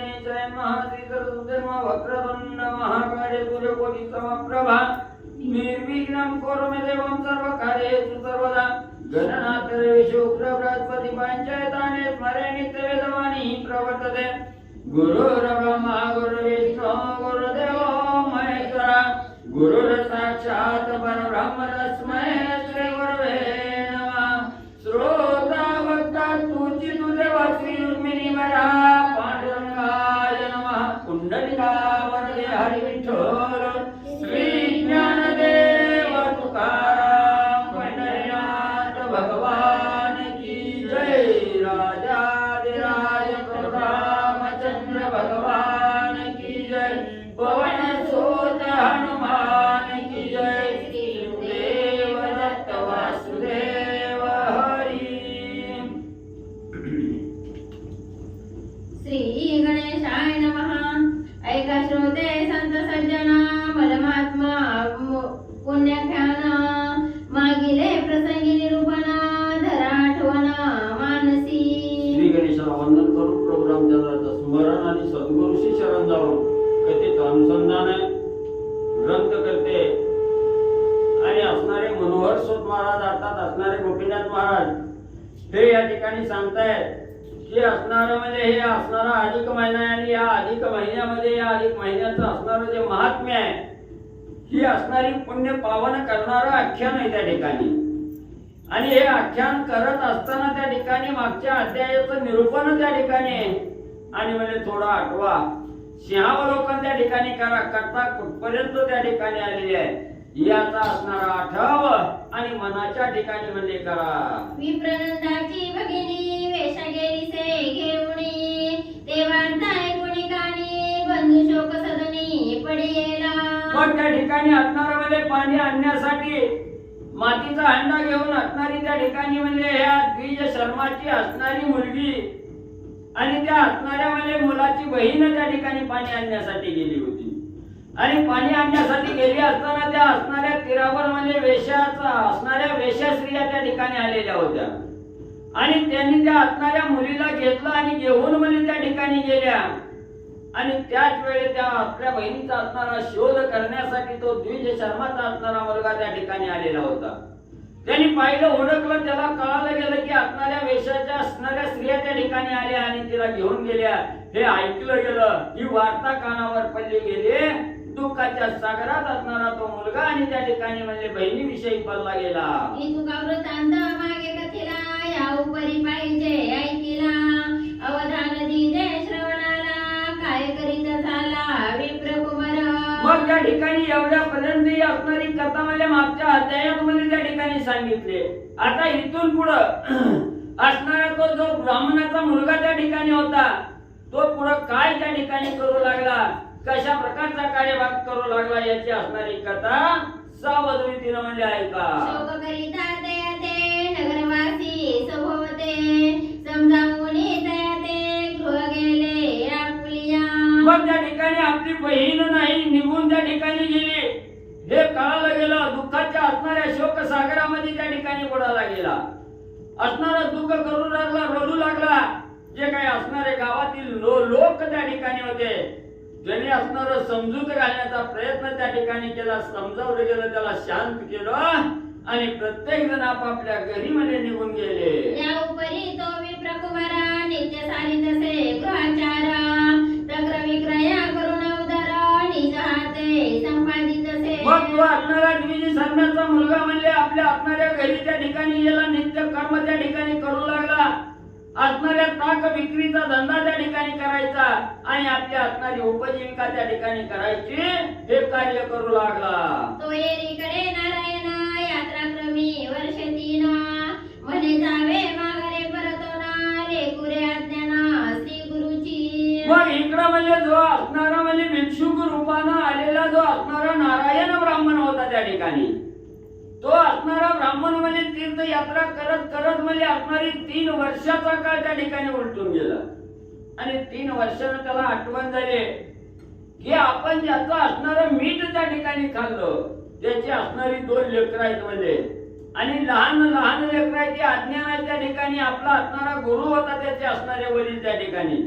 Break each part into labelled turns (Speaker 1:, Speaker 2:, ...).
Speaker 1: गणेशाय नमः श्री सरस्वती नमः वक्रतुंड महाकाय सूर्यकोटि समप्रभा निर्विघ्नं कुरु मे देवं सर्वकार्येषु सर्वदा गणनाथ शुक्र बृहस्पति पंचायताने स्मरे नित्य वेदवाणी प्रवर्तते गुरुर्ब्रह्मा गुरुर्विष्णु गुरुर्देवो महेश्वरा गुरुर् साक्षात् परब्रह्म तस्मै श्री गुरवे नमः श्रोता वक्ता तुझी तुझे वाची रुक्मिणी वरा पांडुरंगाय नमः कुंडलिका वरदे हरी विठ्ठल श्री ज्ञानदेव तुकाराम पंढरीनाथ भगवान की जय राजाधिराज रामचंद्र भगवान की जय पवन सुत हनुमान की जय देव दत्त वासुदेव हरी
Speaker 2: श्री गणेशाय नमः ऐका श्रोते संत सज्जना परमात्मा पुण्याख्यान मागिले प्रसंगी निरूपण धरा आठवण मानसी
Speaker 1: श्री गणेशाला वंदन करून प्रभू रामचंद्राचं स्मरण आणि सद्गुरूशी शरण जाऊन कथेचं अनुसंधान ग्रंथ करते आणि असणारे मनोहर सोत महाराज अर्थात असणारे गोपीनाथ महाराज हे या ठिकाणी सांगतायत की असणारं म्हणजे हे असणारा अधिक महिना आहे आणि या अधिक महिन्यामध्ये या अधिक महिन्याचं असणारं जे महात्म्य आहे ही असणारी पुण्य पावन करणारं आख्यान आहे त्या ठिकाणी आणि हे आख्यान करत असताना त्या ठिकाणी मागच्या अध्यायाचं निरूपण त्या ठिकाणी आणि म्हणजे थोडा आठवा सिंहावलोकन त्या ठिकाणी करा करता कुठपर्यंत त्या ठिकाणी आलेली आहे याचा असणारा आठव आणि मनाच्या ठिकाणी म्हणजे करा
Speaker 2: विप्रनंदाची भगिनी वेशगेरीसे घेऊनी ते वार्ताय गुणिकानी बंधू शोक सदनी पडेला
Speaker 1: मग त्या ठिकाणी असणाऱ्यामध्ये पाणी आणण्यासाठी मातीचा हंडा घेऊन असणारी त्या ठिकाणी म्हणजे ह्या द्विज शर्माची असणारी मुलगी आणि त्या असणाऱ्या म्हणजे मुलाची बहीण त्या ठिकाणी पाणी आणण्यासाठी गेली होती आणि पाणी आणण्यासाठी गेली असताना त्या असणाऱ्या तीरावर म्हणजे वेश्याचा असणाऱ्या वेश्या स्त्रिया त्या ठिकाणी आलेल्या होत्या आणि त्यांनी त्या असणाऱ्या मुलीला घेतलं आणि घेऊन म्हणजे त्या ठिकाणी गेल्या आणि त्याच वेळी त्या आपल्या बहिणीचा असणारा शोध करण्यासाठी तो द्विज शर्माचा असणारा मुलगा त्या ठिकाणी आलेला होता त्यांनी पाहिलं ओळखलं त्याला कळालं गेलं की असणाऱ्या वेशाच्या असणाऱ्या स्त्रिया त्या ठिकाणी आल्या आणि तिला घेऊन गेल्या हे ऐकलं गेलं ही वार्ता कानावर पडली गेली दुःखाच्या सागरात असणारा तो मुलगा आणि त्या ठिकाणी म्हणजे बहिणीविषयी पडला गेला
Speaker 2: मागे कथेला या उपरी पाहिजे ऐकिला अवधान दिजे श्रवणाला काय करीत झाला विप्र कुमार
Speaker 1: मग त्या ठिकाणी एवढ्यापर्यंत ही असणारी कथा मला मागच्या अध्यायात मध्ये त्या ठिकाणी सांगितले आता इथून पुढं असणारा तो जो ब्राह्मणाचा मुलगा त्या ठिकाणी होता तो पुढं काय त्या ठिकाणी करू लागला कशा प्रकारचा कार्यभाग करू लागला याची असणारी कथा सावधरीतीनं म्हणजे ऐका
Speaker 2: शोक करीता दयाते नगरवासी सभोवते समजावूनी दयाते गृह गेले आपुलिया
Speaker 1: मग त्या ठिकाणी आपली बहीण नाही निघून त्या ठिकाणी गेली हे कळालं गेलं दुःखाच्या असणाऱ्या शोक सागरामध्ये त्या ठिकाणी बुडाला गेला असणारा दुःख करू लागला रडू लागला जे काही असणारे गावातील लोक त्या ठिकाणी होते ज्यांनी असणारं समजूत घालण्याचा प्रयत्न त्या ठिकाणी केला समजावलं गेलं त्याला शांत केलं आणि प्रत्येक जण आपापल्या घरी मध्ये निघून गेले
Speaker 2: या उपरी तो विप्रकुमारा नित्य सारितसे गृहाचार चक्र विक्रया करून उदर निज हाते संपादितसे
Speaker 1: मग तो असणारा द्विज शर्माचा मुलगा म्हणजे आपल्या असणाऱ्या घरी त्या ठिकाणी गेला नित्य कर्म त्या ठिकाणी करू लागला असणाऱ्या ताक विक्रीचा धंदा त्या ठिकाणी करायचा आणि आपल्या असणारी उपजीविका त्या ठिकाणी करायची हे कार्य करू लागला
Speaker 2: तो एरीकडे नारायण यात्राक्रमी वर्ष 3 म्हणे जावे माघारे परतोना लेकुरे आज्ञाना श्री गुरुची
Speaker 1: मग इकडं म्हणजे जो असणारा म्हणजे भिक्षुक रूपानं आलेला जो असणारा नारायण ब्राह्मण होता त्या ठिकाणी तो असणारा ब्राह्मण म्हणजे तीर्थयात्रा करत करत म्हणजे असणारी 3 वर्षाचा काळ त्या ठिकाणी उलटून गेला आणि 3 वर्षानं त्याला आठवण झाली की आपण ज्याचं असणारं मीठ त्या ठिकाणी खाल्लं त्याची असणारी 2 लेकरं आहेत म्हणजे आणि लहान लहान लेकराची अज्ञानाच्या ठिकाणी आपला असणारा गुरु होता त्याचे असणारे वडील त्या ठिकाणी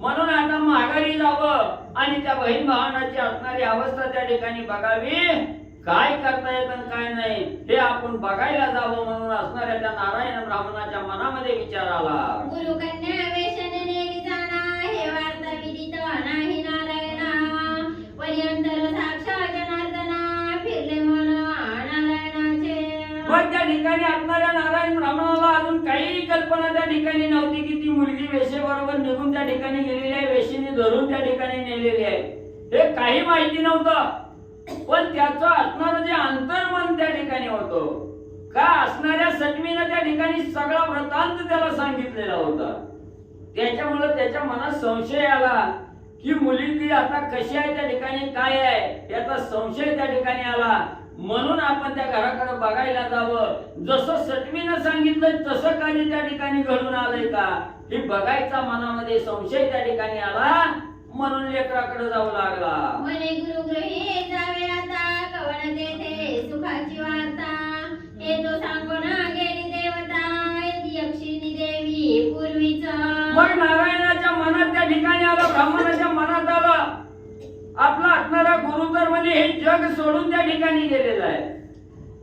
Speaker 1: म्हणून आता माघारी जावं आणि त्या बहीण भावनाची असणारी अवस्था त्या ठिकाणी बघावी, काय करता येत आणि काय नाही हे आपण बघायला जावं म्हणून असणाऱ्या त्या नारायण ब्राह्मणाच्या मनामध्ये विचार आला.
Speaker 2: गुरु कन्या वेषण नेली जाणा, हे वार्ता विदित नाही नारायणा. पर्यंतर साक्षात जनार्दना, फिरले मन नारायणाचे.
Speaker 1: मग त्या ठिकाणी असणाऱ्या नारायण ब्राह्मणाला अजून काही कल्पना त्या ठिकाणी नव्हती की ती मुलगी वेशेबरोबर निघून त्या ठिकाणी गेलेली आहे, वेशीने धरून त्या ठिकाणी नेलेली आहे, हे काही माहिती नव्हतं. पण त्याचं असणारं जे अंतर्मन त्या ठिकाणी होतं, का असणाऱ्या सटवीनं त्या ठिकाणी सगळा वृत्तांत त्याला सांगितलेला होता. त्याच्यामुळे त्याच्या मनात संशय आला की मुलगी आता कशी आहे त्या ठिकाणी, काय आहे याचा संशय त्या ठिकाणी आला. म्हणून आपण त्या घराकडे बघायला जावं, जसं सटवीनं सांगितलं तसं कार्य त्या ठिकाणी घडून आलंय का हे बघायचा मनामध्ये संशय त्या ठिकाणी आला. म्हणून लेकराकडे जाऊ लागला.
Speaker 2: म्हणे गुरु गृही जावे आता, कवन तेथे सुखाची वार्ता. हे तो सांगून गेली देवता, यक्षिणी देवी पूर्वीच.
Speaker 1: मग नारायणाच्या मनात त्या ठिकाणी आलं, ब्राह्मणाच्या मनात आलं, आपला असणारा गुरु तर म्हणजे हे जग सोडून त्या ठिकाणी गेलेला आहे,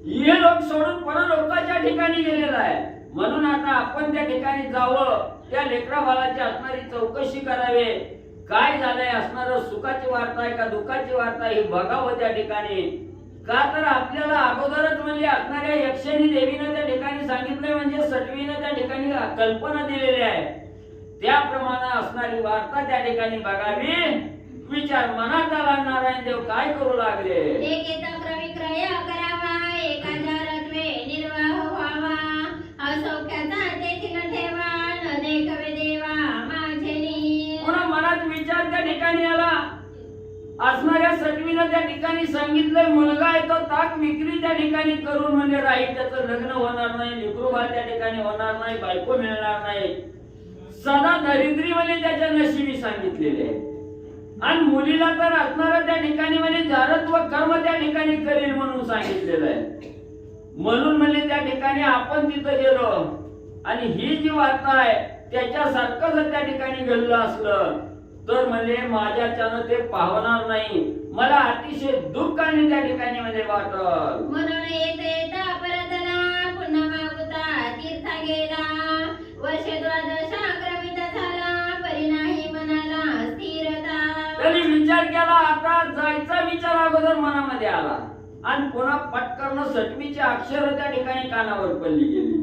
Speaker 1: हे लोक सोडून परलोकाच्या ठिकाणी गेलेला आहे. म्हणून आता आपण त्या ठिकाणी जावं, त्या लेकरा बाळाची असणारी चौकशी करावी, काय झालंय, असणार सुखाची वार्ता आहे का दुःखाची वार्ता ही बघावं त्या ठिकाणी. का तर आपल्याला अगोदरच म्हणजे असणाऱ्या यक्षिणी देवीनं त्या ठिकाणी सांगितलंय, म्हणजे सटवीनं त्या ठिकाणी कल्पना दिलेली आहे, त्याप्रमाणे असणारी वार्ता त्या ठिकाणी बघावी. विचार मनात आला. नारायण देव काय करू लागले,
Speaker 2: एके तक्र विक्रय करावा, एका जारत्वे निर्वाह व्हावा. असौख्याचा तेथील ठेवा, न देखवे देवा माझेनी.
Speaker 1: पुन्हा मनात विचार त्या ठिकाणी आला. असणाऱ्या सटवीनं त्या ठिकाणी सांगितलंय, मुलगा आहे तो ताक विक्री त्या ठिकाणी करून म्हणजे राहील, त्याचं लग्न होणार नाही, लेकरूबाळ त्या ठिकाणी होणार नाही, बायको मिळणार नाही, सदा दरिद्री म्हणजे त्याच्या नशिबी सांगितलेले आहे. आणि मुलीला तर असणारं त्या ठिकाणी म्हणजे जारत्व कर्म त्या ठिकाणी करेल म्हणून सांगितलेलं आहे. म्हणून म्हणजे त्या ठिकाणी आपण तिथं गेलो आणि ही जी वार्ता आहे त्याच्यासारखं जर त्या ठिकाणी घडलं असलं तर म्हणजे माझ्याच्यानं ते पावणार नाही, मला अतिशय दुःख आणि त्या ठिकाणी म्हणजे वाटत.
Speaker 2: म्हणून येता परतला, पुन्हा मागुता तीर्था गेला. वर्ष द्वादश क्रमित झाला, परी नाही मनाला स्थिरता.
Speaker 1: त्यांनी विचार केला, आता जायचा विचार अगोदर मनामध्ये आला आणि पुन्हा पटकन सटवीची अक्षर त्या ठिकाणी कानावर पडली गेली.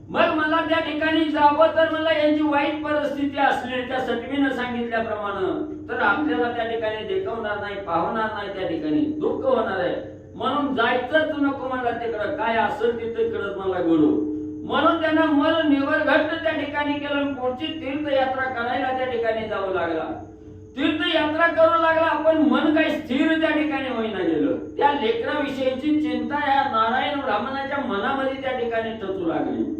Speaker 1: मग मला त्या ठिकाणी जावं तर मला यांची वाईट परिस्थिती असली त्या सटवीनं सांगितल्याप्रमाणे तर आपल्याला त्या ठिकाणी देखवणार नाही, पाहणार नाही, त्या ठिकाणी दुःख होणार आहे. म्हणून जायचंच नको मला तिकडं, काय असेल तिकडं मला घडू. म्हणून त्यांना मन निवर्घट्ट त्या ठिकाणी केलं, पुढची तीर्थयात्रा करायला त्या ठिकाणी जावं लागला. तीर्थयात्रा करू लागला, आपण मन काही स्थिर त्या ठिकाणी होईना गेलं. त्या लेकराविषयीची चिंता या नारायण ब्राह्मणाच्या मनामध्ये त्या ठिकाणी टचू लागली.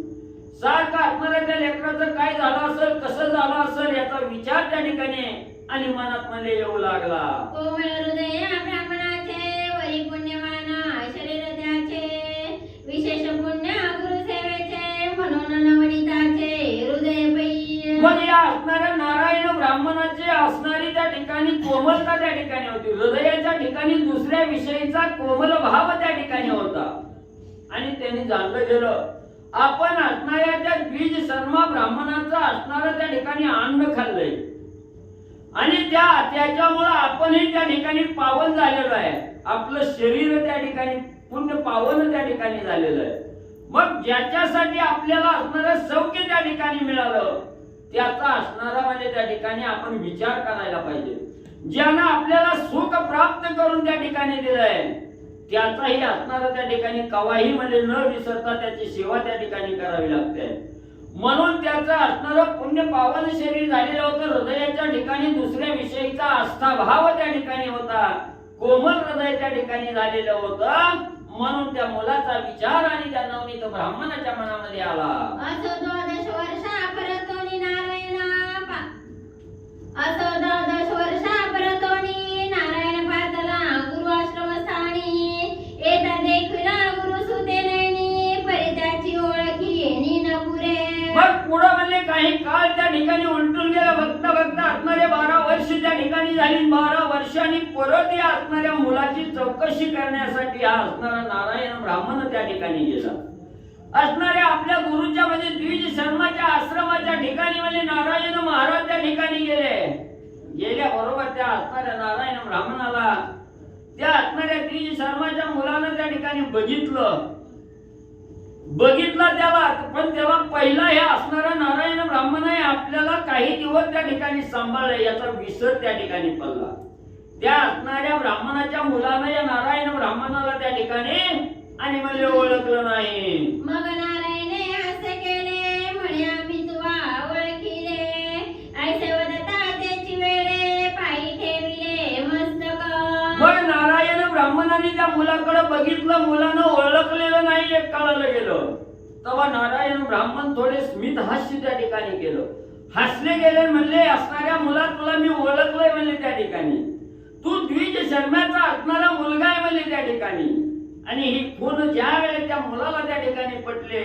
Speaker 1: सारखा असणाऱ्या त्या लेकराचं काय झालं असेल, कसं झालं असेल याचा विचार त्या ठिकाणी आणि मनात मध्ये येऊ लागला.
Speaker 2: कोमळ हृदय ब्राह्मणाचे, वरी पुण्यवाना शरीर त्याचे. विशेष पुण्य गुरुसेवेचे, म्हणून नवनीताचे हृदय पै.
Speaker 1: मग या असणाऱ्या नारायण ब्राह्मणाची असणारी त्या ठिकाणी कोमलता त्या ठिकाणी होती, हृदयाच्या ठिकाणी दुसऱ्या विषयीचा कोमल भाव त्या ठिकाणी होता. आणि त्यांनी जाणलं गेलं, आपण असणाऱ्या त्या द्विज शर्मा ब्राह्मणाचं असणारं त्या ठिकाणी अन्न खाल्लंय आणि त्याच्यामुळे आपणही त्या ठिकाणी पावन झालेलो आहे, आपलं शरीर त्या ठिकाणी पुण्य पावन त्या ठिकाणी झालेलं आहे. मग ज्याच्यासाठी आपल्याला असणारं सौख्य त्या ठिकाणी मिळालं त्याचा असणारा म्हणजे त्या ठिकाणी आपण विचार करायला पाहिजे. ज्यानं आपल्याला सुख प्राप्त करून त्या ठिकाणी दिलंय त्याचाही असणारा त्या ठिकाणी कवाही म्हणजे न विसरता त्याची सेवा त्या ठिकाणी करावी लागते. म्हणून त्याचं असणारं पुण्य पावन शरीर झालेलं होतं, हृदयाच्या ठिकाणी दुसऱ्या विषयीचा आस्थाभाव त्या ठिकाणी होता, कोमल हृदय त्या ठिकाणी झालेलं होतं. म्हणून त्या मुलाचा विचार आणि त्या नवनीत ब्राह्मणाच्या मनामध्ये आला.
Speaker 2: असो द्वादश वर्षा परतोनी नारायणा, असो द्वादश वर्षा परतोनी नारायण पातला गुरु आश्रम स्थानी. येता देखविला गुरु सुते नैनी, परी त्याची ओळखी नीन पुरे.
Speaker 1: मग पुढं म्हणजे काही काळ त्या ठिकाणी उलटून गेला. बघता बघता वर्ष त्या ठिकाणी झाली. 12 वर्षांनी परत या असणाऱ्या मुलाची चौकशी करण्यासाठी हा असणारा नारायण ब्राह्मण त्या ठिकाणी गेला. असणाऱ्या आपल्या गुरुच्या म्हणजे द्विज शर्माच्या आश्रमाच्या ठिकाणी म्हणजे नारायण महाराज त्या ठिकाणी गेल्या बरोबर त्या असणाऱ्या नारायण ब्राह्मणाला त्या असणाऱ्या द्विज शर्माच्या मुलानं त्या ठिकाणी बघितलं त्याला. पण तेव्हा पहिला हे असणारा नारायण ब्राह्मण आहे आपल्याला काही दिवस त्या ठिकाणी सांभाळलं याचा विसर त्या ठिकाणी पडला. त्या असणाऱ्या ब्राह्मणाच्या मुलानं या नारायण ब्राह्मणाला त्या ठिकाणी आणि मला ओळखलं नाही.
Speaker 2: मग नारायणे असे केले म्हणे आम्ही तुवा ओळखिले ऐसे वदता त्याची वेळे पायी ठेविले मस्तक.
Speaker 1: मग नारायण ब्राह्मणाने त्या मुलाकडे बघितलं, मुलानं ओळखलेलं नाही हे कळलं गेलं. तेव्हा नारायण ब्राह्मण थोडे स्मित हास्य त्या ठिकाणी केलं, हसले गेले. म्हणले असणाऱ्या मुला तुला मी ओळखलंय म्हणले त्या ठिकाणी, तू द्विज शर्माचा असणारा मुलगा आहे म्हणले त्या ठिकाणी. आणि ही खून ज्या वेळेस त्या मुलाला त्या ठिकाणी पटले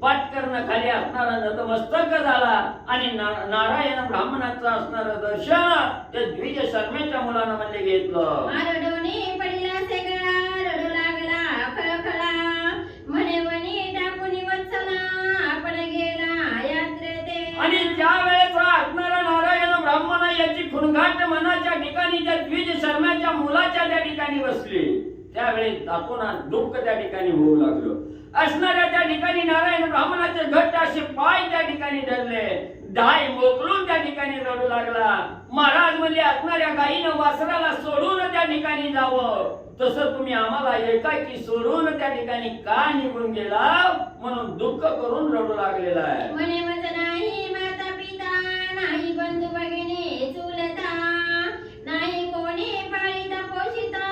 Speaker 1: पाटकर्ण खाली असणारा नतमस्तक झाला आणि नारायण ब्राह्मणाचं असणारं दर्शन त्या द्विज शर्मेच्या मुलानं म्हणले घेतलं.
Speaker 2: आरडोनी पडिला सेगळा रडू लागला खळखळा म्हणे वनी टाकून वत्सला आपण गेला यात्रेते.
Speaker 1: आणि ज्या वेळेस असणारा नारायण ब्राह्मण याची खुणगाट मनाच्या ठिकाणी त्या द्विज शर्माच्या मुलाच्या त्या ठिकाणी बसली त्यावेळी दाखवणार दुःख त्या ठिकाणी होऊ लागलं. असणाऱ्या त्या ठिकाणी नारायण ब्राह्मणाचे घट्ट असे पाय त्या ठिकाणी धरले, डाय मोकळून त्या ठिकाणी रडू लागला. महाराज म्हणजे असणाऱ्या गायीनं वासराला सोडून त्या ठिकाणी जावं, तसं तुम्ही आम्हाला एकाकी सोडून त्या ठिकाणी का निघून गेला म्हणून दुःख करून रडू लागलेला आहे.
Speaker 2: म्हणे मज नाही माता पिता नाही बंधू भगिनी चुलता नाही कोणी पाळीता पोषिता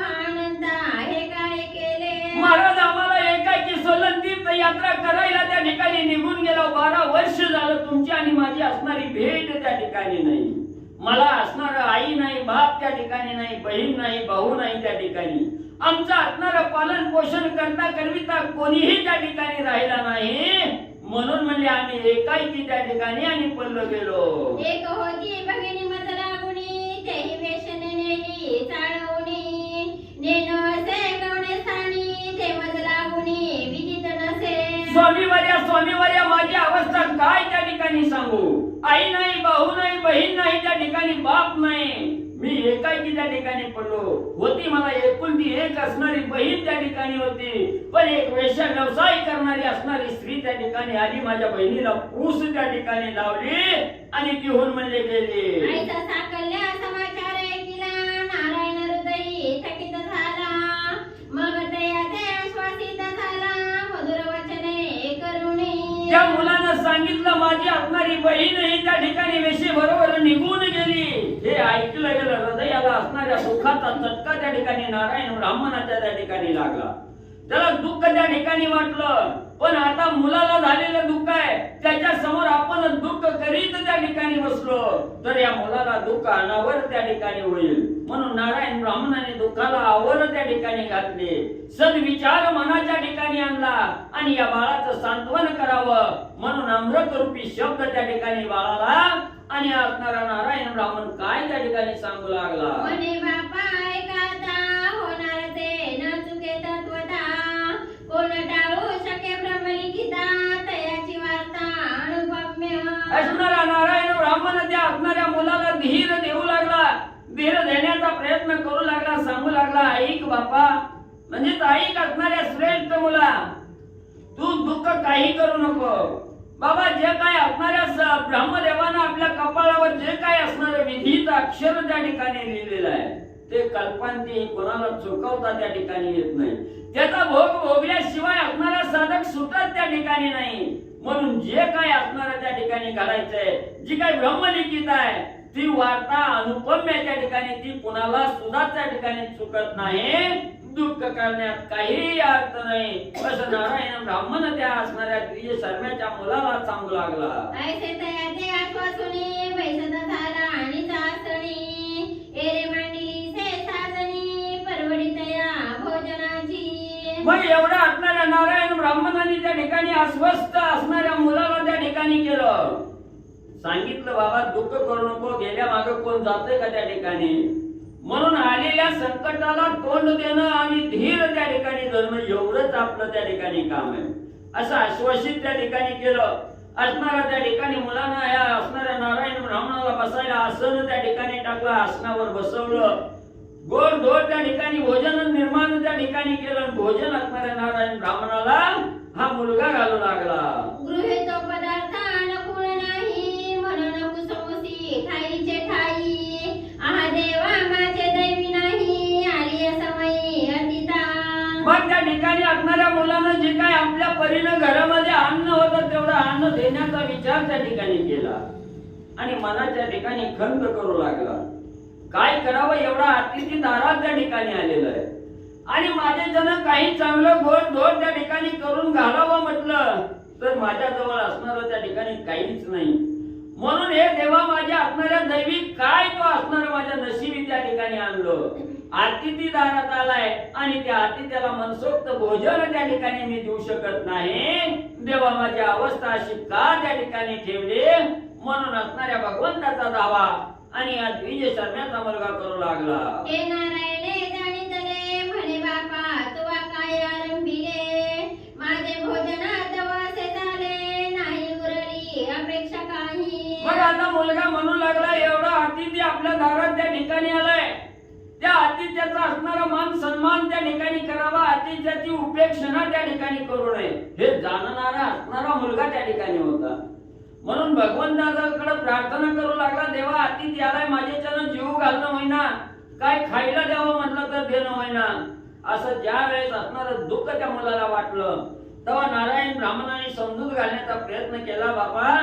Speaker 2: आनंदा हे काय केले.
Speaker 1: महाराज आम्हाला एकाकी सोलन तीर्थ यात्रा करायला त्या ठिकाणी निघून गेला. 12 वर्ष झालं तुमची आणि माझी असणारी भेट त्या ठिकाणी नाही. मला असणार आई नाही, बाप त्या ठिकाणी नाही, बहीण नाही, भाऊ नाही त्या ठिकाणी. आमचं असणारं पालन पोषण करता करविता कोणीही त्या ठिकाणी राहिला नाही. म्हणून म्हणजे आम्ही एकाकी त्या ठिकाणी आणि पल्ल गेलो.
Speaker 2: एक होती भगिनी मज लागुनी तेही वेशने नेली चाळवणी नेन असे गवणे स्थानी ते मज लागुनी विदित नसे.
Speaker 1: स्वामीवर्या माझी अवस्था काय त्या ठिकाणी सांगू. आई नाही, भाऊ नाही, बहीण नाही त्या ठिकाणी, बाप नाही. मी एकाकी त्या ठिकाणी पडलो. होती मला एकुलती एक असणारी बहीण त्या ठिकाणी होती, पण एक वेश्या व्यवसाय करणारी असणारी स्त्री त्या ठिकाणी आली. माझ्या बहिणीला पूस त्या ठिकाणी लावली आणि घेऊन म्हणले गेले.
Speaker 2: आईचा साकल्य समाचार ऐकिला नारायण हृदयी थकित झाला. मग ते आश्वासित झाला मधुर वचने करुणी.
Speaker 1: त्या मुलानं सांगितलं माझी असणारी बहीण ही त्या ठिकाणी वेशी बरोबर निघून गेली. हे ऐकलं गेलं, हृदयाला असणाऱ्या सुखाचा चटका त्या ठिकाणी नारायण ब्राह्मणाच्या त्या ठिकाणी लागला. त्याला दुःख त्या ठिकाणी वाटलं, पण आता मुलाला झालेलं दुःख आहे त्याच्या समोर आपण दुःख करीत त्या ठिकाणी बसलो तर या मुलाला दुःख अनावर त्या ठिकाणी होईल. म्हणून नारायण ब्राह्मणाने दुःखाला आवर त्या ठिकाणी घातले, सद्विचार मनाच्या ठिकाणी आणला आणि या बाळाचं सांत्वन करावं म्हणून अमृत रूपी शब्द त्या ठिकाणी बाळाला आणि असणारा नारायण ब्राह्मण काय त्या ठिकाणी सांगू लागला.
Speaker 2: म्हणे बापा ऐकाता होणार ते न चुके तत्वता कोण टाळू शके ब्रह्मलिखिता तयाची वार्ता अनुपम्य.
Speaker 1: असणारा नारायण ब्राह्मण त्या असणाऱ्या मुलाला धीर देऊ लागला, धीर देण्याचा प्रयत्न करू लागला, सांगू लागला ऐक बापा म्हणजे ऐक असणाऱ्या श्रेष्ठ मुला, तू दुःख काही करू नको. बाबा जे काय असणाऱ्या ब्रह्मदेवानं आपल्या कपाळावर जे काय असणारं विधीत अक्षर त्या ठिकाणी लिहिलेलं आहे ते कल्पांती कोणाला चुकवता त्या ठिकाणी येत नाही. त्याचा भोग भोगल्याशिवाय असणारा साधक सुटत त्या ठिकाणी नाही. म्हणून जे काय असणारं त्या ठिकाणी घडायचंय, जी काय ब्रह्मलिखित आहे ती वार्ता अनुपम्य त्या ठिकाणी, ती कुणाला सुद्धा त्या ठिकाणी चुकत नाही. दुःख करण्यात काही अर्थ नाही असं नारायण ब्राह्मण त्या असणाऱ्या द्विज शर्माच्या मुलाला सांगू लागला.
Speaker 2: ऐसे तयाते आश्वासुनी बैसता झाला आणि चाचणी एरे मांडली से साजणी परवडितया भोजनाची.
Speaker 1: मग एवढा असणाऱ्या नारायण ब्राह्मणाने त्या ठिकाणी अस्वस्थ असणाऱ्या मुलाला त्या ठिकाणी केलं. सांगितलं बाबा दुःख करू नको, गेल्या मागे कोण जातंय का त्या ठिकाणी, म्हणून आलेल्या संकटाला तोंड देणं आणि धीर त्या ठिकाणी धरणं एवढंच आपलं त्या ठिकाणी काम आहे, असं आश्वासित त्या ठिकाणी केलं. असणाऱ्या त्या ठिकाणी मुलांना या असणाऱ्या नारायण ब्राह्मणाला बसायला आसन त्या ठिकाणी टाकलं, आसनावर बसवलं, गोड धोड त्या ठिकाणी भोजन निर्माण त्या ठिकाणी केलं. भोजन असणाऱ्या नारायण ब्राह्मणाला हा मुलगा घालू लागला.
Speaker 2: गृहे तो पदार्थ अनुकूल नाही, म्हणून कुसुमुसी ठाईचे ठाई. आहा देवा माझे दैवी नाही, आली समयी अतिता.
Speaker 1: मग त्या ठिकाणी असणाऱ्या मुलानं जे काय आपल्या परीनं घरामध्ये अन्न होतं तेवढं अन्न देण्याचा विचार त्या ठिकाणी केला आणि मनाच्या ठिकाणी खंत करू लागला. काय करावं, एवढा अतिथी दारात त्या ठिकाणी आलेला आहे आणि माझे जण काही चांगलं गोड धोड त्या ठिकाणी करून घालावं म्हटलं तर माझ्या जवळ असणारं त्या ठिकाणी काहीच नाही. म्हणून हे देवा माझ्या असणाऱ्या दैवी काय तो असणार माझ्या नशिबी त्या ठिकाणी आणलं. अतिथी दारात आलाय आणि त्या अतिथ्याला मनसोक्त भोजन त्या ठिकाणी मी देऊ शकत नाही. देवा माझी अवस्था अशी का त्या ठिकाणी ठेवली, म्हणून असणाऱ्या भगवंताचा दावा आणि या द्विज शर्म्याचा मुलगा करू लागला.
Speaker 2: हे नारायणे जाणितले म्हणे बापा तुवा काय आरंभिले, माझे भोजनात वासे झाले नाही उरली अपेक्षा काही.
Speaker 1: मग आता मुलगा म्हणू लागला एवढा अतिथी आपल्या दारात त्या ठिकाणी आलाय, त्या अतिथ्याचा असणारा मान सन्मान त्या ठिकाणी करावा, अतिथ्याची उपेक्षणा त्या ठिकाणी करू नये हे जाणणारा असणारा मुलगा त्या ठिकाणी होता. म्हणून भगवंताकडे प्रार्थना करू लागला, देवा अतिथी आलाय माझ्याच्यानं जीव घालणं होईना, काय खायला द्यावं म्हटलं तर देणं होईना. असं ज्या वेळेस असणारं दुःख त्या मुलाला वाटलं तेव्हा नारायण ब्राह्मणाने समजूत घालण्याचा प्रयत्न केला. बाबा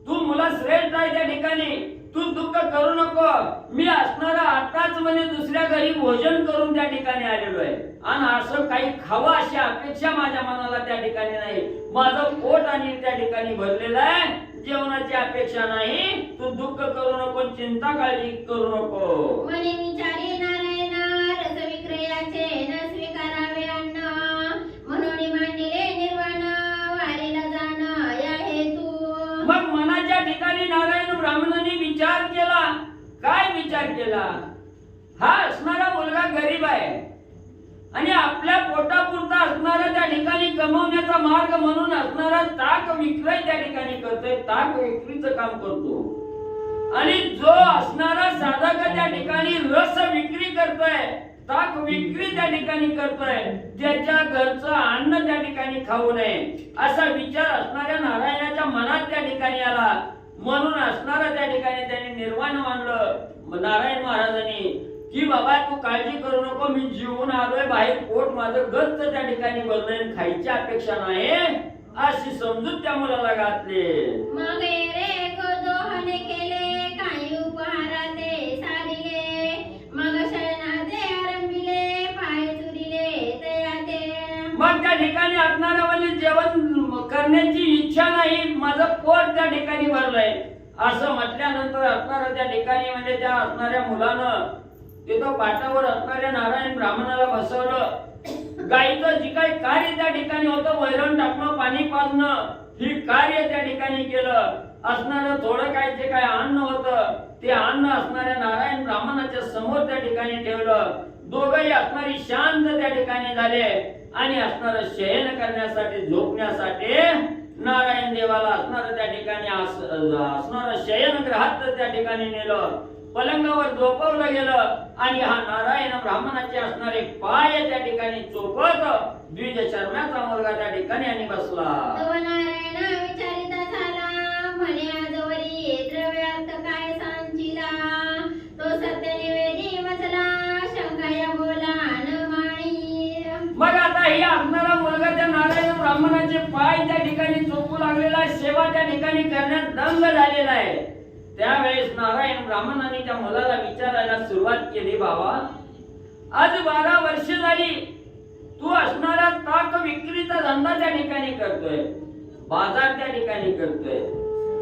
Speaker 1: तू मुला श्रेष्ठ आहे त्या ठिकाणी, तू दुःख करू नको, मी असणारा आताच म्हणजे दुसऱ्या घरी भोजन करून त्या ठिकाणी आलेलो आहे आणि असं काही खावं अशी अपेक्षा माझ्या मनाला त्या ठिकाणी नाही. माझं पोट आणि त्या ठिकाणी भरलेलं आहे, जेवणाची अपेक्षा नाही. तू दुःख करू नको, चिंता काळजी करू नको.
Speaker 2: म्हणे विचारी नारायणा रस विक्रयाचे न स्वीकारावे अन्न, म्हणून मांडिले निर्वाण वारीला जाणं या हेतू.
Speaker 1: मग मनाच्या ठिकाणी नारायण ब्राह्मणाने विचार केला. काय विचार केला, हा असणारा मुलगा गरीब आहे आणि आपल्या पोटापुरता असणारा त्या ठिकाणी कमवण्याचा मार्ग म्हणून असणारा ताक विक्रय त्या ठिकाणी करतोय, ताक विक्रीचं काम करतो. आणि जो असणारा साधक त्या ठिकाणी रस विक्री करतोय, ताक विक्री त्या ठिकाणी करतोय, त्याच्या घरचं अन्न त्या ठिकाणी खाऊ नये असा विचार असणाऱ्या नारायणाच्या मनात त्या ठिकाणी आला. म्हणून असणारा त्या ठिकाणी त्यांनी निर्वाण मानलं नारायण महाराजांनी की बाबा तू काळजी करू नको, मी जीवन आलोय, बाहेर पोट माझं गच्च त्या ठिकाणी भरलंय, खायची अपेक्षा नाही अशी समजूत त्या मुलाला घातली.
Speaker 2: मग रे दोहने केले काही उपहाराते सारिले, मग शरणाचे आरंभिले पाय चुरिले तयाते.
Speaker 1: मग त्या ठिकाणी असणारा म्हणजे जेवण करण्याची इच्छा नाही, माझं पोट त्या ठिकाणी भरलंय असं म्हटल्यानंतर असणारा त्या ठिकाणी म्हणजे त्या असणाऱ्या मुलानं तिथं पाटावर असणाऱ्या नारायण ब्राह्मणाला बसवलं. गाईचं जी काही कार्य त्या ठिकाणी होतं, वैरण टाकणं, पाणी पाजणं, ही कार्य त्या ठिकाणी केलं. असणारं थोडं काय जे काय अन्न होतं ते अन्न असणाऱ्या नारायण ब्राह्मणाच्या समोर त्या ठिकाणी ठेवलं. दोघंही असणारी शांत त्या ठिकाणी झाले आणि असणारं शयन करण्यासाठी झोपण्यासाठी नारायण देवाला असणारं त्या ठिकाणी असणारं शयन ग्रहात त्या ठिकाणी नेलं, पलंगावर झोपवलं गेलं आणि हा नारायण ब्राह्मणाचे असणारे पाय त्या ठिकाणी चोपत द्विज शर्म्याचा मुलगा त्या ठिकाणी आणि बसला.
Speaker 2: नारायण विचारिता झाला म्हणे आजवरी द्रव्यार्थ काय सांचिला, तो सत्य निवेदी मजला शंकाया बोला न माणी.
Speaker 1: मग आता ही असणारा मुलगा त्या नारायण ब्राह्मणाचे पाय त्या ठिकाणी चोपू लागलेला आहे, सेवा त्या ठिकाणी करण्यात दंग झालेला आहे. त्यावेळेस नारायण ब्राह्मणाने त्या मुलाला विचारायला सुरुवात केली, बाबा आज 12 वर्ष झाली तू असणारा ताक विक्रीचा धंदा त्या ठिकाणी करतोय, बाजार त्या ठिकाणी करतोय,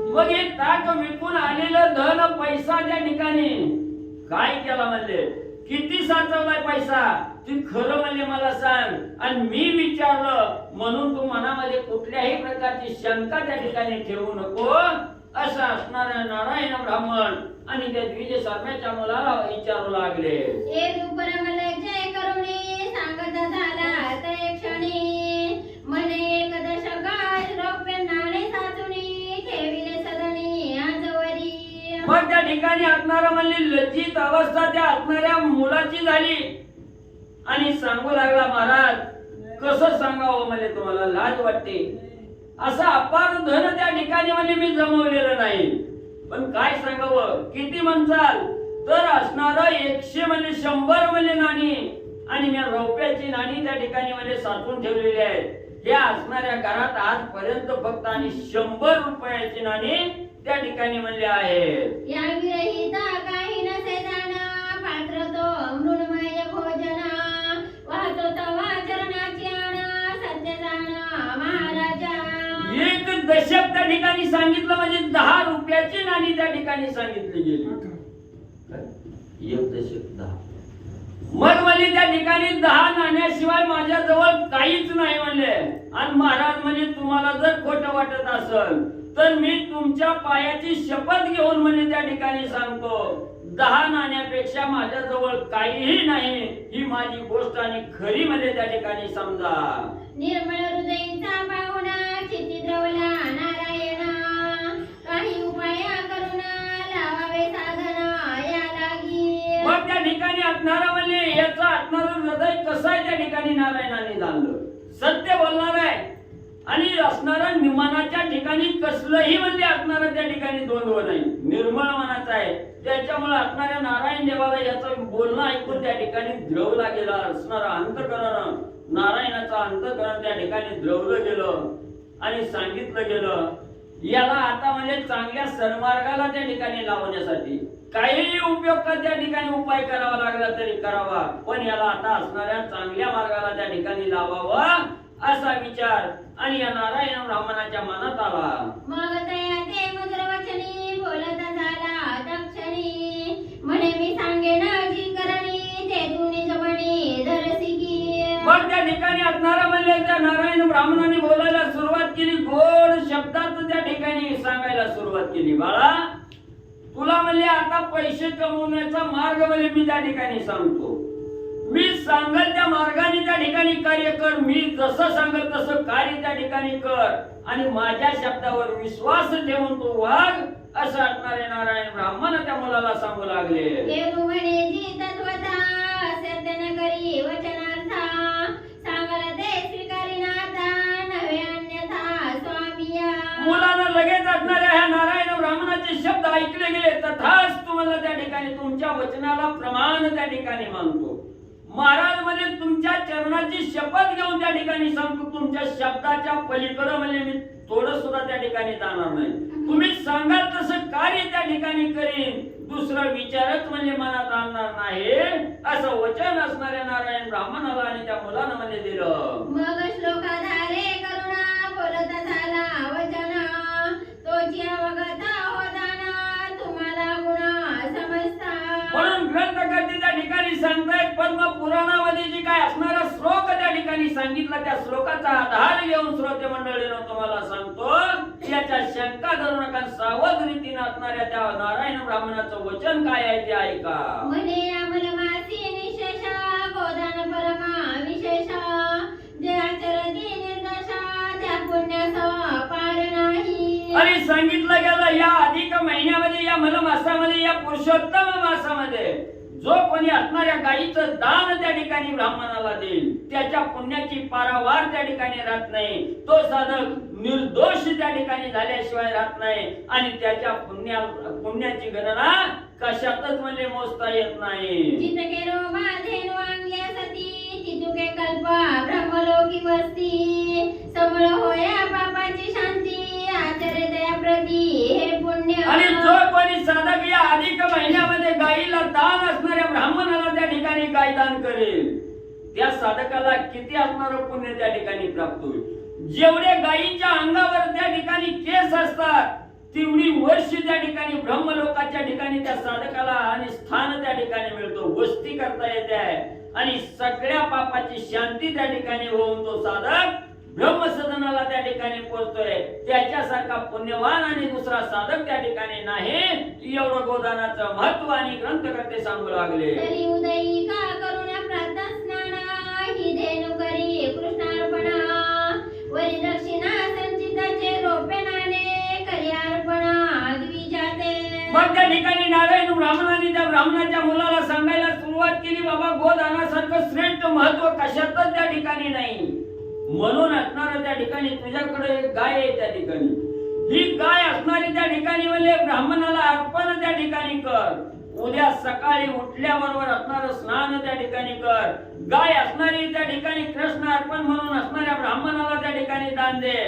Speaker 1: मग हे ताक विकून आलेलं धन पैसा त्या ठिकाणी काय केला म्हणले, किती साचवलाय पैसा ती खरं म्हणले मला सांग. आणि मी विचारलं म्हणून तू मनामध्ये कुठल्याही प्रकारची शंका त्या ठिकाणी ठेवू नको, असं असणाऱ्या नारायण ब्राह्मण आणि त्या द्विज शर्माच्या मुलाला विचारू लागले.
Speaker 2: हे रूपरमल जय करुणी सांगत झाला तय क्षणी मने एक दशकात रौप्य नाणे साचुनी ठेविले सदनी आजवरी.
Speaker 1: मग त्या ठिकाणी असणारा म्हणली लज्जित अवस्था त्या असणाऱ्या मुलाची झाली आणि सांगू लागला, महाराज कसं सांगावं मला, तुम्हाला लाज वाटते. असं अपार धन त्या ठिकाणी म्हणजे मी जमवलेलं नाही, पण काय सांगावं, किती म्हणसाल तर असणारं 100 म्हणजे 100 म्हणजे नाणी आणि मी रौप्याची नाणी त्या ठिकाणी म्हणजे साठवून ठेवलेली आहेत. या असणाऱ्या घरात आजपर्यंत फक्त आणि 100 रुपयाची नाणी त्या ठिकाणी म्हणले आहेत.
Speaker 2: या विरहिता काही नसे जाणा पात्र तो मृण्मय भोजना वाहतो तवा चरणाची आणा सत्य जाणा महाराजा.
Speaker 1: एक दशक त्या ठिकाणी सांगितलं म्हणजे 10 रुपयाची नाणी त्या ठिकाणी सांगितली गेली. एक दशक 10. मग म्हणले त्या ठिकाणी 10 नाण्याशिवाय माझ्या जवळ काहीच नाही म्हणले. आणि महाराज म्हणजे तुम्हाला जर खोटं वाटत असेल तर मी तुमच्या पायाची शपथ घेऊन म्हणजे त्या ठिकाणी सांगतो 10 नाण्यापेक्षा माझ्या जवळ काहीही नाही, ही माझी गोष्ट आणि खरी म्हणजे त्या ठिकाणी समजा.
Speaker 2: निर्मळ हृदयीचा पाहुणा चित्ती द्रवला नारायणा काही उपाय करून लावावे साधना या लागी.
Speaker 1: मग त्या ठिकाणी असणारा म्हणजे याचा असणारं हृदय कसं आहे त्या ठिकाणी नारायणाने जाणलं. सत्य बोलणार आहे आणि असणारा निमानाच्या ठिकाणी कसलंही म्हणजे असणारं त्या ठिकाणी द्वंद्व नाही, निर्मळ मनाचा आहे. त्याच्यामुळे असणाऱ्या नारायण देवाला याचं बोलणं ऐकून त्या ठिकाणी द्रवला गेला. असणारा अंतःकरण नारायणाचं अंतःकरण त्या ठिकाणी द्रवलं गेलं आणि सांगितलं गेलं याला आता म्हणजे चांगल्या सन्मार्गाला त्या ठिकाणी लावण्यासाठी काहीही उपयोग त्या ठिकाणी उपाय करावा लागला तरी करावा, पण याला आता असणाऱ्या चांगल्या मार्गाला त्या ठिकाणी लावावा असा विचार आणि या नारायण ब्राह्मणाच्या मनात आला.
Speaker 2: मग तया ते मधुर वचनी बोलत झाला तक्षणी म्हणे मी सांगेन जी करणी ते तुनी जमणी धरसी की.
Speaker 1: मग त्या ठिकाणी असणारा म्हणले त्या नारायण ब्राह्मणाने बोलायला सुरुवात केली, गोड शब्दात त्या ठिकाणी सांगायला सुरुवात केली. बाळा तुला म्हणले आता पैसे कमवण्याचा मार्ग म्हणजे मी त्या ठिकाणी सांगतो, मी सांगल त्या मार्गाने त्या ठिकाणी कार्य कर, मी जसं सांगल तसं कार्य त्या ठिकाणी कर आणि माझ्या शब्दावर विश्वास ठेवून तू वाग असं असणारे नारायण ब्राह्मण त्या मुलाला सांगू लागले.
Speaker 2: हे रुमणे जी तत्वता सत्य न करी वचनार्था सांगल ते स्वीकारी नाथा नव्हे अन्यथा स्वामिया.
Speaker 1: मुलानं लगेच असणाऱ्या ह्या नारायण ब्राह्मणाचे शब्द ऐकले गेले. तथाच तुम्हाला त्या ठिकाणी तुमच्या वचनाला प्रमाण त्या ठिकाणी मानतो महाराज, म्हणजे तुमच्या चरणाची शपथ घेऊन त्या ठिकाणी सांगतो तुमच्या शब्दाच्या पलीकडे म्हणजे मी थोडं सुद्धा त्या ठिकाणी जाणार नाही. तुम्ही सांगाल तसं कार्य त्या ठिकाणी करीन, दुसरा विचारच म्हणजे मनात आणणार नाही असं वचन असणाऱ्या नारायण ब्राह्मणाला आणि त्या मुलानं म्हणजे दिलं.
Speaker 2: मग श्लोकाधारे करुणा बोलत झाला वचना तोची अवगता होताना तुम्हाला गुण समजता.
Speaker 1: म्हणून ग्रंथकर्ते त्या ठिकाणी सांगतायत पद्म पुराणामध्ये जी काय असणारा श्लोक त्या ठिकाणी सांगितला त्या श्लोकाचा आधार घेऊन श्रोते मंडळीनं तुम्हाला सांगतो याच्या शंका धरू नका, सावध रीतीने असणाऱ्या त्या नारायण ब्राह्मणाचं वचन काय आहे ते ऐका.
Speaker 2: म्हणे अमल मासी निशेष गोदान परमा विशेष जे आचरती निर्दशा त्या पुण्याचा पार नाही.
Speaker 1: आणि सांगितलं गेलं या अधिक महिन्यामध्ये या मल मासामध्ये या पुरुषोत्तम मासामध्ये जो कोणी असणाऱ्या गायीचं दान त्या ठिकाणी ब्राह्मणाला देईल त्याच्या पुण्याची पारावार त्या ठिकाणी राहत नाही, तो साधक निर्दोष त्या ठिकाणी झाल्याशिवाय राहत नाही आणि त्याच्या पुण्याची गणना कशातच म्हणजे मोजता येत नाही.
Speaker 2: जितके रोमा धेनु अंग्या सती चितुके कल्पा ब्रह्मलोकी वस्ती समळ होया पापाची शांती आचरे दया प्रती हे पुण्य.
Speaker 1: आणि जो कोणी साधक या अधिक महिन्यामध्ये गायीला दान असणाऱ्या ब्राह्मणाला त्या ठिकाणी गाय दान करेल त्या साधकाला किती असणारं पुण्य त्या ठिकाणी प्राप्त होईल. जेवढे गायीच्या अंगावर त्या ठिकाणी केस असतात तेवढी वर्ष त्या ठिकाणी ब्रह्मलोकाच्या ठिकाणी त्या साधकाला आणि स्थान त्या ठिकाणी मिळतो, वस्ती करता येते आणि सगळ्या पापाची शांती त्या ठिकाणी होऊन तो साधक ब्रह्मसदनाला त्या ठिकाणी पोहोचतोय, त्याच्यासारखा पुण्यवान आणि दुसरा साधक त्या ठिकाणी नाही. एवढं गोदानाचं महत्व आणि ग्रंथकर्ते सांगू लागले.
Speaker 2: तरी उदयी का करुणा प्रातः स्नाना ही धेनु करी कृष्णार्पणा वरी दक्षिणा संचिताचे रोपे नाणे करी अर्पणा द्विजाते.
Speaker 1: मग त्या ठिकाणी नारायण ब्राह्मणाने त्या ब्राह्मणाच्या मुलाला सांगायला सुरुवात केली, बाबा गोदानासारखं श्रेष्ठ महत्व कशातच त्या ठिकाणी नाही. म्हणून असणार त्या ठिकाणी तुझ्याकडे एक गाय आहे, त्या ठिकाणी ही गाय असणारी त्या ठिकाणी म्हणजे ब्राह्मणाला अर्पण त्या ठिकाणी कर. उद्या सकाळी उठल्याबरोबर असणारं स्नान त्या ठिकाणी कर. गाय असणारी त्या ठिकाणी कृष्ण अर्पण म्हणून असणाऱ्या ब्राह्मणाला त्या ठिकाणी दान दे.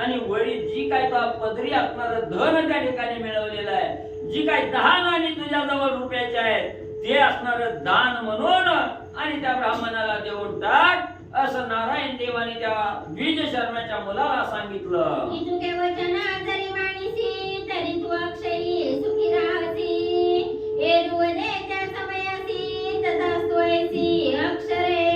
Speaker 1: आणि वरी जी काय पदरी असणारं धन त्या ठिकाणी मिळवलेलं आहे, जी काय 10 नाणी तुझ्याजवळ रुपयाचे आहेत, ते असणारं दान म्हणून आणि त्या ब्राह्मणाला देऊन टाक, असं नारायण देवाने त्या द्विज शर्माच्या मुलाला सांगितलं.
Speaker 2: इतुके वचना जरी मानिसी तरी तू अक्षयी सुखी राहसी एरुवने त्या समयासी तथास्तु ऐसी अक्षरे.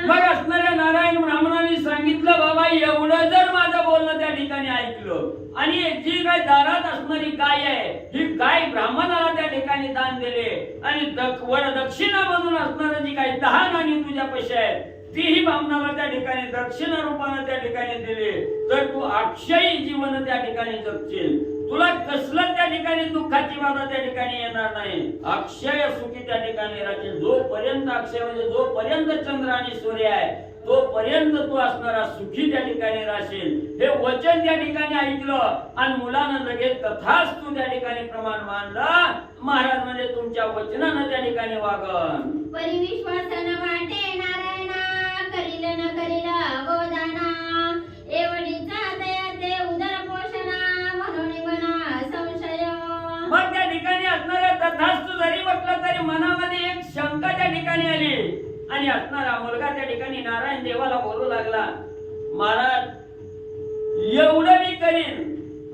Speaker 1: मग असणाऱ्या नारायण ब्राह्मणाने सांगितलं, बाबा एवढं जर माझं बोलणं त्या ठिकाणी ऐकलं आणि जी काय दारात असणारी गाय आहे, ही गाय ब्राह्मणाला त्या ठिकाणी दान दिले आणि वर दक्षिणा म्हणून असणारं जी काही 10 नाणी तुझ्या पैसे आहेत, तीही ब्राह्मणाला त्या ठिकाणी दक्षिणा रूपाने त्या ठिकाणी दिले, तर तू अक्षयी जीवन त्या ठिकाणी जगशील. तुला कसलं त्या ठिकाणी दुःखाची बाधा त्या ठिकाणी येणार नाही. अक्षय सुखी त्या ठिकाणी राहशील. जोपर्यंत अक्षय म्हणजे जोपर्यंत चंद्र आणि सूर्य आहे, तोपर्यंत तू असणारा सुखी त्या ठिकाणी राहशील. हे वचन त्या ठिकाणी ऐकलं आणि मुलानं लगेच तथास्तु त्या ठिकाणी प्रमाण मानलं. महाराज म्हणजे तुमच्या वचनानं त्या ठिकाणी वागन.
Speaker 2: परिविश्वासन वाटे नारायणा करील न करील गोदाना एवढीचा दयाते उदर पोषणा म्हणून मना संशय.
Speaker 1: मग त्या ठिकाणी असणाऱ्या तथास्तु जरी म्हटलं तरी मनामध्ये एक शंका त्या ठिकाणी आली आणि असणारा मुलगा त्या ठिकाणी नारायण देवाला बोलू लागला, महाराज एवढं मी करीन,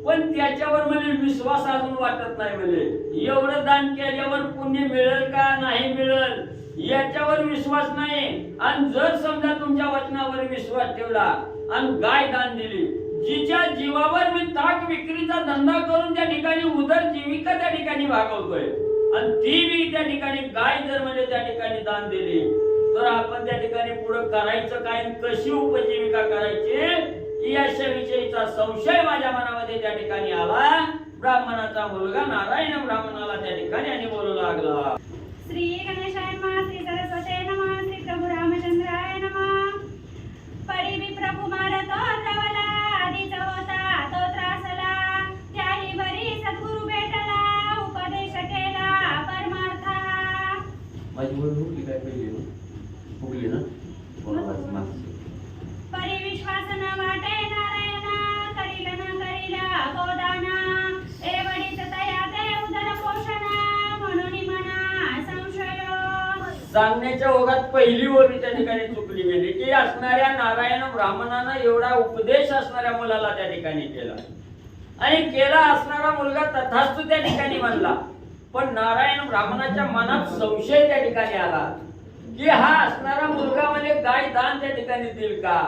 Speaker 1: पण त्याच्यावर मला विश्वास अजून वाटत नाही. म्हणजे एवढं दान केल्यावर पुण्य मिळेल का नाही मिळेल याच्यावर विश्वास नाही. आणि जर समजा तुमच्या वचनावर विश्वास ठेवला आणि गाय दान दिली, जिच्या जीवावर मी ताक विक्रीचा धंदा करून त्या ठिकाणी उदरजीविका त्या ठिकाणी भागवतोय, आणि ती मी त्या ठिकाणी गाय जर म्हणजे त्या ठिकाणी दान दिली, तर आपण त्या ठिकाणी पुढे करायचं काय, कशी उपजीविका करायची याविषयीचा संशय माझ्या मनामध्ये त्या ठिकाणी आला. ब्राह्मणाचा मुलगा नारायण ब्राह्मणाला त्या ठिकाणी आणि बोलू लागला.
Speaker 2: श्री गणेशाय नमः, श्री सरस्वते नमः, श्री प्रभू रामचंद्राय नमः. परिविप्र कुमार तो द्रवला आधीचा होता तो त्रासला, त्याही बरी सद्गुरु भेटला उपदेश केला परमार्था.
Speaker 3: माझी मुलं भुकली काय पहिली भुकली ना
Speaker 2: परिविश्वास न वाटे नारायणा करील न करील गोदाना एवढीच तयाते उदर पोषणा म्हणून मना संशय.
Speaker 1: सांगण्याच्या ओघात पहिली ओळी त्या ठिकाणी चुकली गेली की असणाऱ्या नारायण ब्राह्मणानं एवढा उपदेश असणाऱ्या मुलाला त्या ठिकाणी केला आणि केला असणारा मुलगा तथास्तु त्या ठिकाणी म्हणला. पण नारायण ब्राह्मणाच्या मनात संशय त्या ठिकाणी आला की हा असणारा मुलगा म्हणजे गाय दान त्या ठिकाणी देईल का,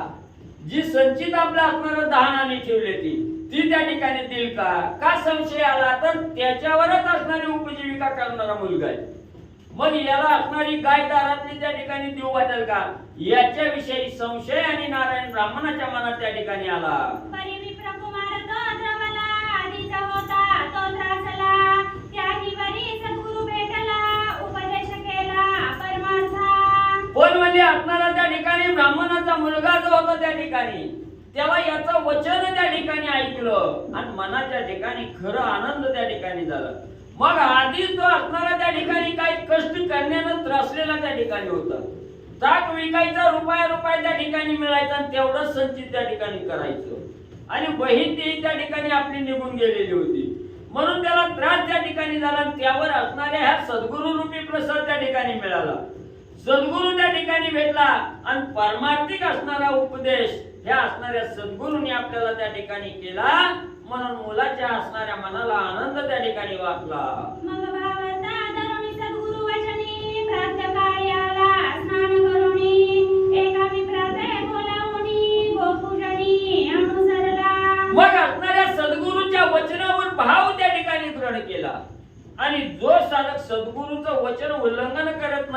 Speaker 1: जी संचित आपल्या असणारं दानाने ठेवली ती त्या ठिकाणी देईल का. का संशय आला, तर त्याच्यावरच असणारी उपजीविका करणारा मुलगा आहे. मग याला असणारी गाय दारातली त्या ठिकाणी देऊ वाटेल का, याच्याविषयी संशय आणि नारायण ब्राह्मणाच्या मनात त्या ठिकाणी आला.
Speaker 2: परिविप्र कुमार तो द्रवला आधीचा होता तो त्रासला, त्याही बरी सद्गुरु भेटला उपदेश केला परमार्था.
Speaker 1: पण म्हणजे असणारा त्या ठिकाणी ब्राह्मणाचा मुलगा जो होता त्या ठिकाणी, तेव्हा याचं वचन त्या ठिकाणी ऐकलं आणि मनाच्या ठिकाणी खरं आनंद त्या ठिकाणी झाला. मग आधीच तो असणारा त्या ठिकाणी काही कष्ट करण्यानं त्रासलेला त्या ठिकाणी होता. ताक विकायचा रुपया त्या ठिकाणी मिळायचा आणि तेवढंच संचित त्या ठिकाणी करायचं आणि बहीण ती त्या ठिकाणी आपली निघून गेलेली होती. म्हणून त्याला त्रास त्या ठिकाणी झाला आणि त्यावर असणाऱ्या ह्या सद्गुरु रूपी प्रसाद त्या ठिकाणी मिळाला. सद्गुरु त्या ठिकाणी भेटला आणि परमार्थिक असणारा उपदेश ह्या असणाऱ्या सद्गुरूंनी आपल्याला त्या ठिकाणी केला. म्हणून मुलाच्या असणाऱ्या मनाला आनंद त्या ठिकाणी वाटला.
Speaker 2: मग भावता धरुणी सद्गुरु वचनी प्रातःकाळी आला स्नान करुणी एका विप्राते बोलावणी गोपूजनी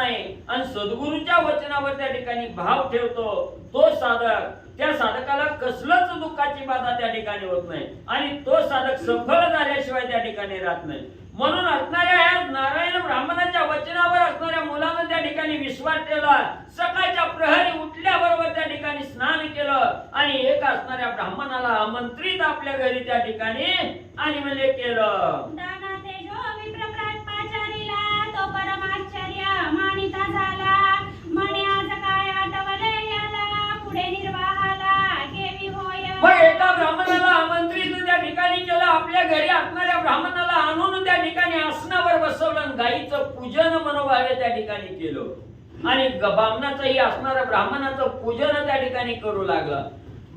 Speaker 1: नाही आणि सद्गुरूच्या वचनावर त्या ठिकाणी भाव ठेवतो तो साधक, त्या साधकाला कसलंच दुःखाची बाधा त्या ठिकाणी होत नाही आणि तो साधक सफल झाल्याशिवाय त्या ठिकाणी राहत नाही. म्हणून असणाऱ्या ह्या नारायण ब्राह्मणाच्या वचनावर असणाऱ्या मुलानं त्या ठिकाणी विश्वास ठेवला. सकाळच्या प्रहरी उठल्याबरोबर त्या ठिकाणी स्नान केलं आणि एक असणाऱ्या ब्राह्मणाला आमंत्रित आपल्या घरी त्या ठिकाणी आणि म्हणजे केलं.
Speaker 2: दाना तेजो विप्रपाचारीला तो परमाश्चर्य मानिता झाला. म्हणे आज काय आठवले याला पुढे निर्वाहाला केवी होय.
Speaker 1: मग एका ब्राह्मणाला आमंत्रित त्या ठिकाणी केलं. आपल्या घरी असणाऱ्या ब्राह्मणाला आणून त्या ठिकाणी आसनावर बसवलं आणि गायीचं पूजन मनोभावे त्या ठिकाणी केलं आणि बामणाचंही असणाऱ्या ब्राह्मणाचं पूजन त्या ठिकाणी करू लागला.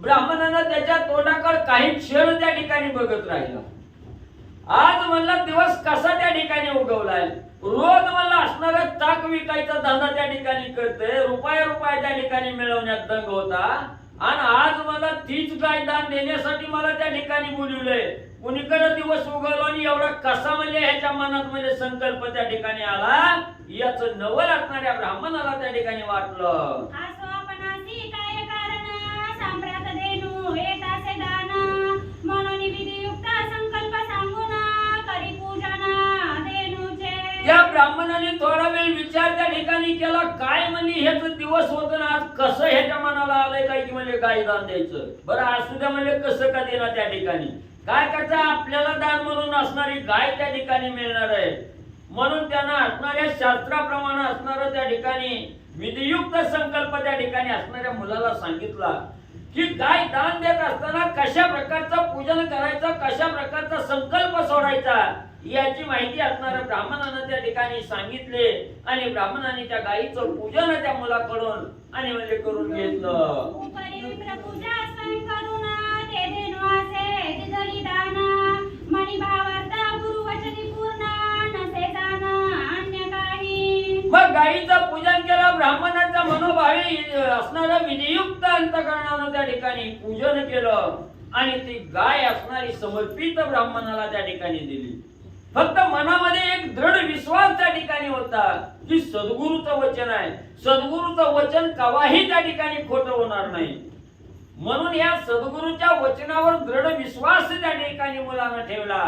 Speaker 1: ब्राह्मणानं त्याच्या तोंडाकडे काही क्षण त्या ठिकाणी बघत राहिला. आज म्हणला दिवस कसा त्या ठिकाणी उगवलाय. रोज मला असणारा ताक विकायचा धंदा त्या ठिकाणी करते, रुपया त्या ठिकाणी मिळवण्यात दंग होता आणि आज मला तीच गाय दान देण्यासाठी मला त्या ठिकाणी बोलवलंय. कुणीकडे दिवस उगवला आणि एवढा कसा म्हणजे ह्याच्या मनात म्हणजे संकल्प त्या ठिकाणी आला. याचं नवल असणाऱ्या ब्राह्मणाला त्या ठिकाणी वाटलं.
Speaker 2: आसो आपणासी काय कारण सांप्रत देणू येत असे दान. म्हणून विधियुक्त संकल्प सांगून करी पूजन देणूचे.
Speaker 1: या ब्राह्मणाने थोडा वेळ विचार त्या ठिकाणी केला. काय म्हणजे ह्याच दिवस होत ना, आज कसं ह्याच्या मनाला आलंय काय की म्हणजे गाय दान द्यायचं. बरं असू द्या म्हणजे कसं का देणार त्या ठिकाणी. काय करता आपल्याला दान म्हणून असणारी गाय त्या ठिकाणी मिळणार आहे. म्हणून त्यांना असणाऱ्या शास्त्राप्रमाणे असणारं त्या ठिकाणी विधियुक्त संकल्प त्या ठिकाणी असणाऱ्या मुलाला सांगितला की गाय दान देत असताना कशा प्रकारचं पूजन करायचं, कशा प्रकारचा संकल्प सोडायचा याची माहिती असणाऱ्या ब्राह्मणानं त्या ठिकाणी सांगितले आणि ब्राह्मणाने त्या गायीचं पूजन त्या मुलाकडून आणि म्हणजे करून घेतलं.
Speaker 2: उपरी विप्रपूजा स्वयं करून ते देणू असे दिधली दान. मणी भावार्थ गुरुवचनी पूर्ण नसे जाण अन्य काही.
Speaker 1: मग गायीचं पूजन केलं. ब्राह्मणाचा मनोभावे असणारं विधियुक्त अंतकरणानं त्या ठिकाणी पूजन केलं आणि ती गाय असणारी समर्पित ब्राह्मणाला त्या ठिकाणी दिली. फक्त मनामध्ये एक दृढ विश्वास त्या ठिकाणी होता की सद्गुरूचं वचन आहे, सद्गुरूचं वचन कवाही त्या ठिकाणी खोटं होणार नाही. म्हणून या सद्गुरूच्या वचनावर दृढ विश्वास त्या ठिकाणी मुलानं ठेवला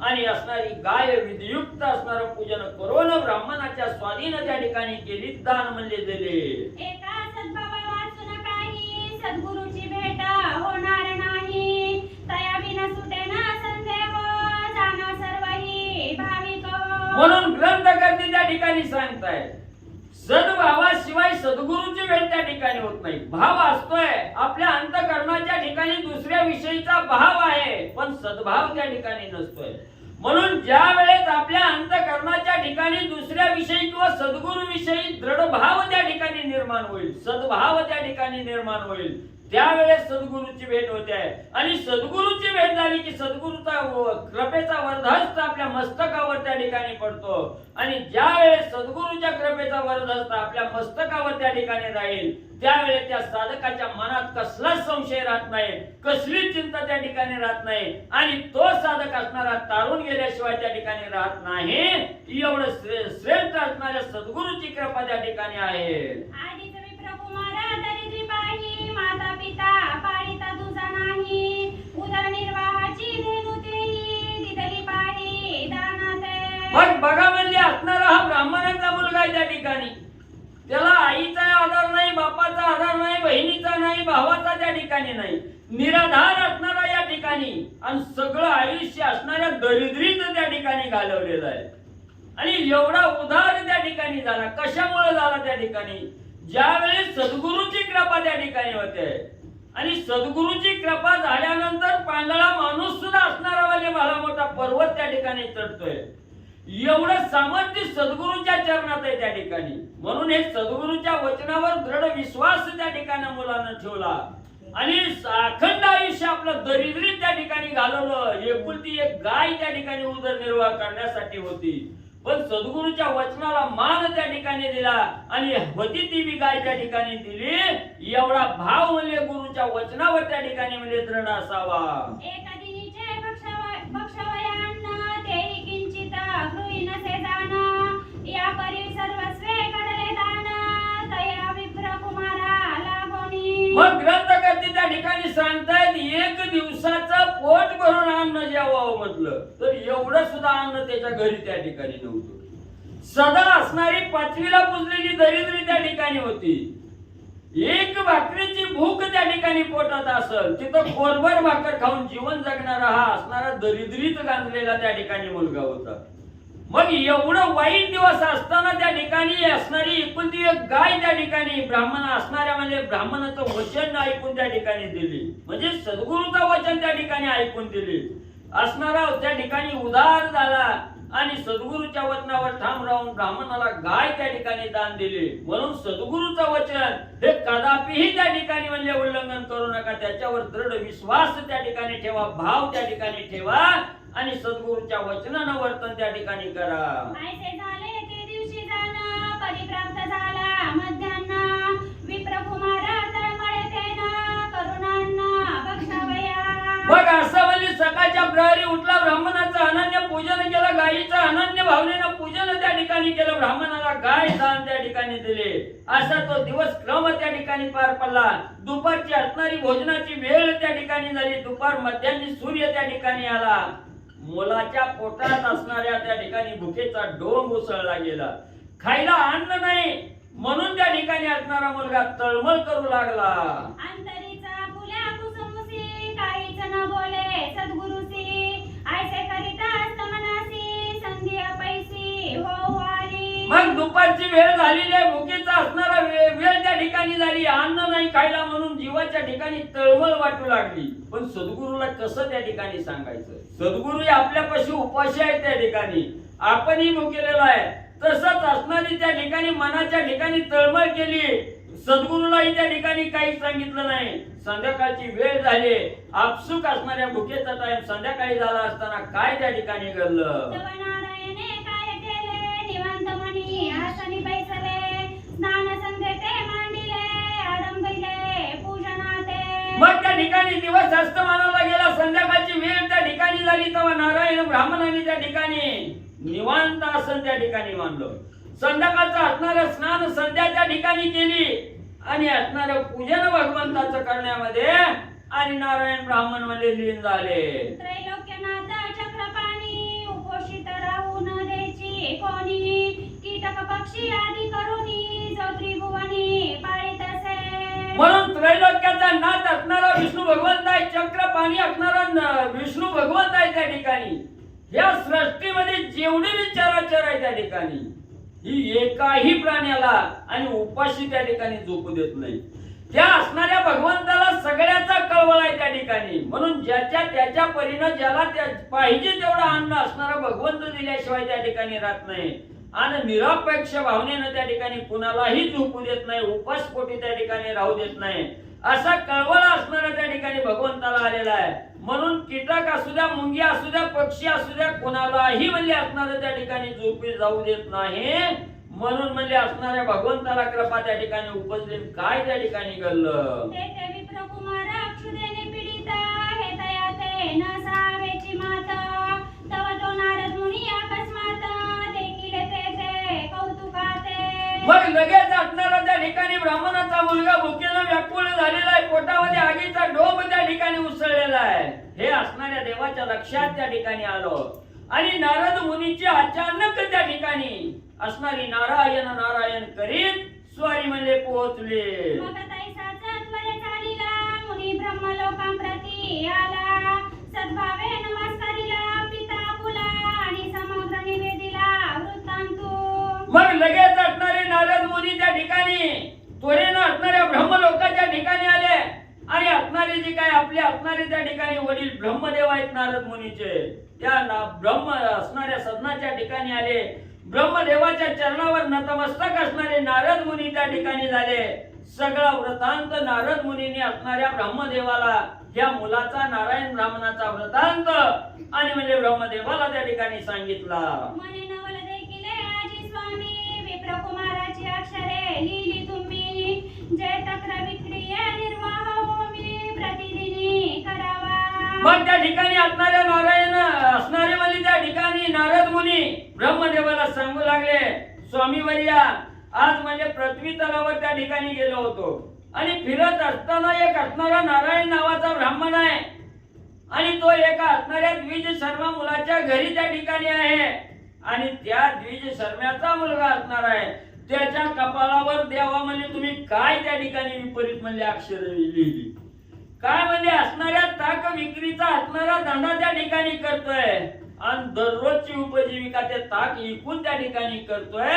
Speaker 1: आणि असणारी गाय विधियुक्त असणारं पूजन करून ब्राह्मणाच्या स्वाधीन त्या ठिकाणी केली, दान म्हणजे दिले.
Speaker 2: एका सद्भावा वाचून काही सद्गुरूची भेट होणार नाही. तया विना सुटेना संदेह जाण सर्वही भाविक.
Speaker 1: म्हणून ग्रंथकर्ते त्या ठिकाणी सांगताय सद्भावाशिवाय सद्गुरूची भेट त्या ठिकाणी होत नाही. भाव असतोय आपल्या अंतःकरणाच्या ठिकाणी दुसऱ्या विषयीचा भाव आहे पण सद्भाव त्या ठिकाणी नसतोय. म्हणून ज्या वेळेस आपल्या अंतःकरणाच्या ठिकाणी दुसऱ्या विषयी किंवा सद्गुरू विषयी दृढ भाव त्या ठिकाणी निर्माण होईल, सद्भाव त्या ठिकाणी निर्माण होईल, त्यावेळेस सद्गुरूची भेट होते आणि सद्गुरूची भेट झाली की सद्गुरूचा कृपेचा वरदहस्त आपल्या मस्तकावर त्या ठिकाणी पडतो आणि ज्या वेळेस सद्गुरूच्या कृपेचा वरदहस्त आपल्या मस्तकावर त्या ठिकाणी राहील त्यावेळेस त्या साधकाच्या मनात कसलाच संशय राहत नाही, कसलीच चिंता त्या ठिकाणी राहत नाही आणि तो साधक असणारा तारून गेल्याशिवाय त्या ठिकाणी राहत नाही. एवढं श्रेष्ठ असणाऱ्या सद्गुरूची कृपा त्या ठिकाणी आहे.
Speaker 2: आदिच विप्रकुमारा दरिद्री पाही माता पिता पाळीता तुझा नाही. उदरनिर्वाहाची देणू तेही दिदली पाही दानाते.
Speaker 1: मग बघा म्हणजे असणारा हा ब्राह्मणाचा मुलगा आहे त्या ठिकाणी. त्याला आईचा आधार नाही, बापाचा आधार नाही, बहिणीचा नाही, भावाचा त्या ठिकाणी नाही, निराधार असणारा या ठिकाणी आणि सगळं आयुष्य असणाऱ्या दरिद्रीत त्या ठिकाणी घालवलेलं आहे आणि एवढा उदार त्या ठिकाणी झाला. कशामुळे झाला त्या ठिकाणी? ज्यावेळेस सद्गुरूची कृपा त्या ठिकाणी होते आणि सद्गुरूची कृपा झाल्यानंतर पांगळा माणूस सुद्धा असणारा म्हणजे भला मोठा पर्वत त्या ठिकाणी चढतोय. एवढं सामर्थ्य सद्गुरूच्या चरणात आहे त्या ठिकाणी. म्हणून हे सद्गुरूच्या वचनावर दृढ विश्वास त्या ठिकाणी मुलानं ठेवला आणि अखंड आयुष्य आपलं दरिद्रीत त्या ठिकाणी घालवलं. एकुलती एक गाय त्या ठिकाणी उदरनिर्वाह करण्यासाठी होती पण सद्गुरूच्या वचनाला मान त्या ठिकाणी दिला आणि होती ती बी गाय त्या ठिकाणी दिली. एवढा भाव म्हणजे गुरुच्या वचनावर त्या ठिकाणी म्हणजे दृढ असावा.
Speaker 2: एका दिनीचे बक्षवयान्न तेही किंचित गृही नसे जाण. या परी सर्वस्वे
Speaker 1: मग ग्रंथकर्ते त्या ठिकाणी सांगतायत एक दिवसाचं पोट भरून अन्न जेवावं म्हटलं तर एवढं सुद्धा अन्न त्याच्या घरी त्या ठिकाणी नव्हतं. सदा असणारी 5वीला पुजलेली दरिद्री त्या ठिकाणी होती. एक भाकरीची भूक त्या ठिकाणी पोटात असल तिथं कोरभर भाकर खाऊन जीवन जगणारा हा असणारा दरिद्रीत गांजलेला त्या ठिकाणी मुलगा होता. मग एवढं वाईट दिवस असताना त्या ठिकाणी असणारी एकुलती एक गाय त्या ठिकाणी ब्राह्मण असणाऱ्या म्हणजे ब्राह्मणाचं वचन ऐकून त्या ठिकाणी दिली, म्हणजे सद्गुरूचं वचन त्या ठिकाणी ऐकून दिली. असणारा त्या ठिकाणी उदार झाला आणि सद्गुरूच्या वचनावर ठाम राहून ब्राह्मणाला गाय त्या ठिकाणी दान दिले. म्हणून सद्गुरूचं वचन हे कदापिही त्या ठिकाणी म्हणजे उल्लंघन करू नका, त्याच्यावर दृढ विश्वास त्या ठिकाणी ठेवा, भाव त्या ठिकाणी ठेवा आणि सद्गुरूच्या वचनानं वर्तन त्या ठिकाणी करा.
Speaker 2: ऐसे झाले ते दिवशी जाणं परिप्राप्त झाला मध्यान्ह विप्रकुमार तळमळे तेन करुणांना बक्षावया.
Speaker 1: मग असं म्हणजे सकाळच्या प्रहरी उठला, ब्राह्मणाचं अनन्य पूजन केलं, गायीचं अनन्य भावनेनं पूजन त्या ठिकाणी केलं, ब्राह्मणाला गाय दान त्या ठिकाणी दिले. असा तो दिवस क्रम त्या ठिकाणी पार पडला. दुपारची असणारी भोजनाची वेळ त्या ठिकाणी झाली. दुपार मध्यान्ही सूर्य त्या ठिकाणी आला. मुलाच्या पोटात असणाऱ्या त्या ठिकाणी भुकेचा डोंग उसळला गेला. खायला अन्न नाही म्हणून त्या ठिकाणी असणारा मुलगा तळमळ करू लागला.
Speaker 2: अंतरीचा फुल्या कुसुमुसी काहीच न बोले सद्गुरुसी ऐसे करिता स्तमनासी संधी अपैसी हो वारी.
Speaker 1: मग दुपारची वेळ झालेली आहे, भुकेचा असणारा वेळ त्या ठिकाणी झाली, अन्न नाही खायला म्हणून जीवाच्या ठिकाणी तळमळ वाटू लागली. पण सद्गुरूला कसं त्या ठिकाणी सांगायचं? सद्गुरू आपल्यापाशी उपाशी आहे त्या ठिकाणी, आपणही भुकेलेलो आहे. तसंच असणारी त्या ठिकाणी मनाच्या ठिकाणी तळमळ केली. सद्गुरूलाही त्या ठिकाणी काही सांगितलं नाही. संध्याकाळची वेळ झाली, आपसुक असणाऱ्या भुकेचा टाइम संध्याकाळी झाला असताना काय त्या ठिकाणी घडलं?
Speaker 2: नारायणे काय केले निवांत मनी आसनी बैसले स्नान संध्येते मांडिले आडंबरिले पूजनाते.
Speaker 1: मग त्या ठिकाणी दिवस अस्तमानाला गेला, संध्याकाळची वेळ त्या ठिकाणी झाली. तेव्हा नारायण ब्राह्मणाने त्या ठिकाणी निवांत आसन त्या ठिकाणी मानलं. संध्याकाळचं असणारं स्नान संध्या त्या ठिकाणी केली आणि असणारं पूजन भगवंताचं करण्यामध्ये आणि नारायण ब्राह्मण मध्ये लीन झाले.
Speaker 2: त्रैलोक्यनाथ चक्रपाणी उपोषित राहू न द्यायची कोणी कीटक पक्षी आदी करुणी जो त्रिभुवनी पाळीत असे.
Speaker 1: म्हणून त्रैलोक्याचा नाथ असणारा विष्णू भगवंत आहे, चक्रपाणी असणारा विष्णू भगवंत आहे त्या ठिकाणी. या सृष्टीमध्ये जेवढी विचाराचर आहे त्या ठिकाणी ही एकाही प्राण्याला आणि उपाशी त्या ठिकाणी झोपू देत नाही. त्या असणाऱ्या भगवंताला सगळ्याचा कळवळ आहे त्या ठिकाणी. म्हणून ज्याच्या त्याच्या परीनं ज्याला पाहिजे तेवढं अन्न असणारा भगवंत दिल्याशिवाय त्या ठिकाणी राहत नाही आणि निरपेक्ष भावनेनं त्या ठिकाणी कुणालाही झोपू देत नाही, उपासपोटी त्या ठिकाणी राहू देत नाही. असा कळवळ असणारा त्या ठिकाणी भगवंताला आलेला आहे. म्हणून कीटक असू द्या, मुंगी असू द्या, पक्षी असू द्या, कोणालाही म्हणजे असणारं त्या ठिकाणी झोपी जाऊ देत नाही. म्हणून म्हणजे असणाऱ्या भगवंताला कृपा त्या ठिकाणी उपजली. काय त्या ठिकाणी घडलं?
Speaker 2: ते विप्रकुमार अक्षुदेने पीडित हे दयाते न सावेची मात तव तो नारद मुनी अकस्मात देखील ते कौतुकाते.
Speaker 1: मग लगेच असणारा त्या ठिकाणी ब्राह्मणाचा मुलगा भुकेनं व्याकुळ झालेला आहे, पोटामध्ये आगीचा डोंब त्या ठिकाणी उसळलेला आहे. हे असणाऱ्या देवाच्या लक्षात त्या ठिकाणी आलं आणि नारद मुनीची अचानक त्या ठिकाणी असणारी नारायण नारायण करीत स्वारी म्हणजे पोहोचले.
Speaker 2: मग तैसाच त्वरे चालिला मुनी ब्रह्मलोकांप्रती आला सद्भावे नमस्कारिला पिता पुला आणि समग्र निवेदिला वृत्तांतू.
Speaker 1: मग लगेच असणारे नारद मुनी त्या ठिकाणी त्वरेनं असणाऱ्या ब्रह्मलोकाच्या ठिकाणी आले आणि असणारे जे काय आपले असणारे त्या ठिकाणी वडील ब्रह्मदेव आहेत नारद मुनीचे, त्या ब्रह्म असणाऱ्या सदनाच्या ठिकाणी आले. ब्रह्मदेवाच्या चरणावर नतमस्तक असणारे नारद मुनी त्या ठिकाणी झाले. सगळा वृत्तांत नारद मुनीने असणाऱ्या ब्रह्मदेवाला या मुलाचा नारायण ब्राह्मणाचा वृत्तांत आणि म्हणजे ब्रह्मदेवाला त्या ठिकाणी सांगितला.
Speaker 2: मने नवल देखिले आजी स्वामी विप्रकुमाराची अक्षरे लिहिली तुम्ही जय तक्र विक्रिय निर्वाह होमी प्रतिदिनी करावा.
Speaker 1: मग त्या ठिकाणी असणाऱ्या नारायण असणारे म्हणजे त्या ठिकाणी नारद मुनी ब्रह्मदेवाला सांगू लागले, स्वामी वर्या आज म्हणजे पृथ्वी तलावर त्या ठिकाणी गेलो होतो. आणि फिरत असताना एक असणारा नारायण नावाचा ब्राह्मण आहे आणि तो एका असणाऱ्या द्विज शर्मा मुलाच्या घरी त्या ठिकाणी आहे आणि त्या द्विज शर्म्याचा मुलगा असणार आहे. त्याच्या कपाळावर देवा म्हणजे तुम्ही काय त्या ठिकाणी विपरीत म्हणजे अक्षर लिहिली, काय म्हणजे असणाऱ्या ताक विक्रीचा असणारा धंदा त्या ठिकाणी करतोय आणि दररोजची उपजीविका ते ताक विकून त्या ठिकाणी करतोय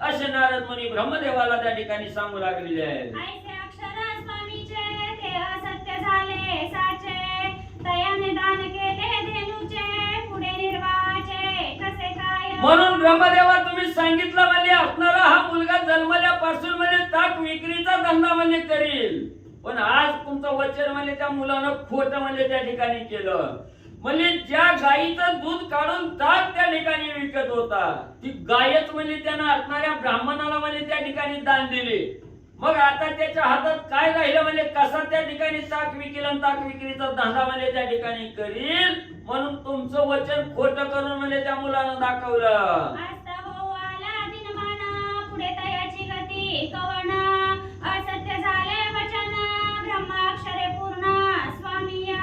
Speaker 1: असे नारद मुनी ब्रह्मदेवाला त्या ठिकाणी सांगू लागलेले आहेत.
Speaker 2: ऐसे अक्षर स्वामीचे ते असत्य झाले साचे, तयाने दान केले धेनूचे, पुढे निर्वाचे कसे काय.
Speaker 1: म्हणून ब्रह्मदेवा तुम्ही सांगितलं म्हणजे असणारा हा मुलगा जन्मल्यापासून म्हणजे ताक विक्रीचा धंदा म्हणजे करील, पण आज तुमचं वचन म्हणजे त्या मुलानं खोटं म्हणजे त्या ठिकाणी केलं. म्हणजे ज्या गायीचं दूध काढून ताक त्या ठिकाणी विकत होता ती गायच म्हणजे त्यानं असणाऱ्या ब्राह्मणाला म्हणजे त्या ठिकाणी दान दिली. मग आता त्याच्या हातात काय राहिलं म्हणजे कसा त्या ठिकाणी ताक विकेल आणि ताक विक्रीचा धंदा म्हणजे त्या ठिकाणी करील. म्हणून तुमचं वचन खोटं करून म्हणजे त्या मुलानं दाखवलं.
Speaker 2: पुढे तयाची गती कवण, असत्य झाले वचन ब्रह्माक्षरे पूर्ण स्वामीया.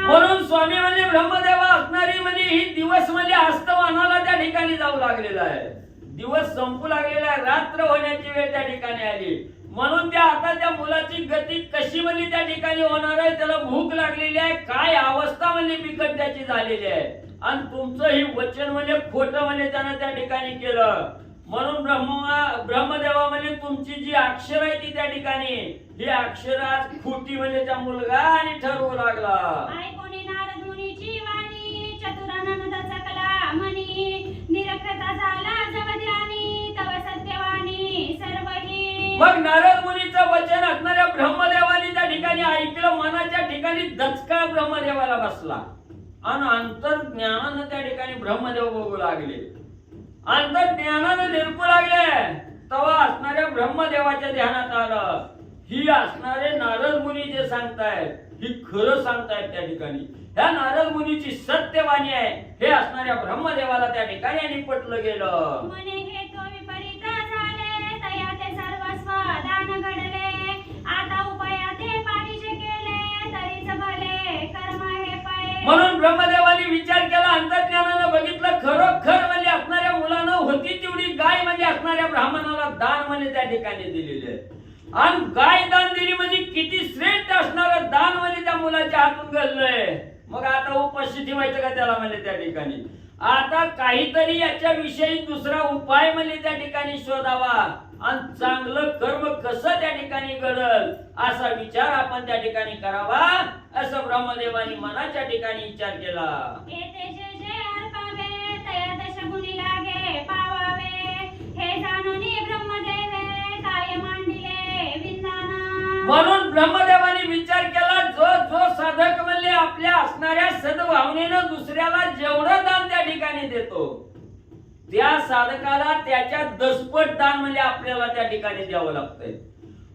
Speaker 1: म्हणून स्वामी म्हणजे ब्रह्मदेवा असणारी म्हणजे ही दिवस म्हणजे अस्तमानाला त्या ठिकाणी जाऊ लागलेला आहे, दिवस संपू लागलेला आहे, रात्र होण्याची वेळ त्या ठिकाणी आली. म्हणून त्या आता त्या मुलाची गती कशी म्हणजे त्या ठिकाणी होणार आहे, त्याला भूक लागलेली आहे, काय अवस्था म्हणजे बिकट त्याची झालेली आहे आणि तुमचं ही वचन म्हणजे खोटं म्हणजे त्यानं त्या ठिकाणी केलं. म्हणून ब्रह्मदेवा म्हणजे तुमची जी अक्षर आहे ती त्या ठिकाणी ही अक्षर आज खोटी म्हणजे त्या मुलगा आणि ठरवू लागला.
Speaker 2: ऐकोनी नारद मुनीची वाणी, चतुरानंद सकला मनी, निरक्षता झाला जगद्यानी, तव सत्यवाणी सर्वही.
Speaker 1: मग नारद मुनीचं वचन असणाऱ्या ब्रह्मदेवानी त्या ठिकाणी ऐकलं, मनाच्या ठिकाणी दचका ब्रह्मदेवाला बसला आणि अंतर्ज्ञानानं त्या ठिकाणी ब्रह्मदेव बघू लागले, अंतर्ज्ञानानं निरपू लागले. तेव्हा असणाऱ्या ब्रह्मदेवाच्या ध्यानात आलं ही असणारे नारद मुनी जे सांगतायत ही खरं सांगतायत त्या ठिकाणी, ह्या नारद मुनीची सत्यवाणी आहे हे असणाऱ्या ब्रह्मदेवाला त्या ठिकाणी आणि पटलं गेलं.
Speaker 2: मने हे तो विपरीत झाले, तया ते सर्वस्व दान घडले, आता उपायाते पाहिजे केले, तरीच भले कर्म हे पाय.
Speaker 1: म्हणून ब्रह्मदेवाने विचार केला, अंतर्ज्ञानानं बघितलं खरोखर म्हणजे असणाऱ्या मुलानं होती तेवढी गाय म्हणजे असणाऱ्या ब्राह्मणाला दान म्हणजे त्या ठिकाणी दिलेले आहे आणि गाय दान दिली म्हणजे किती श्रेष्ठ असणारं दान म्हणजे त्या मुलाच्या हातून घडलंय. मग आता उपाशी ठेवायचं का त्याला म्हणजे त्या ठिकाणी, आता काहीतरी याच्या विषयी दुसरा उपाय म्हणजे त्या ठिकाणी शोधावा आणि चांगलं कर्म कसं त्या ठिकाणी घडल असा विचार आपण त्या ठिकाणी करावा असं ब्रह्मदेवानी मनाच्या ठिकाणी विचार केला.
Speaker 2: येते जे जे अर्पावे, तया दशगुणी लागे पावावे, हे जाणूनी ब्रह्मदेवे काय मांडिले विंदाना.
Speaker 1: म्हणून ब्रह्मदेवानी विचार केला, जो साधक म्हणजे आपल्या असणाऱ्या सद्भावनेनं दुसऱ्याला जेवढं दान त्या ठिकाणी देतो त्या साधकाला त्याच्या दसपट दान म्हणजे आपल्याला त्या ठिकाणी द्यावं लागतंय.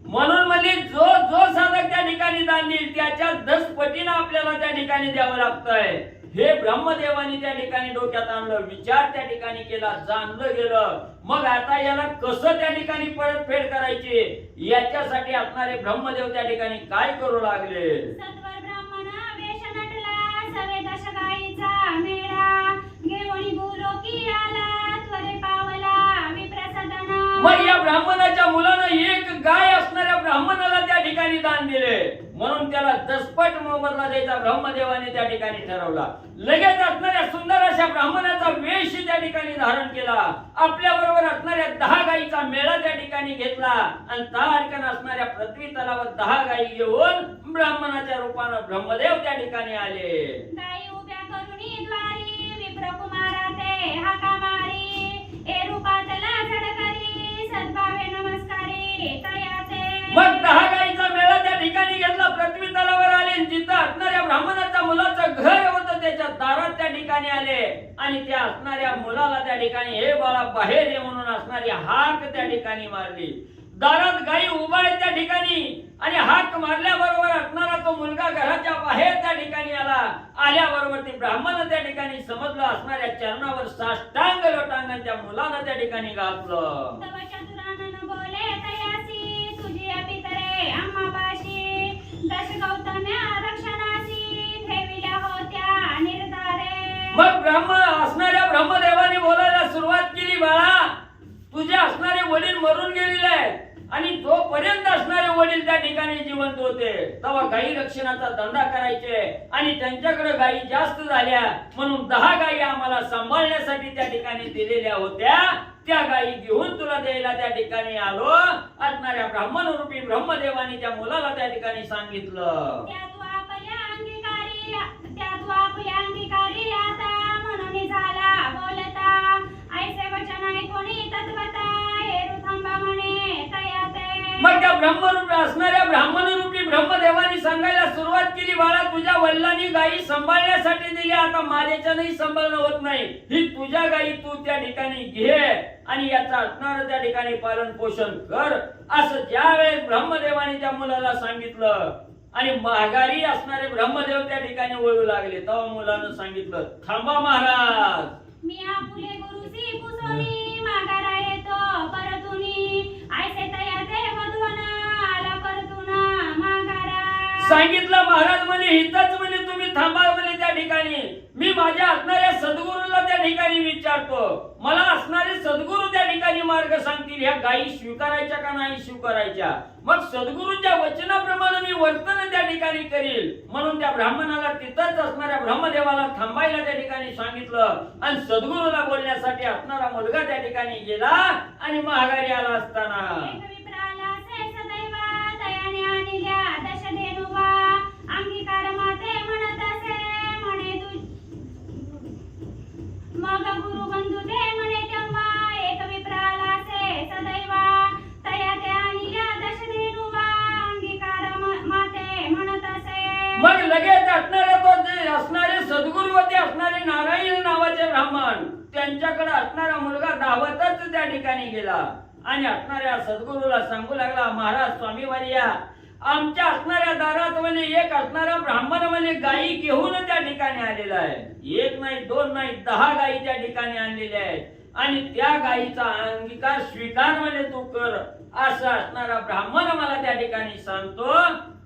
Speaker 1: म्हणून म्हणजे जो साधक त्या ठिकाणी दान देईल त्याच्या 10 पटीनं आपल्याला त्या ठिकाणी द्यावं लागतंय. हे ब्रह्मदेवानी त्या ठिकाणी डोक्यात आणलं, विचार त्या ठिकाणी केला, जाणलं गेलं. मग आता याला कसं त्या ठिकाणी परतफेड करायची याच्यासाठी असणारे ब्रह्मदेव त्या ठिकाणी काय करू लागले.
Speaker 2: सत्वर ब्राह्मण वेश नटला, सवे दश गायीचा मेळा, घेऊनी भूलोकी आला, त्वरे पावला विप्रसदना.
Speaker 1: मग या ब्राह्मणाच्या मुलानं एक गाय असणाऱ्या ब्राह्मणाला त्या ठिकाणी दान दिले म्हणून त्याला 10 पट मोबदला द्यायचा ब्रह्मदेवाने त्या ठिकाणी ठरवला. लगेच असणाऱ्या सुंदर अशा ब्राह्मणाचा वेश त्या ठिकाणी धारण केला, आपल्या बरोबर असणाऱ्या 10 गायीचा मेळा त्या ठिकाणी घेतला आणि तारकन असणाऱ्या पृथ्वी तलावर 10 गायी घेऊन ब्राह्मणाच्या रूपानं ब्रह्मदेव त्या ठिकाणी आले.
Speaker 2: गायी उभ्या करुणी द्वारी, विप्रकुमारा ते हाका मारी, ए रूपातला झडकरी, सद्भावे नमस्कारी तयाचे.
Speaker 1: मग 10 गायीचा मेळा त्या ठिकाणी घेतला, पृथ्वी तलावर आले, जिथं असणाऱ्या ब्राह्मणाच्या मुलाचं घर होतं त्याच्या दारात त्या ठिकाणी आले आणि त्या असणाऱ्या मुलाला त्या ठिकाणी हे बाळा बाहेर ये म्हणून असणारी हाक त्या ठिकाणी मारली. दारात गायी उभा आहे त्या ठिकाणी आणि हाक मारल्याबरोबर असणारा तो मुलगा घराच्या बाहेर त्या ठिकाणी आला. आल्याबरोबर ते ब्राह्मण त्या ठिकाणी समजलं, असणाऱ्या चरणावर साष्टांग लोटांगण त्या मुलानं त्या ठिकाणी घातलं.
Speaker 2: तव चतुरानन बोले तयासी, तुझी पितरे आम्हा
Speaker 1: आणि जोपर्यंत असणारे वडील त्या ठिकाणी जिवंत होते तेव्हा गायी रक्षणाचा धंदा करायचे आणि त्यांच्याकडे गायी जास्त झाल्या म्हणून 10 गायी आम्हाला सांभाळण्यासाठी त्या ठिकाणी दिलेल्या होत्या. त्या गायी घेऊन तुला द्यायला त्या ठिकाणी आलो. असणाऱ्या ब्राह्मण रूपी ब्रह्मदेवानी त्या मुलाला त्या ठिकाणी सांगितलं.
Speaker 2: त्या तू आपल्या अंगीकारी आता म्हणून झाला बोलता ऐसे वचन ऐकोनी तत्वता हेरू थांबा म्हणे तयाते.
Speaker 1: मग त्या ब्रह्मरूपी असणाऱ्या ब्राह्मण रूपी ब्रह्मदेवानी सांगायला सुरुवात केली, बाळा तुझ्या वडिलांनी गायी सांभाळण्यासाठी दिली, आता माझ्याच्यानंही सांभाळणं होत नाही, ही तुझ्या गायी तू त्या ठिकाणी घे आणि याचा असणार त्या ठिकाणी पालन पोषण कर. असं ज्या वेळेस ब्रह्मदेवानी त्या मुलाला सांगितलं आणि माघारी असणारे ब्रह्मदेव त्या ठिकाणी वळू लागले तेव्हा मुलानं सांगितलं, थांबा महाराज,
Speaker 2: मी आपुले गुरुसी पुसोनी माघारा येतो परतुनी ऐसे तयाते वधवना आला परतुना माघारा.
Speaker 1: सांगितलं महाराज म्हणे हितच म्हणे तुम्ही थांबा म्हणे त्या ठिकाणी, मी माझ्या असणाऱ्या सद्गुरूला त्या ठिकाणी विचारतो, मला असणारे सद्गुरू त्या ठिकाणी मार्ग सांगतील ह्या गायी स्वीकारायच्या का नाही स्वीकारायच्या. मग सद्गुरूच्या वचनाप्रमाणे मी वर्तन त्या ठिकाणी करील. म्हणून त्या ब्राह्मणाला तिथंच असणाऱ्या ब्रह्मदेवाला थांबायला त्या ठिकाणी सांगितलं आणि सद्गुरूला बोलण्यासाठी असणारा मुलगा त्या ठिकाणी गेला आणि माघारी आला असताना
Speaker 2: एक विप्राला से सदैवा दयाने आणिल्या दशधेनुवा अंगीकार माते म्हणत असे म्हणे तू मग गुरु बंधू ते म्हणे तेव्हा एक विप्राला से सदैवा तयाते आणिल्या दशधेनुवा अंगीकार माते म्हणत असे.
Speaker 1: मग लगेच असणारे तो जे असणारे सद्गुरू होते असणारे नारायण नावाचे ब्राह्मण त्यांच्याकडे असणारा मुलगा धावतच त्या ठिकाणी गेला आणि असणाऱ्या सद्गुरूला सांगू लागला, महाराज स्वामी वर्या, आमच्या असणाऱ्या दारात म्हणे एक असणारा ब्राह्मण म्हणे गायी घेऊन त्या ठिकाणी आलेला आहे. 1 नाही 2 नाही 10 गायी त्या ठिकाणी आणलेल्या आहेत आणि त्या गायीचा अंगीकार स्वीकार म्हणे तू कर असं असणारा ब्राह्मण मला त्या ठिकाणी सांगतो.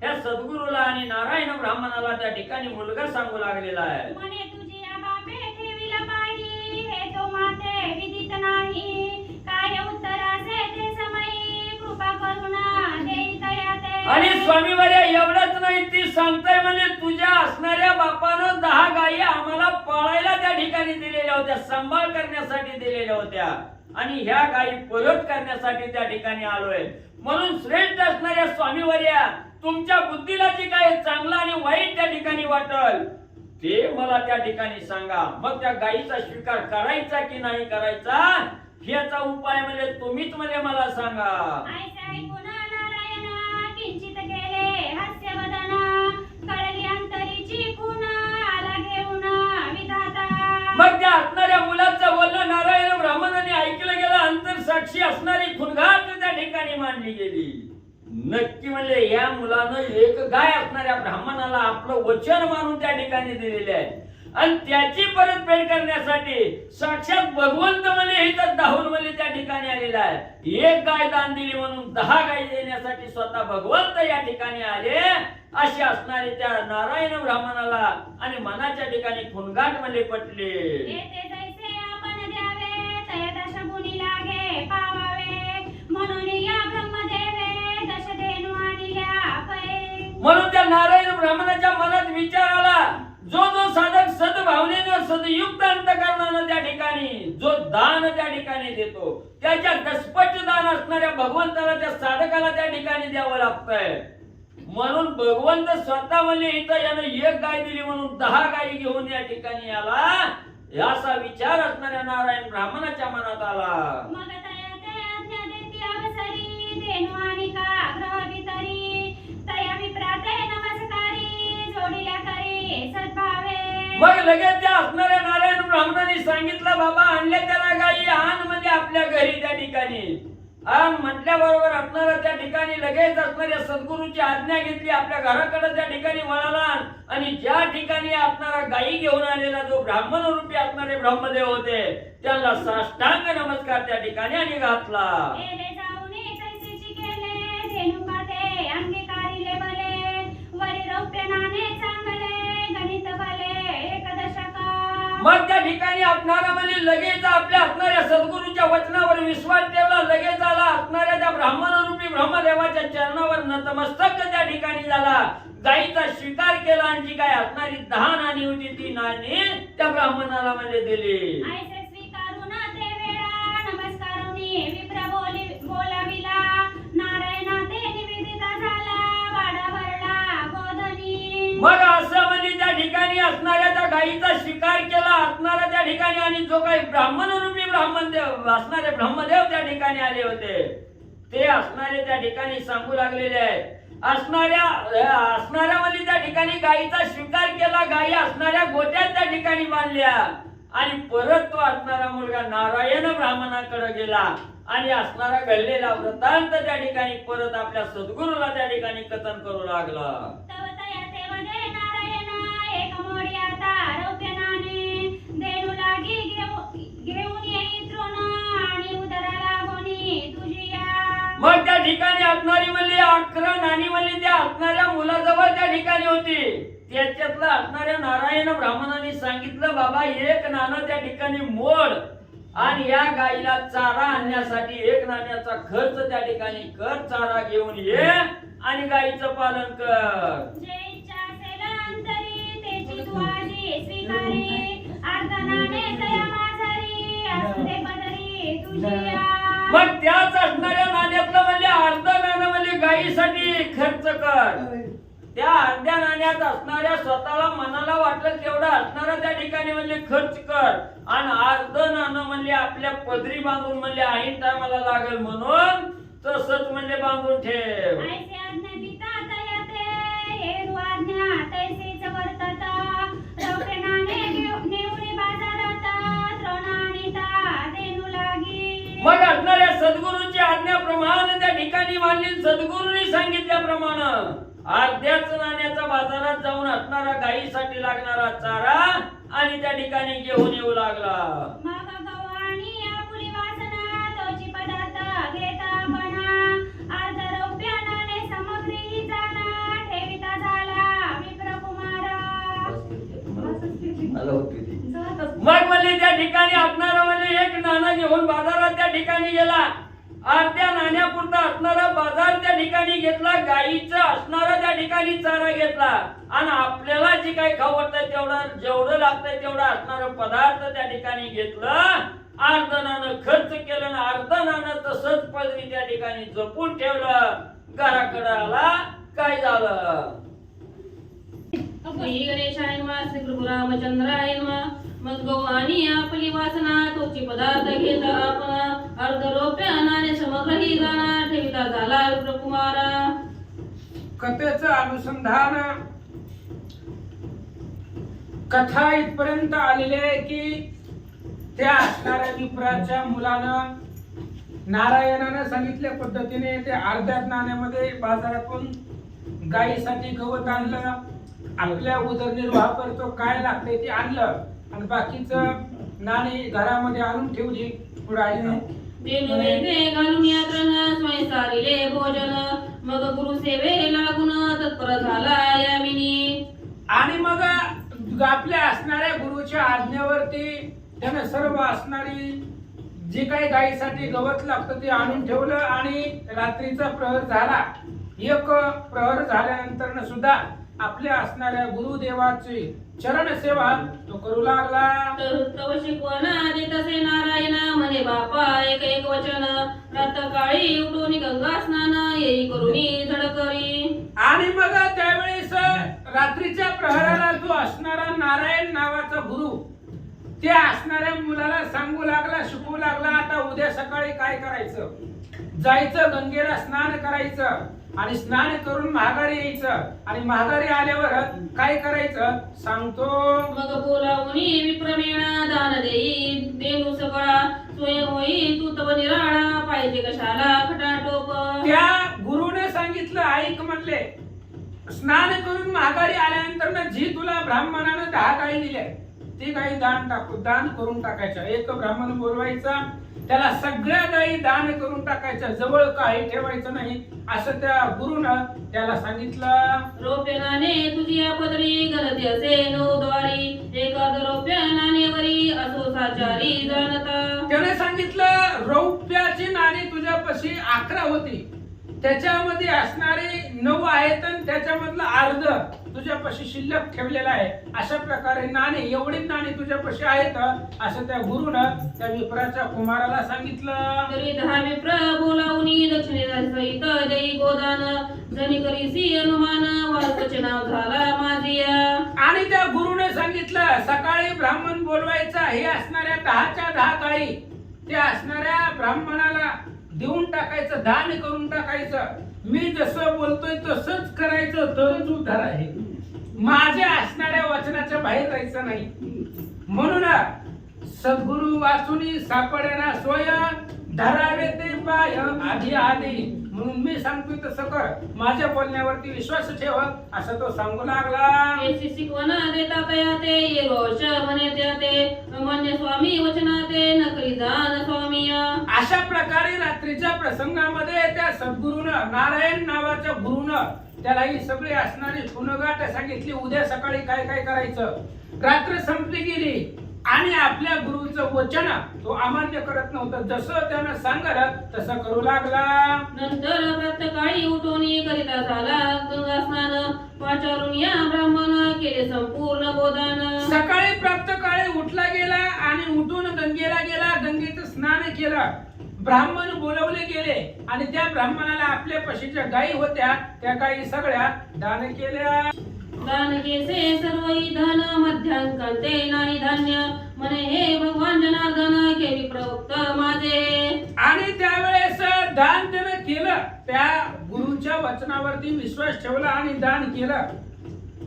Speaker 1: त्या सद्गुरूला आणि नारायण ब्राह्मणाला त्या ठिकाणी मुलगा सांगू लागलेला आहे.
Speaker 2: म्हणे तुझी या बापे ठेविला पायी हे तो माते विदित नाही काय उत्तर असे ते समयी कृपा करुणा देई तयाते.
Speaker 1: आणि स्वामी वर्या एवढंच नाही ती सांगताय म्हणे तुझ्या असणाऱ्या बापानं 10 गायी आम्हाला पाळायला त्या ठिकाणी दिलेल्या होत्या, सांभाळ करण्यासाठी दिलेल्या होत्या आणि ह्या गायी परत करण्यासाठी त्या ठिकाणी आलोय. म्हणून श्रेष्ठ असणाऱ्या स्वामी वर्या तुमच्या बुद्धीला जे काय चांगलं आणि वाईट त्या ठिकाणी वाटल ते मला त्या ठिकाणी सांगा. मग त्या गायीचा स्वीकार करायचा की नाही करायचा ह्याचा उपाय म्हणजे तुम्हीच म्हणजे मला सांगा.
Speaker 2: ऐसे ऐकून नारायण किंचित गेले हास्यवदना कळली अंतरीची खून आला घेऊन विधाता.
Speaker 1: मग त्या असणाऱ्या मुलाचं बोलणं नारायण ब्राह्मणाने ऐकलं गेलं, अंतर साक्षी असणारी खुणगाट त्या ठिकाणी मांडली गेली. नक्की म्हणजे या मुलानं एक गाय असणाऱ्या ब्राह्मणाला आपलं वचन मानून त्या ठिकाणी दिलेले आहे आणि त्याची परतफेड करण्यासाठी साक्षात भगवंत म्हणे इथं धावून म्हणे त्या ठिकाणी आलेला आहे. 1 गाय दान दिली म्हणून 10 गाय देण्यासाठी स्वतः भगवंत या ठिकाणी आले. अशी असणारी त्या नारायण ब्राह्मणाला आणि मनाच्या ठिकाणी खुणगाट मध्ये पटले.
Speaker 2: येते जैसे आपण द्यावे तय दश गुणी लागे पावावे म्हणून या ब्रह्मदेवे दशधेनु आणिल्या पै.
Speaker 1: म्हणून त्या नारायण ब्राह्मणाच्या मनात विचार आला, जो जो साधक सद्भावनेनं सदयुक्त अंतकरणानं त्या ठिकाणी जो दान त्या ठिकाणी देतो त्याच्या दसपट दान असणाऱ्या भगवंताला त्या साधकाला त्या ठिकाणी द्यावं लागतंय. म्हणून भगवंत स्वतः म्हणले इथं यानं 1 गाय दिली म्हणून 10 गायी घेऊन या ठिकाणी आला. याचा विचार असणाऱ्या नारायण ब्राह्मणाच्या मनात आला.
Speaker 2: मग तयाते आज्ञा देती अवसरी धेनु आणि का ग्रह वितरी तया विप्राते नमस्कारी जोडिल्या करी सद्भावे.
Speaker 1: मग लगेच त्या असणाऱ्या नारायण ब्राह्मणाने सांगितलं, बाबा आणल्या त्याला गायी आण म्हणजे आपल्या घरी त्या ठिकाणी आण म्हटल्याबरोबर असणारा त्या ठिकाणी लगेच असणाऱ्या सद्गुरूची आज्ञा घेतली, आपल्या घराकडे त्या ठिकाणी वळाला आणि ज्या ठिकाणी असणारा गायी घेऊन आलेला जो ब्राह्मण रूपी असणारे ब्रह्मदेव होते त्यांना साष्टांग नमस्कार त्या ठिकाणी आणि घातला.
Speaker 2: एले जाऊनी तैसीची केले धेनु काते अंगीकारिले बले वरी रौप्य नाणे चांगले गणित बले एकदशका.
Speaker 1: मग त्या ठिकाणी असणारा म्हणजे लगेच आपल्या असणाऱ्या सद्गुरूच्या वचनावर विश्वास ठेवला, लगेच आला असणाऱ्या त्या ब्राह्मण रूपी ब्रह्मदेवाच्या चरणावर नतमस्तक त्या ठिकाणी झाला. गायीचा स्वीकार केला आणि जी काय असणारी 10 नाणी होती ती नाणी त्या ब्राह्मणाला म्हणजे दिली.
Speaker 2: ऐसे स्वीकारून ते वेळा नमस्कारुनी विप्र बोलाविला. नारायणा ते निवेदिता झाला वाडा भरला गोधनी.
Speaker 1: मग असं म्हणजे त्या ठिकाणी असणाऱ्या त्या गायीचा स्वीकार केला असणारा त्या ठिकाणी आणि जो काही ब्राह्मण रूपी ब्राह्मणदेव असणारे ब्रह्मदेव त्या ठिकाणी आले होते ते असणारे त्या ठिकाणी सांगू लागलेले आहेत. असणाऱ्या म्हणजे त्या ठिकाणी गायीचा स्वीकार केला. गायी असणाऱ्या गोट्यात त्या ठिकाणी बांधल्या आणि परत तो असणारा मुलगा नारायण ब्राह्मणाकडे गेला आणि असणारा घडलेला वृत्तांत त्या ठिकाणी परत आपल्या सद्गुरूला त्या ठिकाणी कथन करू लागला.
Speaker 2: तव तयाते वदे नारायणा एक मोडी आता रौप्य नाणे देणू लागी घेऊन येई तृण आणि उदराला कोणी तुझिया.
Speaker 1: मग त्या ठिकाणी असणारी म्हणली 11 नाणी म्हणली त्या असणाऱ्या मुलाजवळ त्या ठिकाणी होती. त्याच्यातलं असणाऱ्या नारायण ब्राह्मणाने सांगितलं बाबा एक नाणं त्या ठिकाणी मोड आणि या गाईला चारा आणण्यासाठी 1 नाण्याचा खर्च त्या ठिकाणी कर. चारा घेऊन ये आणि गाईचं पालन कर.
Speaker 2: जे इच्छा असेल अंतरी तेची तू आजी स्वीकारी. अर्ध नाणे तया माझारी असते पदरी तुझिया.
Speaker 1: मग त्याच असणाऱ्या नाण्यातलं म्हणजे अर्ध नाणं म्हणजे गाईसाठी खर्च कर. त्या अर्ध्या नाण्यात असणाऱ्या स्वतःला मनाला वाटेल तेवढा असणारा त्या ठिकाणी म्हणजे खर्च कर आणि अर्ध नाणं म्हणजे आपल्या पदरी बांधून म्हणजे ऐन टायमाला लागेल म्हणून तसंच म्हणजे बांधून ठेव.
Speaker 2: ऐसे आज्ञा पिता तयाते हेरू आज्ञा तैसेच वर्तत. रौप्य नाणे नेऊन बाजारात तृणानिता देणू लागी.
Speaker 1: मग असणाऱ्या सद्गुरूची आज्ञाप्रमाणे त्या ठिकाणी मानली. सद्गुरूंनी सांगितल्याप्रमाणे अर्ध्याच नाण्याचा बाजारात जाऊन असणारा गायीसाठी लागणारा चारा आणि त्या ठिकाणी घेऊन येऊ लागला.
Speaker 2: मग गव्हाणी आपुली वासना तोची पदार्थ घेता पणा. अर्ध रौप्य नाणे सामग्री जाणा ठेविता झाला विप्र कुमार.
Speaker 3: मला होती ती.
Speaker 1: मग म्हणले त्या ठिकाणी असणारा म्हणजे 1 नाणं घेऊन बाजारात त्या ठिकाणी गेला. अर्ध्या नाण्यापुरता असणारा बाजार त्या ठिकाणी घेतला. गायीचं असणारा त्या ठिकाणी चारा घेतला आणि आपल्याला जे काही खाऊ वाटतं तेवढं जेवढं लागतंय तेवढं असणारं पदार्थ त्या ठिकाणी घेतलं. अर्ध नाणं खर्च केलं आणि अर्ध नाणं तसंच पदरी त्या ठिकाणी जपून ठेवलं. घराकडे आला काय झालं.
Speaker 4: श्री गणेशाय नमः श्री प्रभू रामचंद्राय नमः. मग गव्हाणी आपली वासना तोची पदार्थ घेता आपण अर्ध रोप्य नाणे समग्रही जाणा ठेविता झाला विप्र कुमारा.
Speaker 5: कथेचं अनुसंधान कथा इथपर्यंत आलेली आहे की त्या असणाऱ्या विप्राच्या मुलानं नारायणानं सांगितल्या पद्धतीने ते अर्ध्या नाण्यामध्ये बाजारातून गायीसाठी गवत आणलं. आपल्या उदरनिर्वाह करतो काय लागते ते आणलं आणि बाकीचं नाणी घरामध्ये आणून ठेवली. पुढे आहे
Speaker 4: देणू वेगळे घालून यात्रण स्वयं सारिले भोजन. मग गुरु सेवे लागून तत्पर झाला यामिनी.
Speaker 5: आणि मग आपल्या असणाऱ्या गुरुच्या आज्ञेवरती त्यानं सर्व असणारी जी काही गायीसाठी गवत लागतं ते आणून ठेवलं आणि रात्रीचा प्रहर झाला. 1 प्रहर झाल्यानंतर सुद्धा आपल्या असणाऱ्या गुरुदेवाची चरण सेवा तो करू लागला.
Speaker 4: तर तव शिकवण देत असे नारायण म्हणे बापा एक वचन. प्रातःकाळी उठून गंगा स्नान येई करुणी झडकरी.
Speaker 5: आणि मग त्यावेळेस रात्रीच्या प्रहराला जो असणारा नारायण नावाचा गुरु त्या असणाऱ्या मुलाला सांगू लागला, शिकवू लागला. आता उद्या सकाळी काय करायचं, जायचं गंगेला स्नान करायचं आणि स्नान करून माघारी यायचं आणि माघारी आल्यावर काय करायचं सांगतो.
Speaker 4: मग बोलावणी विप्रमेणा दान देई देणू सगळा स्वयं होई तू तव निराळा पाहिजे कशाला खटाटोप.
Speaker 5: त्या गुरुने सांगितलं ऐक म्हणले, स्नान करून माघारी आल्यानंतर जी तुला ब्राह्मणानं 10 गायी दिल्या ती गायी दान करून टाकायच्या. एक ब्राह्मण बोलवायचा, त्याला सगळ्या गायी दान करून टाकायच्या, जवळ काही ठेवायचं नाही असं त्या गुरुनं त्याला सांगितलं.
Speaker 4: रोप्य नाणे तुझी पदरी गणती असे 9 द्वारी एक रौप्य नाणेवरी असो साचारी जाणता.
Speaker 5: त्याने सांगितलं रौप्याची नाणी तुझ्यापाशी 11 होती त्याच्यामध्ये असणारे 9 आहेत आणि त्याच्यामधलं अर्ध तुझ्यापाशी शिल्लक ठेवलेलं आहे. अशा प्रकारे नाणे, एवढी नाणे तुझ्यापाशी आहेत असं त्या गुरुनं त्या विप्राच्या कुमाराला सांगितलं.
Speaker 4: तरी 10 विप्र बोलावूनी दक्षिणेसहित देई गोदान जणी करीसी अनुमान वारकचे नाव झाला माझिया.
Speaker 5: आणि त्या गुरुने सांगितलं सकाळी ब्राह्मण बोलवायचा, हे असणाऱ्या 10च्या 10 गाई त्या असणाऱ्या ब्राह्मणाला देऊन टाकायचं, दान करून टाकायचं. मी जसं बोलतोय तसंच करायचं, तरच उद्धार आहे. माझ्या असणाऱ्या वचनाच्या बाहेर जायचं नाही. म्हणून सद्गुरु वाचुनी सापडेना सोय धरावे ते पाय आधी आधी. म्हणून मी सांगतोय तसं कर, माझ्या बोलण्यावरती विश्वास ठेव असं तो सांगू लागला.
Speaker 4: येसी शिकवण देता तया ते ये रोष म्हणे त्या ते मान्य स्वामी वचना ते नकरी दान स्वामी.
Speaker 5: अशा प्रकारे रात्रीच्या प्रसंगामध्ये त्या सद्गुरूनं, नारायण नावाच्या गुरुनं त्याला ही सगळी असणारी गुणगाठ सांगितली. उद्या सकाळी काय काय करायचं. रात्र संपली गेली आणि आपल्या गुरुचं वचन तो अमान्य करत नव्हता. जसं त्यानं सांगलं तसं करू लागला.
Speaker 4: नंतर प्रातःकाळी उठून करिता झाला गंगा स्नान वाचारून या ब्राह्मण केले संपूर्ण गोदान.
Speaker 5: सकाळी प्रातःकाळी उठला गेला आणि उठून गंगेला गेला, गंगेचं स्नान केलं. ब्राह्मण बोलवले गेले आणि त्या ब्राह्मणाला आपल्या पशीच्या गायी होत्या त्या गायी सगळ्या दान केल्या.
Speaker 4: दान केसे सर्वही धन मध्यांकांते नाही धान्य म्हणे हे भगवान जनार्दन केली प्रवक्त माझे.
Speaker 5: आणि त्यावेळेस दान त्यानं केलं, त्या गुरुच्या वचनावरती विश्वास ठेवला आणि दान केलं.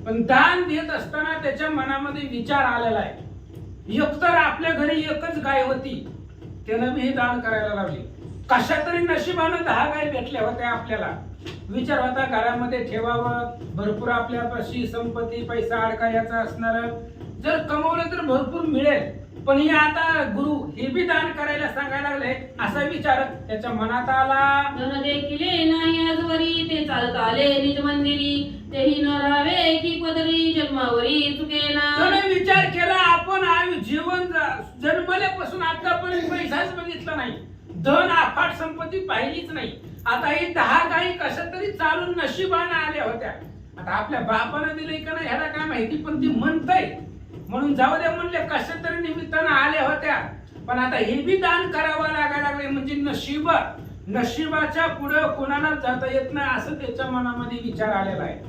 Speaker 5: पण दान देत असताना त्याच्या मनामध्ये विचार आलेला आहे, एकतर आपल्या घरी एकच गाय होती, त्यानं मी हे दान करायला लावली. कशा तरी नशिबानं 10 गाय भेटल्या होत्या आपल्याला. विचार होता घरामध्ये ठेवावं, भरपूर आपल्यापाशी संपत्ती पैसा अडकायचा असणार, जर कमवलं तर भरपूर मिळेल. पण हे आता गुरु हे बी दान करायला सांगायला लागले असा विचार त्याच्या मनात आला.
Speaker 4: धन देखिले नाही आजवरी ते चालत आले निज मंदिरी तेही न राहावे की पदरी जन्मावरी चुकेना.
Speaker 5: त्याने विचार केला आपण जीवन जन्मल्यापासून आतापर्यंत पैसाच बघितला नाही, धन अफाट संपत्ती पाहिलीच नाही. आता ही 10 गायी कशा तरी चालून नशिबाने आल्या होत्या. आता आपल्या बापानं दिलंय का नाही ह्याला काय माहिती, पण ती म्हणतय म्हणून जाऊ द्या म्हणले, कशा तरी निमित्तानं आल्या होत्या. पण आता हे बी दान करावं लागायला लागले. म्हणजे नशिबाच्या पुढे कोणाला जाता येत नाही असं त्याच्या मनामध्ये विचार आलेला आहे.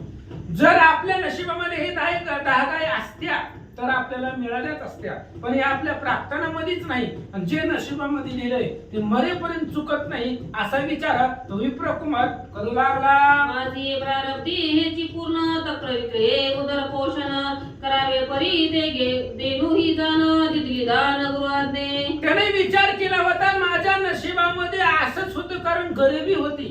Speaker 5: जर आपल्या नशिबामध्ये हे 10 गायी असत्या तर आपल्याला मिळाल्याच असत्या, पण हे आपल्या प्रार्थनामध्येच नाही. आणि जे नशिबामध्ये लिहिलंय ते मरेपर्यंत चुकत नाही असा विचार तो विप्रकुमार करू लागला.
Speaker 4: माझी प्रारब्धी हेची पूर्ण तक्र विक्रे उदर पोषण करावे परी ते देणू ही जाण दिली दान गुरुआज्ञे.
Speaker 5: त्याने विचार केला होता माझ्या नशिबामध्ये असंच होतं, कारण गरिबी होती.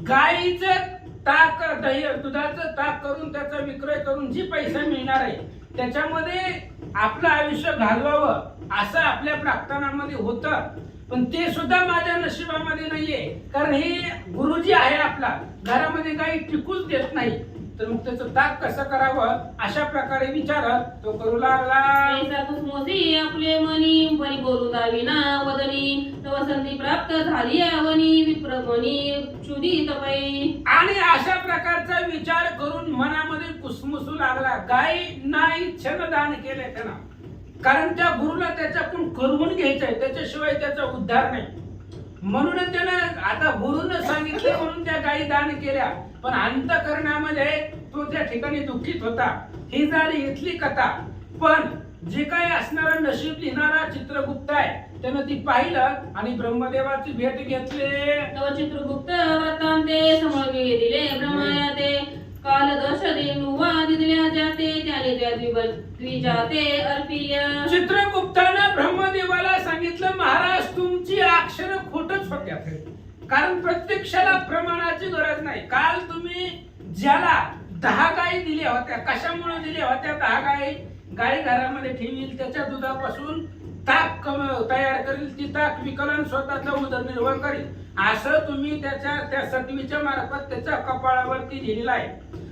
Speaker 5: गायीचं ताक, दही, दुधाचं ताक करून त्याचा विक्रय करून जी पैसा मिळणार आहे त्याच्यामध्ये आपलं आयुष्य घालवावं असं आपल्या प्रार्थनामध्ये होतं. पण ते सुद्धा माझ्या नशिबामध्ये नाहीये, कारण हे गुरुजी आहे आपला, घरामध्ये काही टिकूच देत नाही. तर मग त्याचं ताक कसं करावं अशा प्रकारे विचार तो करू लागला.
Speaker 4: ऐसा कुसमोसी आपले मनी परी बोलू दाविना वदनी तव संधी प्राप्त झाली आवनी विप्रमणी क्षुदी तपई.
Speaker 5: आणि अशा प्रकारचा विचार करून मनामध्ये कुसमुसू लागला. गाय नाही दान केले त्यानं, कारण त्या गुरुला त्याच्याकडून करवून घ्यायचंय, त्याच्याशिवाय त्याचा उद्धार नाही. म्हणून त्यानं आता गुरुनं सांगितलं म्हणून त्या गायी दान केल्या. पण अंतःकरणामध्ये तो त्या ठिकाणी दुःखित होता. ही झाली इथली कथा. पण जे काही असणारा नशीब लिहिणारा चित्रगुप्त आहे त्यानं ती पाहिलं आणि ब्रह्मदेवाची भेट घेतली.
Speaker 4: तव चित्रगुप्त वृत्तांते समळगे दिले ब्रह्मया ते काल दश देनुवा दिल्या जाते त्याने त्या द्विजाते अर्पिल्या.
Speaker 5: चित्रगुप्तानं ब्रह्मदेवाला सांगितलं महाराज तुमची अक्षर खोटच होत्या, कारण प्रत्यक्षाला प्रमाणाची गरज नाही. काल तुम्ही ज्याला 10 गायी दिल्या होत्या, कशामुळे दिल्या होत्या 10 गायी? गाय घरामध्ये ठेवील, त्याच्या दुधापासून ताक तयार करील, ती ताक विकलन स्वतःचा उदरनिर्वाह करील, असं तुम्ही त्या सटवीच्या मार्फत त्याच्या कपाळावरती लिहिलेलं आहे.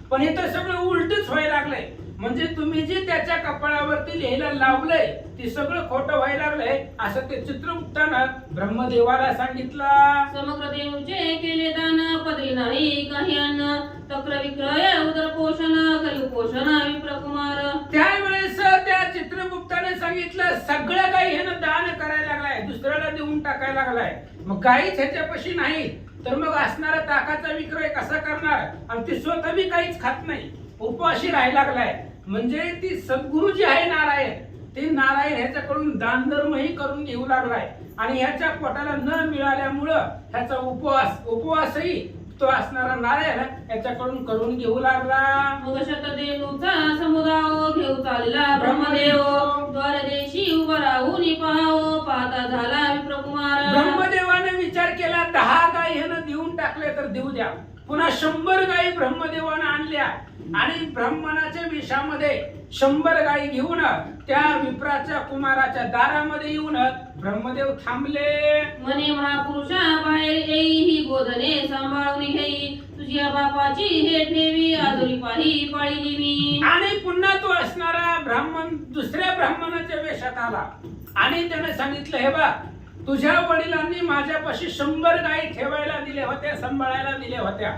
Speaker 5: पण इथं सगळं उलटच व्हायला लागलंय. म्हणजे तुम्ही जे त्याच्या कपाळावरती लिहायला लावलंय ते सगळं खोटं व्हायला लागलंय असं ते चित्रगुप्तानं ब्रह्मदेवाला सांगितलं.
Speaker 4: समग्र देऊचे केले दान पदरी नाही काही अन्न तक्र विक्रय उदर पोषण करी पोषण विप्रकुमार.
Speaker 5: त्यावेळेस त्या चित्रगुप्ताने सांगितलं सगळं काही ह्यानं दान करायला लागलाय, दुसऱ्याला देऊन टाकायला लागलाय. मग गाईच ह्याच्यापाशी नाही तर मग असणारा ताकाचा विक्रय कसा करणार, आणि ते स्वतः बी काहीच खात नाही, उपवाशी राहायला लागलाय. म्हणजे ती सद्गुरु जी आहे नारायण, ते नारायण ह्याच्याकडून दानधर्मही करून घेऊ लागलाय. आणि ह्याच्या पोटाला न मिळाल्यामुळं ह्याचा उपवासही तो असणारा नारायण याच्याकडून करून घेऊ लागला.
Speaker 4: मग शतदेवचा समुदाय घेऊ चालला ब्रह्मदेव द्वारदेशी उभा राहून पाहावो पाहता झाला विप्रकुमार.
Speaker 5: ब्रह्मदेवाने विचार केला 10 गायी ह्यानं देऊन टाकले तर देऊ द्या. पुन्हा 100 गायी ब्रह्मदेवानं आणल्या आणि ब्राह्मणाच्या वेशामध्ये 100 गायी घेऊन त्या विप्राच्या कुमाराच्या दारामध्ये येऊन ब्रह्मदेव थांबले.
Speaker 4: म्हणे महापुरुषा बाहेर येई ही गोधने सांभाळून घेई तुझ्या बापाची हे ठेवी आजोरी पाही पाळी मी.
Speaker 5: आणि पुन्हा तो असणारा ब्राह्मण दुसऱ्या ब्राह्मणाच्या वेशात आला आणि त्याने सांगितलं हे बा तुझ्या वडिलांनी माझ्यापाशी 100 गायी ठेवायला दिल्या होत्या, सांभाळायला दिल्या होत्या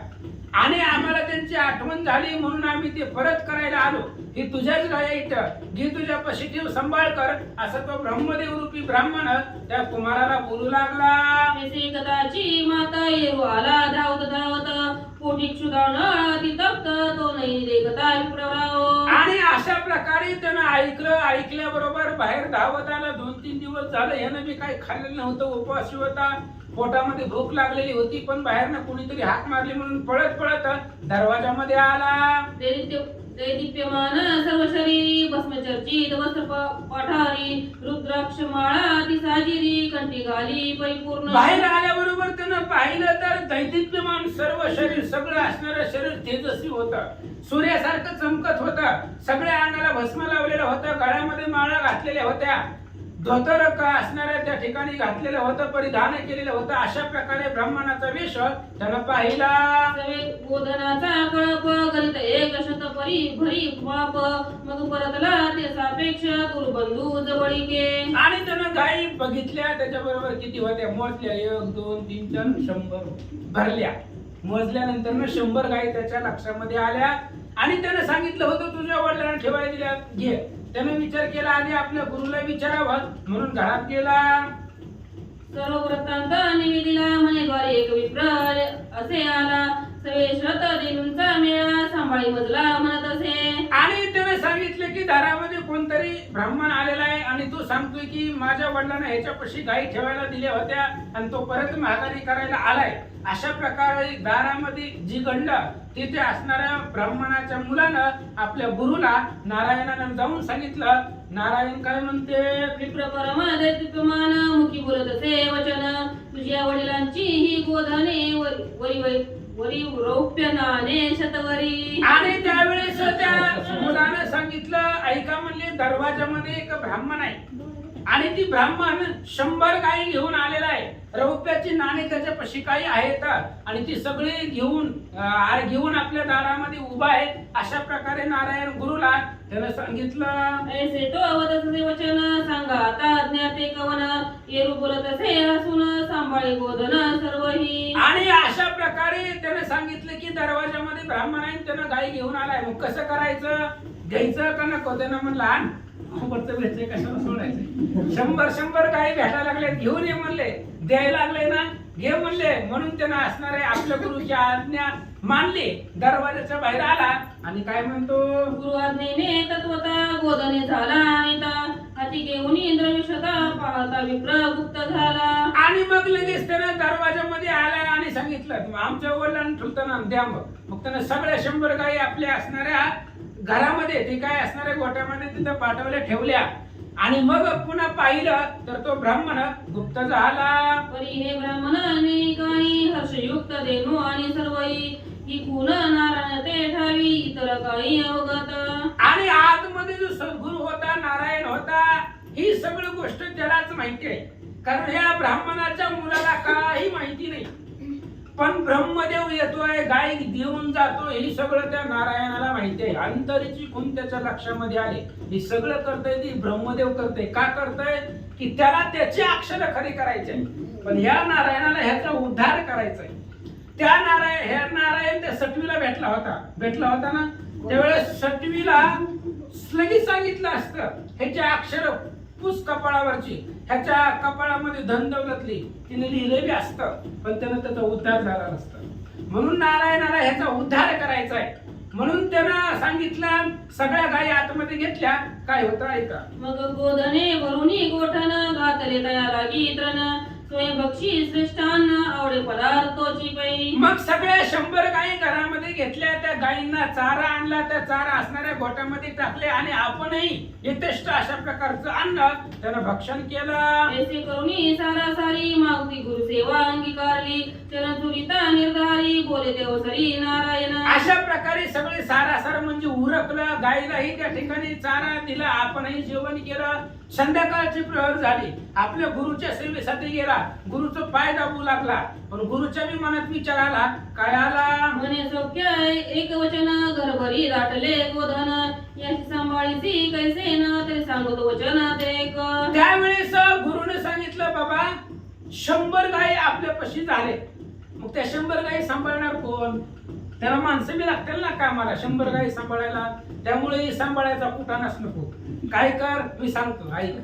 Speaker 5: आणि आम्हाला त्यांची आठवण झाली म्हणून आम्ही ते परत करायला आलो. ही तुझ्याच गायी इथं घे, तुझ्यापाशी ठेव, सांभाळ कर. असं तो ब्रह्मदेव रूपी ब्राह्मण त्या कुमाराला बोलू लागला.
Speaker 4: ऐसे कदाची माता येरू आला धावत धावत पोटी क्षुधावण ती तप्त तो नाही देखता विप्रराव.
Speaker 5: आणि अशा प्रकारे त्यानं ऐकल्याबरोबर बाहेर धावत आला. 2-3 दिवस झालं यानं बी काही खाल्लेलं नव्हतं, उपवासी होता, पोटामध्ये भूक लागलेली होती. पण बाहेरनं कोणीतरी हाक मारली म्हणून पळत दरवाजामध्ये आला.
Speaker 4: दैदिप्यमान सर्व शरीरी भस्मचर्चित वस्त्र पठारी रुद्राक्ष माळा ती साजिरी कंठी घाली परिपूर्ण.
Speaker 5: बाहेर आल्याबरोबर त्यानं पाहिलं तर दैदिप्यमान सर्व शरीर, सगळं असणारं शरीर तेजस्वी होतं, सूर्यासारखं चमकत होतं. सगळ्या अंगाला भस्म लावलेलं होतं, गळ्यामध्ये माळा घातलेल्या होत्या, धोतर असणाऱ्या त्या ठिकाणी घातलेलं होतं, परिधान केलेलं होतं. अशा प्रकारे ब्राह्मणाचा वेश त्यानं पाहिला.
Speaker 4: गोधनाचा कळप करीत एक शत परी भरी बाप मग परतला ते सापेक्ष दुर्बंधू जवळीके.
Speaker 5: आणि त्यानं गायी बघितल्या, त्याच्याबरोबर किती होत्या मोजल्या, 1 2 3 4 100 भरल्या. मोजल्यानंतर 100 गायी त्याच्या लक्षामध्ये आल्या आणि त्यानं सांगितलं होतं तुझ्या वडिलांना ठेवायला दिल्या, घे. त्याने विचार केला आणि आपल्या गुरुला विचारावं म्हणून घरात गेला.
Speaker 4: सर्व वृत्तांत निवेदिला म्हणे द्वारे एक विप्र असे आला सवे शत देवींचा मेळा सांभाळी मजला म्हणत असे.
Speaker 5: आणि त्याने सांगितलं की दारामध्ये कोणतरी ब्राह्मण आलेला आहे आणि तो सांगतोय की माझ्या वडिलांना ह्याच्यापाशी गायी ठेवायला दिल्या होत्या आणि तो परत माघारी करायला आलाय. अशा प्रकारे दारामध्ये जी घडलं तिथे असणाऱ्या ब्राह्मणाच्या मुलानं आपल्या गुरुला नारायणानं जाऊन सांगितलं. नारायण काय म्हणते,
Speaker 4: विप्र परमादित्यमान मुखी बोलत असे वचन तुझ्या वडिलांची ही गोधने वरी रौप्य नाणे शतवरी.
Speaker 5: आणि त्यावेळेस त्या मुलानं सांगितलं ऐका म्हणले दरवाजामध्ये एक ब्राह्मण आहे आणि ती ब्राह्मण 100 गायी घेऊन आलेला आहे, रौप्याची नाणे त्याच्यापाशी काही आहेत आणि ती सगळी घेऊन आपल्या दारामध्ये उभा आहे. अशा प्रकारे नारायण गुरुला त्यानं सांगितलं.
Speaker 4: ऐसे तो अवधत वचन सांगा आता ज्ञाते कवन येरू बोलत असे असून सांभाळे गोधन सर्वही.
Speaker 5: आणि अशा प्रकारे त्यानं सांगितलं की दरवाजामध्ये ब्राह्मण आहे, त्यानं गायी घेऊन आलाय, मग कसं करायचं, घ्यायचं का नको. त्यानं म्हणलं आण, भेटले कशाला सोडायचं. 100 गायी भेटायला लागले, घेऊन ये म्हणले, द्यायला लागले ना, घे म्हणले. म्हणून त्यानं असणारे आपल्या गुरुची आज्ञा मानली, दरवाजाच्या बाहेर आला आणि काय म्हणतो,
Speaker 4: गुरु आज्ञेने तत्वता गोधने झाला आणि हाती घेऊन इंद्रविषता पाहता विप्र गुप्त झाला.
Speaker 5: आणि मग लगेच त्यानं दरवाजामध्ये आला आणि सांगितलं आमच्या वडिलांना ठुलतं ना द्या. मग त्यानं सगळ्या 100 गायी आपल्या असणाऱ्या घरामध्ये ते काय असणाऱ्या गोठ्यामध्ये तिथं पाठवल्या ठेवल्या. आणि मग पुन्हा पाहिलं तर तो ब्राह्मण गुप्त झाला.
Speaker 4: परी हे ब्राह्मणाने काही हर्षयुक्त देणू आणि सर्वही ही गुण नारायण ते ठावी इतर काही अवगत.
Speaker 5: आणि आतमध्ये जो सद्गुरू होता, नारायण होता, ही सगळी गोष्ट त्यालाच माहिती आहे, कारण या ब्राह्मणाच्या मुलाला काही माहिती नाही. पण ब्रह्मदेव येतोय, गाय देऊन जातो, हे सगळं त्या नारायणाला माहिती आहे. अंतरीची खून त्याच्या लक्षामध्ये आले. हे सगळं करतंय ते ब्रह्मदेव करतंय. का करतंय? की त्याला त्याची अक्षर खरी करायची आहे. पण ह्या नारायणाला ह्याचा उद्धार करायचा आहे. त्या नारायण त्या सटवीला भेटला होता ना, त्यावेळेस सटवीला लगेच सांगितलं असतं ह्याचे अक्षर पुस कपाळावरची, ह्याच्या कपाळामध्ये धन दौलतली तिने लिहिलेली असतं, पण त्यानं त्याचा उद्धार झाला नसता. म्हणून नारायणाला ह्याचा उद्धार करायचा आहे. म्हणून त्यानं सांगितलं, सगळ्या गायी आतमध्ये घेतल्या. काय होतं ऐका.
Speaker 4: मग गोधने वरुणी गोठन घातले तया लागी तृण स्वयंभक्षी श्रेष्ठांना आवडे पदार्थोची पै.
Speaker 5: मग सगळ्या 100 गायी घरामध्ये घेतल्या. त्या गायींना चारा आणला, त्या चारा असणाऱ्या गोठ्यामध्ये टाकले आणि आपणही यथेष्ट अशा प्रकारचं अन्न त्यानं भक्षण केलं.
Speaker 4: ऐसे करुणी सारासारी मागती गुरुसेवा अंगीकारली चरणचुरिता निर्धारी बोले देव सरी नारायण.
Speaker 5: अशा प्रकारे सगळे सारासार म्हणजे उरकलं. गायीलाही त्या ठिकाणी चारा दिला, आपणही जेवण केलं. संध्याकाळची प्रहर झाली, आपल्या गुरुच्या सेवेसाठी गेला. गुरुचं पाय दाबू लागला, पण गुरुच्या बी मनात विचार आला. काय आला?
Speaker 4: म्हणे सौख्य एक वचन घरभरी दाटले गोधन याची सांभाळीची कैसे न तरी सांगतो वचन एक.
Speaker 5: त्यावेळेस गुरुने सांगितलं, बाबा 100 गायी आपल्यापाशी झाले. मग त्या 100 गायी सांभाळणार कोण? त्याला माणसं बी लागतील ना कामाला 100 गायी सांभाळायला. त्यामुळे सांभाळायचा कुठानाच नको. काय कर, मी सांगतो ऐक.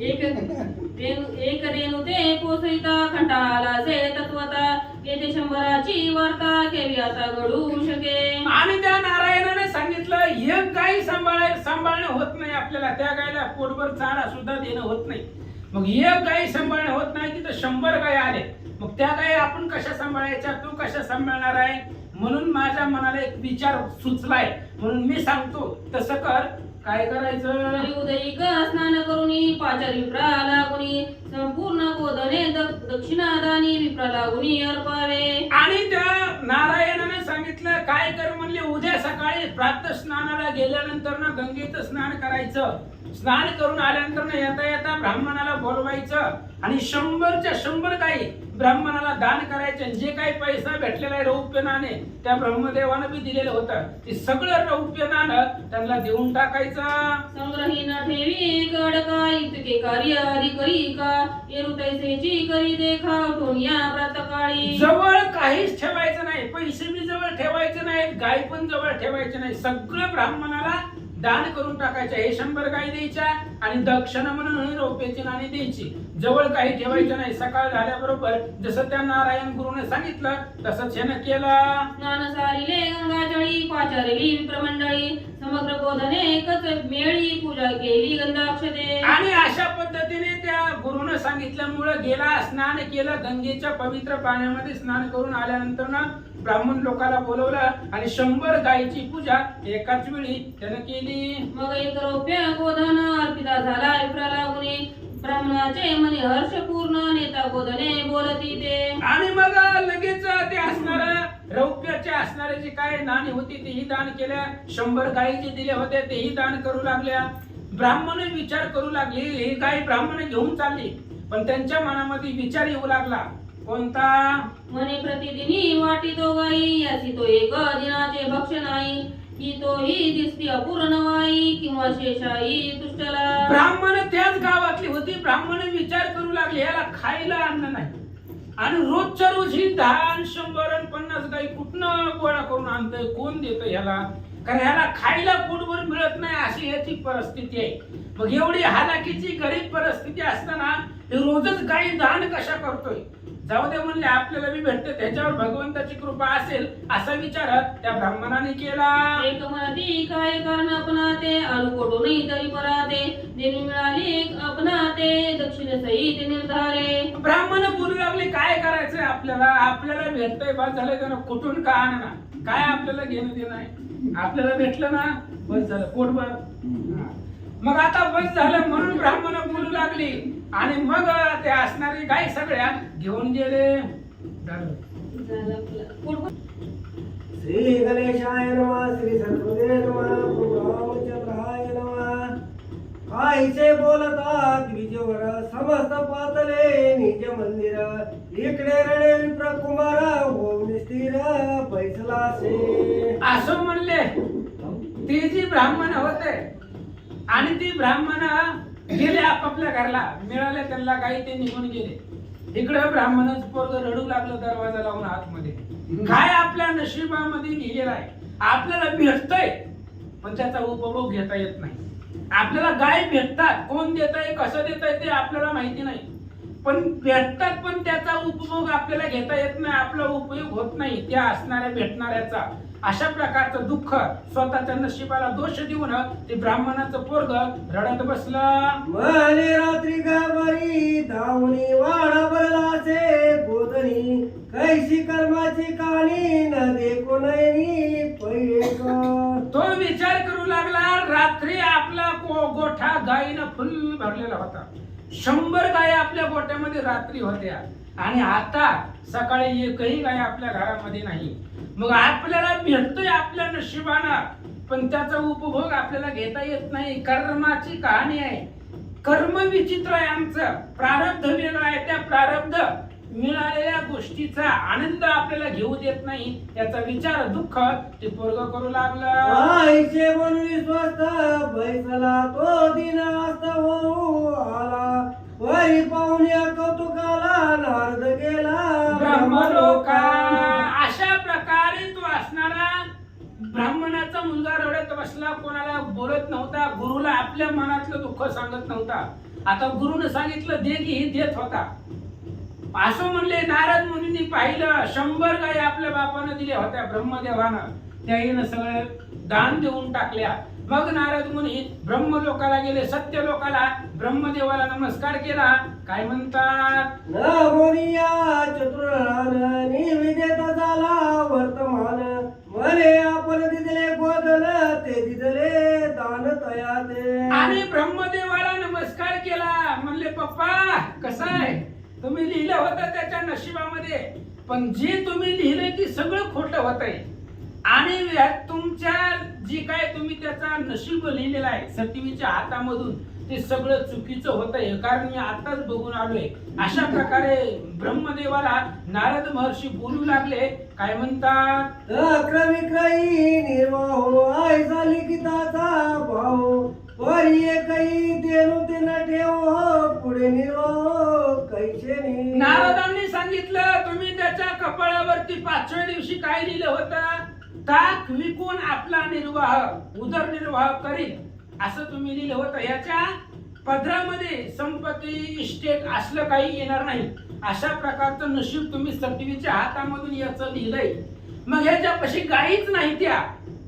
Speaker 4: एक रेणू ते पोसईता खंडाला से तत्वता येथे 100ची वार्ता केली आता घडू शके.
Speaker 5: आणि त्या नारायणाने सांगितलं, एक गाय सांभाळणं होत नाही आपल्याला. त्या गायला पोटभर चारा सुद्धा देणं होत नाही. मग एक गाय सांभाळणं होत नाही, तिथं 100 गाय आले. मग त्या गाय आपण कशा सांभाळायच्या, तू कशा सांभाळणार आहे? म्हणून माझ्या मनाला एक विचार सुचलाय, म्हणून मी सांगतो तसं कर. काय करायचं?
Speaker 4: उदयिक स्नान करुनी पाचारी विप्रा लागुनी संपूर्ण गोधने दक्षिणादानी विप्रा लागुनी अर्पावे.
Speaker 5: आणि त्या नारायणाने सांगितलं काय कर म्हणले, उद्या सकाळी प्रातः स्नानाला गेल्यानंतर ना गंगेचं स्नान करायचं. स्नान करून आल्यानंतर येता येता ब्राह्मणाला बोलवायचं आणि 100च्या 100 गायी ब्राह्मणाला दान करायचे. जे काही पैसा भेटलेला आहे रौप्य नाणे त्या ब्रह्मदेवानं बी दिलेलं होतं, ते सगळं रौप्य नाणं त्यांना देऊन टाकायचं.
Speaker 4: संग्रही न ठेवी कडका इतके कार्य आधी करी का येरू तैसेची करी देखा उठून या प्रातकाळी.
Speaker 5: जवळ काहीच ठेवायचं नाही, पैसे बी जवळ ठेवायचे नाही, गाय पण जवळ ठेवायचे नाही. सगळं ब्राह्मणाला दान करून टाकायचं. हे 100 गायी द्यायच्या आणि दक्षिणा म्हणून रौप्याची नाणी द्यायची. जवळ काही ठेवायचं नाही. सकाळ झाल्याबरोबर जसं त्या नारायण गुरुने सांगितलं तसंच ह्यानं केलं.
Speaker 4: स्नान सारिले गंगाजळी पाचारली विप्रमंडळी समग्र गोधने एकच मेळी पूजा केली गंधाक्षते.
Speaker 5: आणि अशा पद्धतीने त्या गुरुने सांगितल्यामुळे गेला, स्नान केलं, गंगेच्या पवित्र पाण्यामध्ये स्नान करून आल्यानंतर ना ब्राह्मण लोकांना बोलवलं आणि 100 गायीची पूजा एकाच वेळी त्यानं केली.
Speaker 4: मग एक रौप्य गोधन अर्पिता झाला विप्राला गुणी ब्राह्मणाचे मनी हर्षपूर्ण नेता गोधने बोलती ते.
Speaker 5: आणि मग लगेच ते असणार रौप्याचे असणारे जे काय नाणी होती तेही दान केल्या. 100 गायी जे दिल्या होत्या तेही दान करू लागल्या. ब्राह्मण विचार करू लागले, हे गाय ब्राह्मण घेऊन चालली, पण त्यांच्या मनामध्ये विचार येऊ लागला. कोणता?
Speaker 4: म्हणे प्रतिदिनी वाटी तो गाई याची तो एक दिनाचे भक्ष नाही की तोही दिसती अपूर्ण वाई किंवा शेषाई तुष्टला.
Speaker 5: ब्राह्मण त्याच गावातली होती. ब्राह्मण विचार करू लागले, याला खायला अन्न नाही आणि रोजच्या रोज ही 10, 100, 50 गाई कुठनं गोळा करून आणतोय, कोण देतं ह्याला? कारण ह्याला खायला पोटभर मिळत नाही अशी ह्याची परिस्थिती आहे. मग एवढी हालाकीची गरीब परिस्थिती असताना रोजच गाई दान कशा करतोय? जाऊ दे म्हणले, आपल्याला बी भेटते, त्याच्यावर भगवंताची कृपा असेल असा विचार त्या ब्राह्मणाने केला.
Speaker 4: एक म्हणती काय कारण आपणा ते अनुकोटो नाही तरी पराते देवी मिळाली एक आपणा ते दक्षिण सहित निर्धारे.
Speaker 5: ब्राह्मण बोलू लागले, काय करायचंय आपल्याला भेटतंय, बस झालं, त्यानं कुठून का आणा, काय आपल्याला घेणं देणं आहे? आपल्याला भेटलं ना बस झालं, पोटभर. मग आता बस झालं म्हणून ब्राह्मण बोलू लागली आणि मग ते असणारी गाय सगळ्या घेऊन गेले.
Speaker 6: श्री गणेशाय नमः, श्री सरस्वती नमः, प्रभु रामचंद्राय नमः. आईचे बोलता द्विजवर समस्त पातले निज मंदिर इकडे रणे विप्र कुमार फैसला से.
Speaker 5: असं म्हणले. ते जी ब्राह्मण होते आणि ती ब्राह्मण गेले आपापल्या घरला, मिळाले त्यांना काही, ते निघून गेले. इकडे ब्राह्मणच पोरग रडू लागलं दरवाजा लावून आतमध्ये. काय आपल्या नशिबामध्ये लिहिलेलं आहे, आपल्याला भेटतंय पण त्याचा उपभोग घेता येत नाही. आपल्याला गाय भेटतात, कोण देत आहे कसं देत आहे ते आपल्याला माहिती नाही, पण भेटतात पण त्याचा उपभोग आपल्याला घेता येत नाही, आपला उपयोग होत नाही त्या असणाऱ्या भेटणाऱ्याचा. अशा प्रकारचं दुःख स्वतःच्या नशिबाला दोष देऊन ते ब्राह्मणाचं पोरग रडत बसलं.
Speaker 6: मले रात्री गावारी धावणी वाडा भरला से गोधनी, कैसी कर्माची कहाणी न देखो नयनी पहिले का.
Speaker 5: तो विचार करू लागला. रात्री आपला गोठा गायीनं फुल भरलेला होता. 100 गायी आपल्या गोठ्यामध्ये रात्री होत्या आणि आता सकाळी एकही गाय आपल्या घरामध्ये नाही. मग आपल्याला भेटतोय आपल्या नशिबानं पण त्याचा उपभोग आपल्याला घेता येत नाही. कर्माची कहाणी आहे. कर्म विचित्र आहे आमचं, प्रारब्ध वेगळं आहे. त्या प्रारब्ध मिळालेल्या गोष्टीचा आनंद आपल्याला घेऊ देत नाही, याचा विचार दुःख ते पोरग करू लागला.
Speaker 6: ऐसे म्हणून स्वस्त फैसला तो दिन असता हो आला, वरी पाहुण्या कौतुकाला नारद गेला
Speaker 5: ब्रह्मलोका. अशा प्रकारे तो असणारा ब्राह्मणाचा मुलगा रडत बसला, कोणाला बोलत नव्हता, गुरुला आपल्या मनातलं दुःख सांगत नव्हता. आता गुरुने सांगितलं दे की ही देत होता. असं म्हणले. नारद मुनींनी पाहिलं 100 गायी आपल्या बापानं दिल्या होत्या ब्रह्मदेवानं, त्याईनं सगळे दान देऊन टाकल्या. मग नारद मुनी ब्रह्मलोकाला गेले, सत्य लोकाला ब्रह्मदेवाला नमस्कार केला. काय म्हणतात?
Speaker 6: न मोनिया चतुरान निविदेता झाला वर्तमान, मले आपण दिदले गोदन ते दिदले दान तयाते.
Speaker 5: आणि ब्रह्मदेवाला नमस्कार केला. म्हणले पप्पा कसं आहे, तुम्ही लिहिलं होतं त्याच्या नशिबामध्ये, पण जे तुम्ही लिहिलंय ते सगळं खोटं होतंय आणि तुमच्या जी काय तुम्ही त्याचा नशीब लिहिलेला आहे सतीवीच्या हातामधून ते सगळं चुकीचं होतंय, कारण मी आताच बघून आलोय. अशा प्रकारे ब्रह्मदेवाला नारद महर्षी बोलू लागले. काय म्हणतात?
Speaker 6: क्रमिक्रयी निर्वाह ऐसा लिखिताचा भाव, परी एकही देणू ते न ठेव पुढे निर्वाह कैसे.
Speaker 5: नारदांनी सांगितलं तुम्ही त्याच्या कपाळावरती 5व्या दिवशी काय लिहिलं होतं? ताक विकून आपला निर्वाह उदरनिर्वाह करील असं तुम्ही लिहिलं होतं. याच्या पदरामध्ये संपत्ती इस्टेट असलं काही येणार नाही. अशा प्रकारचं नशीब तुम्ही सतीवीच्या हातामधून याचं लिहिलंय. मग ह्याच्यापाशी गाईच नाही त्या,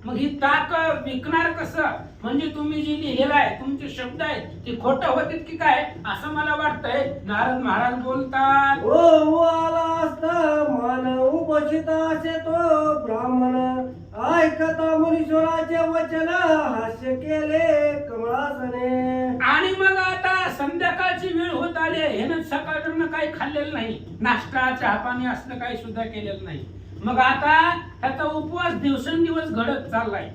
Speaker 5: मग ही ताक विकणार कसं? म्हणजे तुम्ही जी लिहिलेलं आहे तुमचे शब्द आहेत ते खोटं होते की काय असं मला वाटतंय. नारद महाराज बोलतात.
Speaker 6: ओ आला असता मान उपस्थित असे तो ब्राह्मण, ऐकता मुनीश्वराचे वचन हास्य केले कमळासने.
Speaker 5: आणि मग आता संध्याकाळची वेळ होत आली, ह्यानं सकाळकडनं काही खाल्लेलं नाही, नाश्ता चहा पाणी असलं काही सुद्धा केलेलं नाही. मग आता त्याचा उपवास दिवसेंदिवस घडत चाललाय,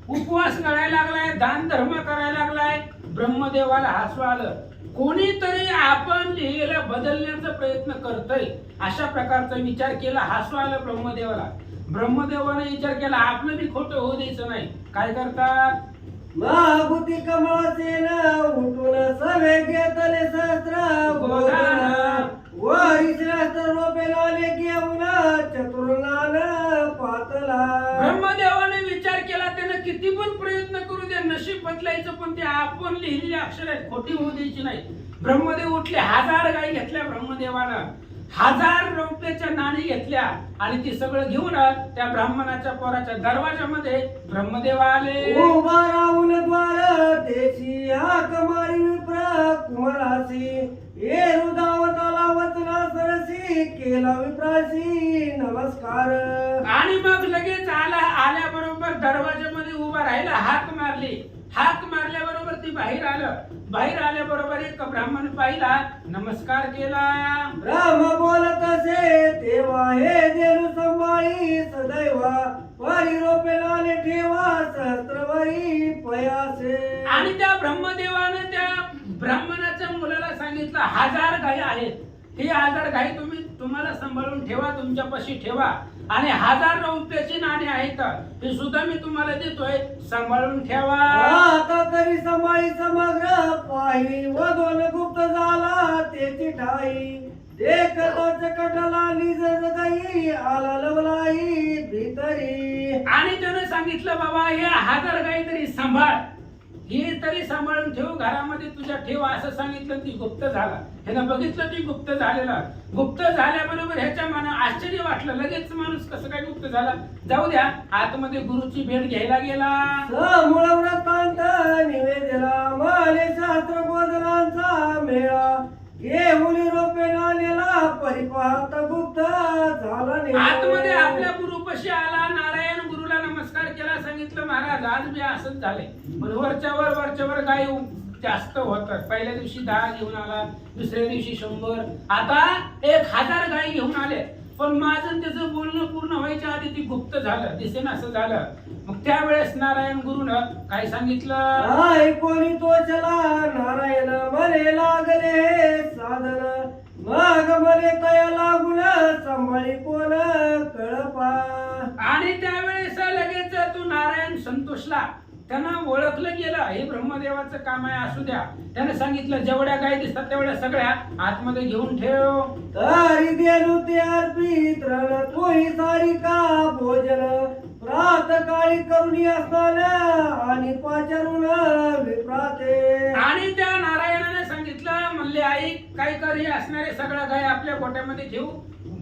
Speaker 5: उपवास करायला लागलाय, दान धर्म करायला लागलाय. ब्रह्मदेवाला हसू आलं. कोणीतरी आपण लिहिलेलं बदलण्याचा प्रयत्न करतय अशा प्रकारचा विचार केला. हसू आलं ब्रह्मदेवाला. ब्रह्मदेवाने विचार केला आपलं बी खोटं होऊ द्यायचं नाही. काय करतात?
Speaker 6: महाभूती कमळासेन उठून सवे घेतले सहस्त्र गोधन, वरी श्रेष्ठ रोपे लावले घेऊन चतुर्नान पातला.
Speaker 5: ब्रह्मदेवाने विचार केला, त्यानं किती पण प्रयत्न करू द्या नशीब बदलायचं, पण ते आपण लिहिलेली अक्षर आहेत खोटी होऊ द्यायची नाही. ब्रह्मदेव उठले. 1000 गायी घेतल्या ब्रह्मदेवानं, 1000 रुपयाच्या नाणी घेतल्या आणि ती सगळं घेऊन त्या ब्राह्मणाच्या पोराच्या दरवाजामध्ये ब्रह्मदेव आले.
Speaker 6: उभा राहून द्वार देशी हाक मारी विप्र कुमारासी, ये हृदावताला वचना सरसी केला विप्रासी नमस्कार.
Speaker 5: आणि मग लगेच आल्याबरोबर दरवाजामध्ये उभा राहिला, हाक मारली. हाक मारल्याबरोबर ती बाहेर आलं. बाहेर आल्याबरोबर एक ब्राह्मण पाहिला, नमस्कार केला.
Speaker 6: ब्रह्म बोलत असे तेव्हा हे देणू संभाळी सदैवा, परी रोपे लावले ठेवा सहस्त्रवरी पयासे.
Speaker 5: आणि त्या ब्रह्मदेवानं त्या ब्राह्मणाच्या मुलाला सांगितलं 1000 गायी आहेत, ही 1000 गायी तुम्हाला सांभाळून ठेवा, तुमच्यापाशी ठेवा. आणि 1000 रौप्याची नाणी आहेत, हे सुद्धा मी तुम्हाला देतोय, सांभाळून ठेवा.
Speaker 6: आता तरी समाई समग्र पाही वधोन गुप्त झाला त्याची ठाई देखताच कटला निज हृदयी आला लवलाई भीतरी.
Speaker 5: आणि त्यानं सांगितलं बाबा हे 1000 गाई तरी सांभाळ, ही तरी सांभाळून ठेव, घरामध्ये तुझ्या ठेव, असं सांगितलं. ती गुप्त झाला, ह्यानं बघितलं ती गुप्त झालेला. गुप्त झाल्याबरोबर ह्याच्या मनात आश्चर्य वाटलं, लगेच माणूस कसं काय गुप्त झाला, जाऊ द्या. आतमध्ये गुरुची भेट घ्यायला गेला.
Speaker 6: समूळ व्रतांत निवेदला माने शास्त्र बोधनांचा मेळा घेऊन रोपे नाण्याला परिपात गुप्त झाला
Speaker 5: आतमध्ये आपल्या गुरुपाशी आला, नारायण गुरुला नमस्कार केला, सांगितलं महाराज आज मी असंच झालंय. पण वरच्यावर गाय जास्त होतात. पहिल्या दिवशी 10 घेऊन आला, दुसऱ्या दिवशी 100, आता 1000 गाय घेऊन आले. पण माझं त्याचं बोलणं पूर्ण व्हायच्या आधी ती गुप्त झालं, दिसेन असं झालं. मग त्यावेळेस नारायण गुरुनं काय सांगितलं,
Speaker 6: कोणी तोचला नारायण म्हणे लागले साधन मग म्हणे तया लागून सांभाळी कोण कळपा.
Speaker 5: आणि त्यावेळेस लगेच तो नारायण संतोषला, त्यानं ओळखलं गेलं हे ब्रह्मदेवाचं काम आहे, असू द्या. त्याने सांगितलं जेवढ्या गाय दिसतात तेवढ्या सगळ्या आतमध्ये घेऊन ठेव.
Speaker 6: तरी देणू ते अर्पित रण तोही सारी का भोजन प्रात काळी करून असतान आणि पाचारून विप्राते.
Speaker 5: आणि त्या नारायणाने सांगितलं, म्हणले आई काय कर, हे असणारे सगळ्या गाय आपल्या गोट्यामध्ये ठेवू,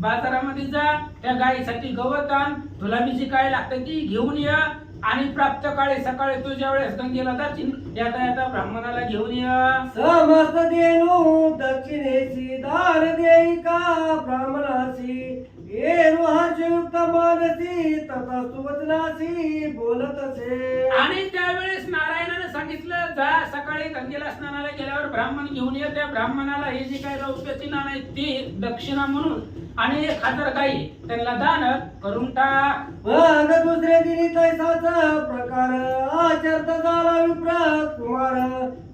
Speaker 5: बाजारामध्ये जा, त्या गायीसाठी गवत आण, तुला बी जी काय लागतं ती घेऊन ये, आणि प्राप्त काळी सकाळी तू ज्या वेळेस गंगेला जाशील येता ब्राह्मणाला घेऊन ये.
Speaker 6: समस्त देणू दक्षिणेची दान देई का ब्राह्मणासी येणू हर्षयुक्त मानसी तथा सुवचनासी बोलत असे.
Speaker 5: आणि त्यावेळेस नारायणाने सांगितलं जा सकाळी गंगेला स्नानाला गेल्यावर ब्राह्मण घेऊन ये, त्या ब्राह्मणाला हे जे काय रौप्याची नाणं आहेत ती दक्षिणा म्हणून आणि 1000 गायी त्यांना दान करून टाक.
Speaker 6: मग दुसऱ्या दिनी तैसाच प्रकार आचरत झाला विप्र कुमार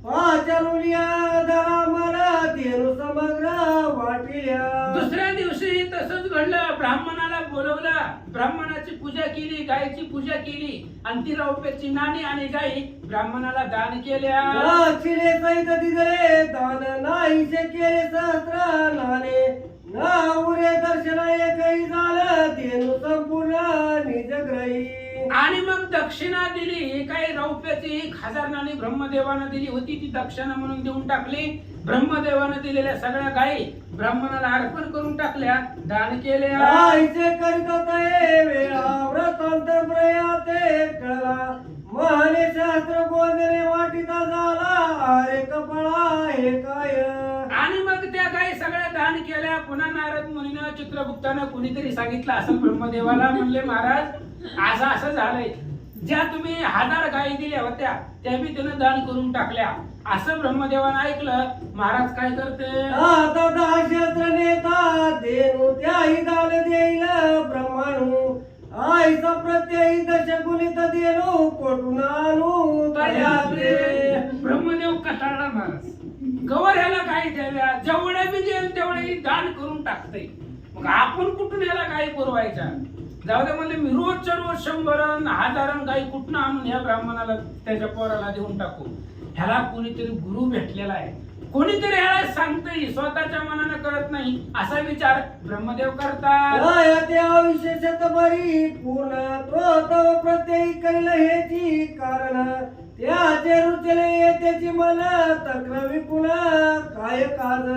Speaker 6: पाचारुलिया धरा मला देणू समग्र वाटिल्या.
Speaker 5: दुसऱ्या दिवशी तसंच घडलं, ब्राह्मणाला बोलवलं, ब्राह्मणाची पूजा केली, गायीची पूजा केली, आणि ती रौप्याची नाणी आणि गायी ब्राह्मणाला दान केल्या.
Speaker 6: दक्षिणे सहित दिले दान नाहीसे केले सहस्त्र नाणे ना उरे दर्शन एकही झालं देणू संपूर्ण निजग्रही.
Speaker 5: आणि मग दक्षिणा दिली, काही रौप्याची 1000 नाणी ब्रह्मदेवानं दिली होती, ती दक्षिणा म्हणून देऊन टाकली. ब्रह्मदेवानं दिलेल्या सगळ्या गायी ब्राह्मणाला अर्पण करून टाकल्या, दान केल्या.
Speaker 6: आईचे करीत वेळा व्रतांतर प्रयाते कळला महाने शास्त्र बोधने वाटिता झाला अरे कपळा हे काय.
Speaker 5: आणि मग त्या गायी सगळ्या दान केल्या. पुन्हा नारद मुनीनं चित्रगुप्तानं कुणीतरी सांगितलं असं ब्रह्मदेवाला, म्हणले महाराज असं झालंय, ज्या तुम्ही 1000 गायी दिल्या होत्या त्या बी त्यानं दान करून टाकल्या. असं ब्रह्मदेवानं ऐकलं. महाराज काय करते,
Speaker 6: आता 10 शस्त्र नेता देणू त्याही दान देईल ब्रह्माणू आईचा प्रत्ययी दशगुणित देणू कोटून आणू तयाते.
Speaker 5: ब्रह्मदेव कटाळला महाराज, गवर ह्याला काय द्याव्या, जेवढ्या बी देईल तेवढे दान करून टाकते, मग आपण कुठून ह्याला गायी पुरवायच्या. जाऊ दे म्हणले, मी रोजच्या रोज 100 1000 गायी कुठून आणून ह्या ब्राह्मणाला त्याच्या पोराला देऊन टाकू. ह्याला कोणीतरी गुरु भेटलेला आहे, कोणीतरी ह्याला सांगतंय, स्वतःच्या मनानं करत नाही, असा विचार ब्रह्मदेव करतात.
Speaker 6: त्या विशेषत बरी पूर्ण तो प्रत्ययी कैल हेची कारण त्याचे रुचले त्याची मन तक्र विपुल काय काज.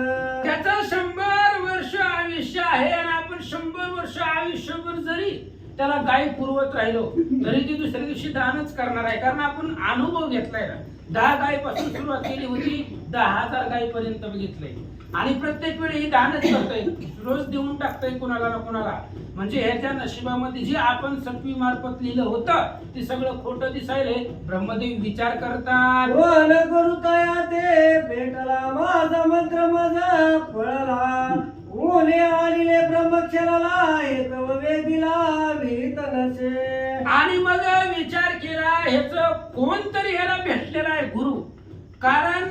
Speaker 5: त्याचं 100 वर्ष आयुष्य आहे आणि आपण 100 वर्ष आयुष्यभर जरी त्याला गाय पुरवत राहिलो तरी ती दुसऱ्या दिवशी दानच करणार आहे, कारण आपण अनुभव घेतलाय ना. 10 गायीपासून सुरुवात केली होती, 10,000 गायीपर्यंत बघितलंय, आणि प्रत्येक वेळी दानच करतोय, रोज देऊन टाकतोय कुणाला ना कुणाला. म्हणजे ह्याच्या नशिबामध्ये जे आपण सटवी मार्फत लिहिलं होतं ते सगळं खोटं दिसायले. ब्रह्मदेव विचार करतात,
Speaker 6: वन करू तया ते भेटला माझा मंत्र माझा फळला ऊने आलेले ब्रह्मक्षराला एक वेदीला विहित नसे.
Speaker 5: आणि मग विचार केला ह्याच कोणतरी ह्याला भेटलेला आहे गुरु, कारण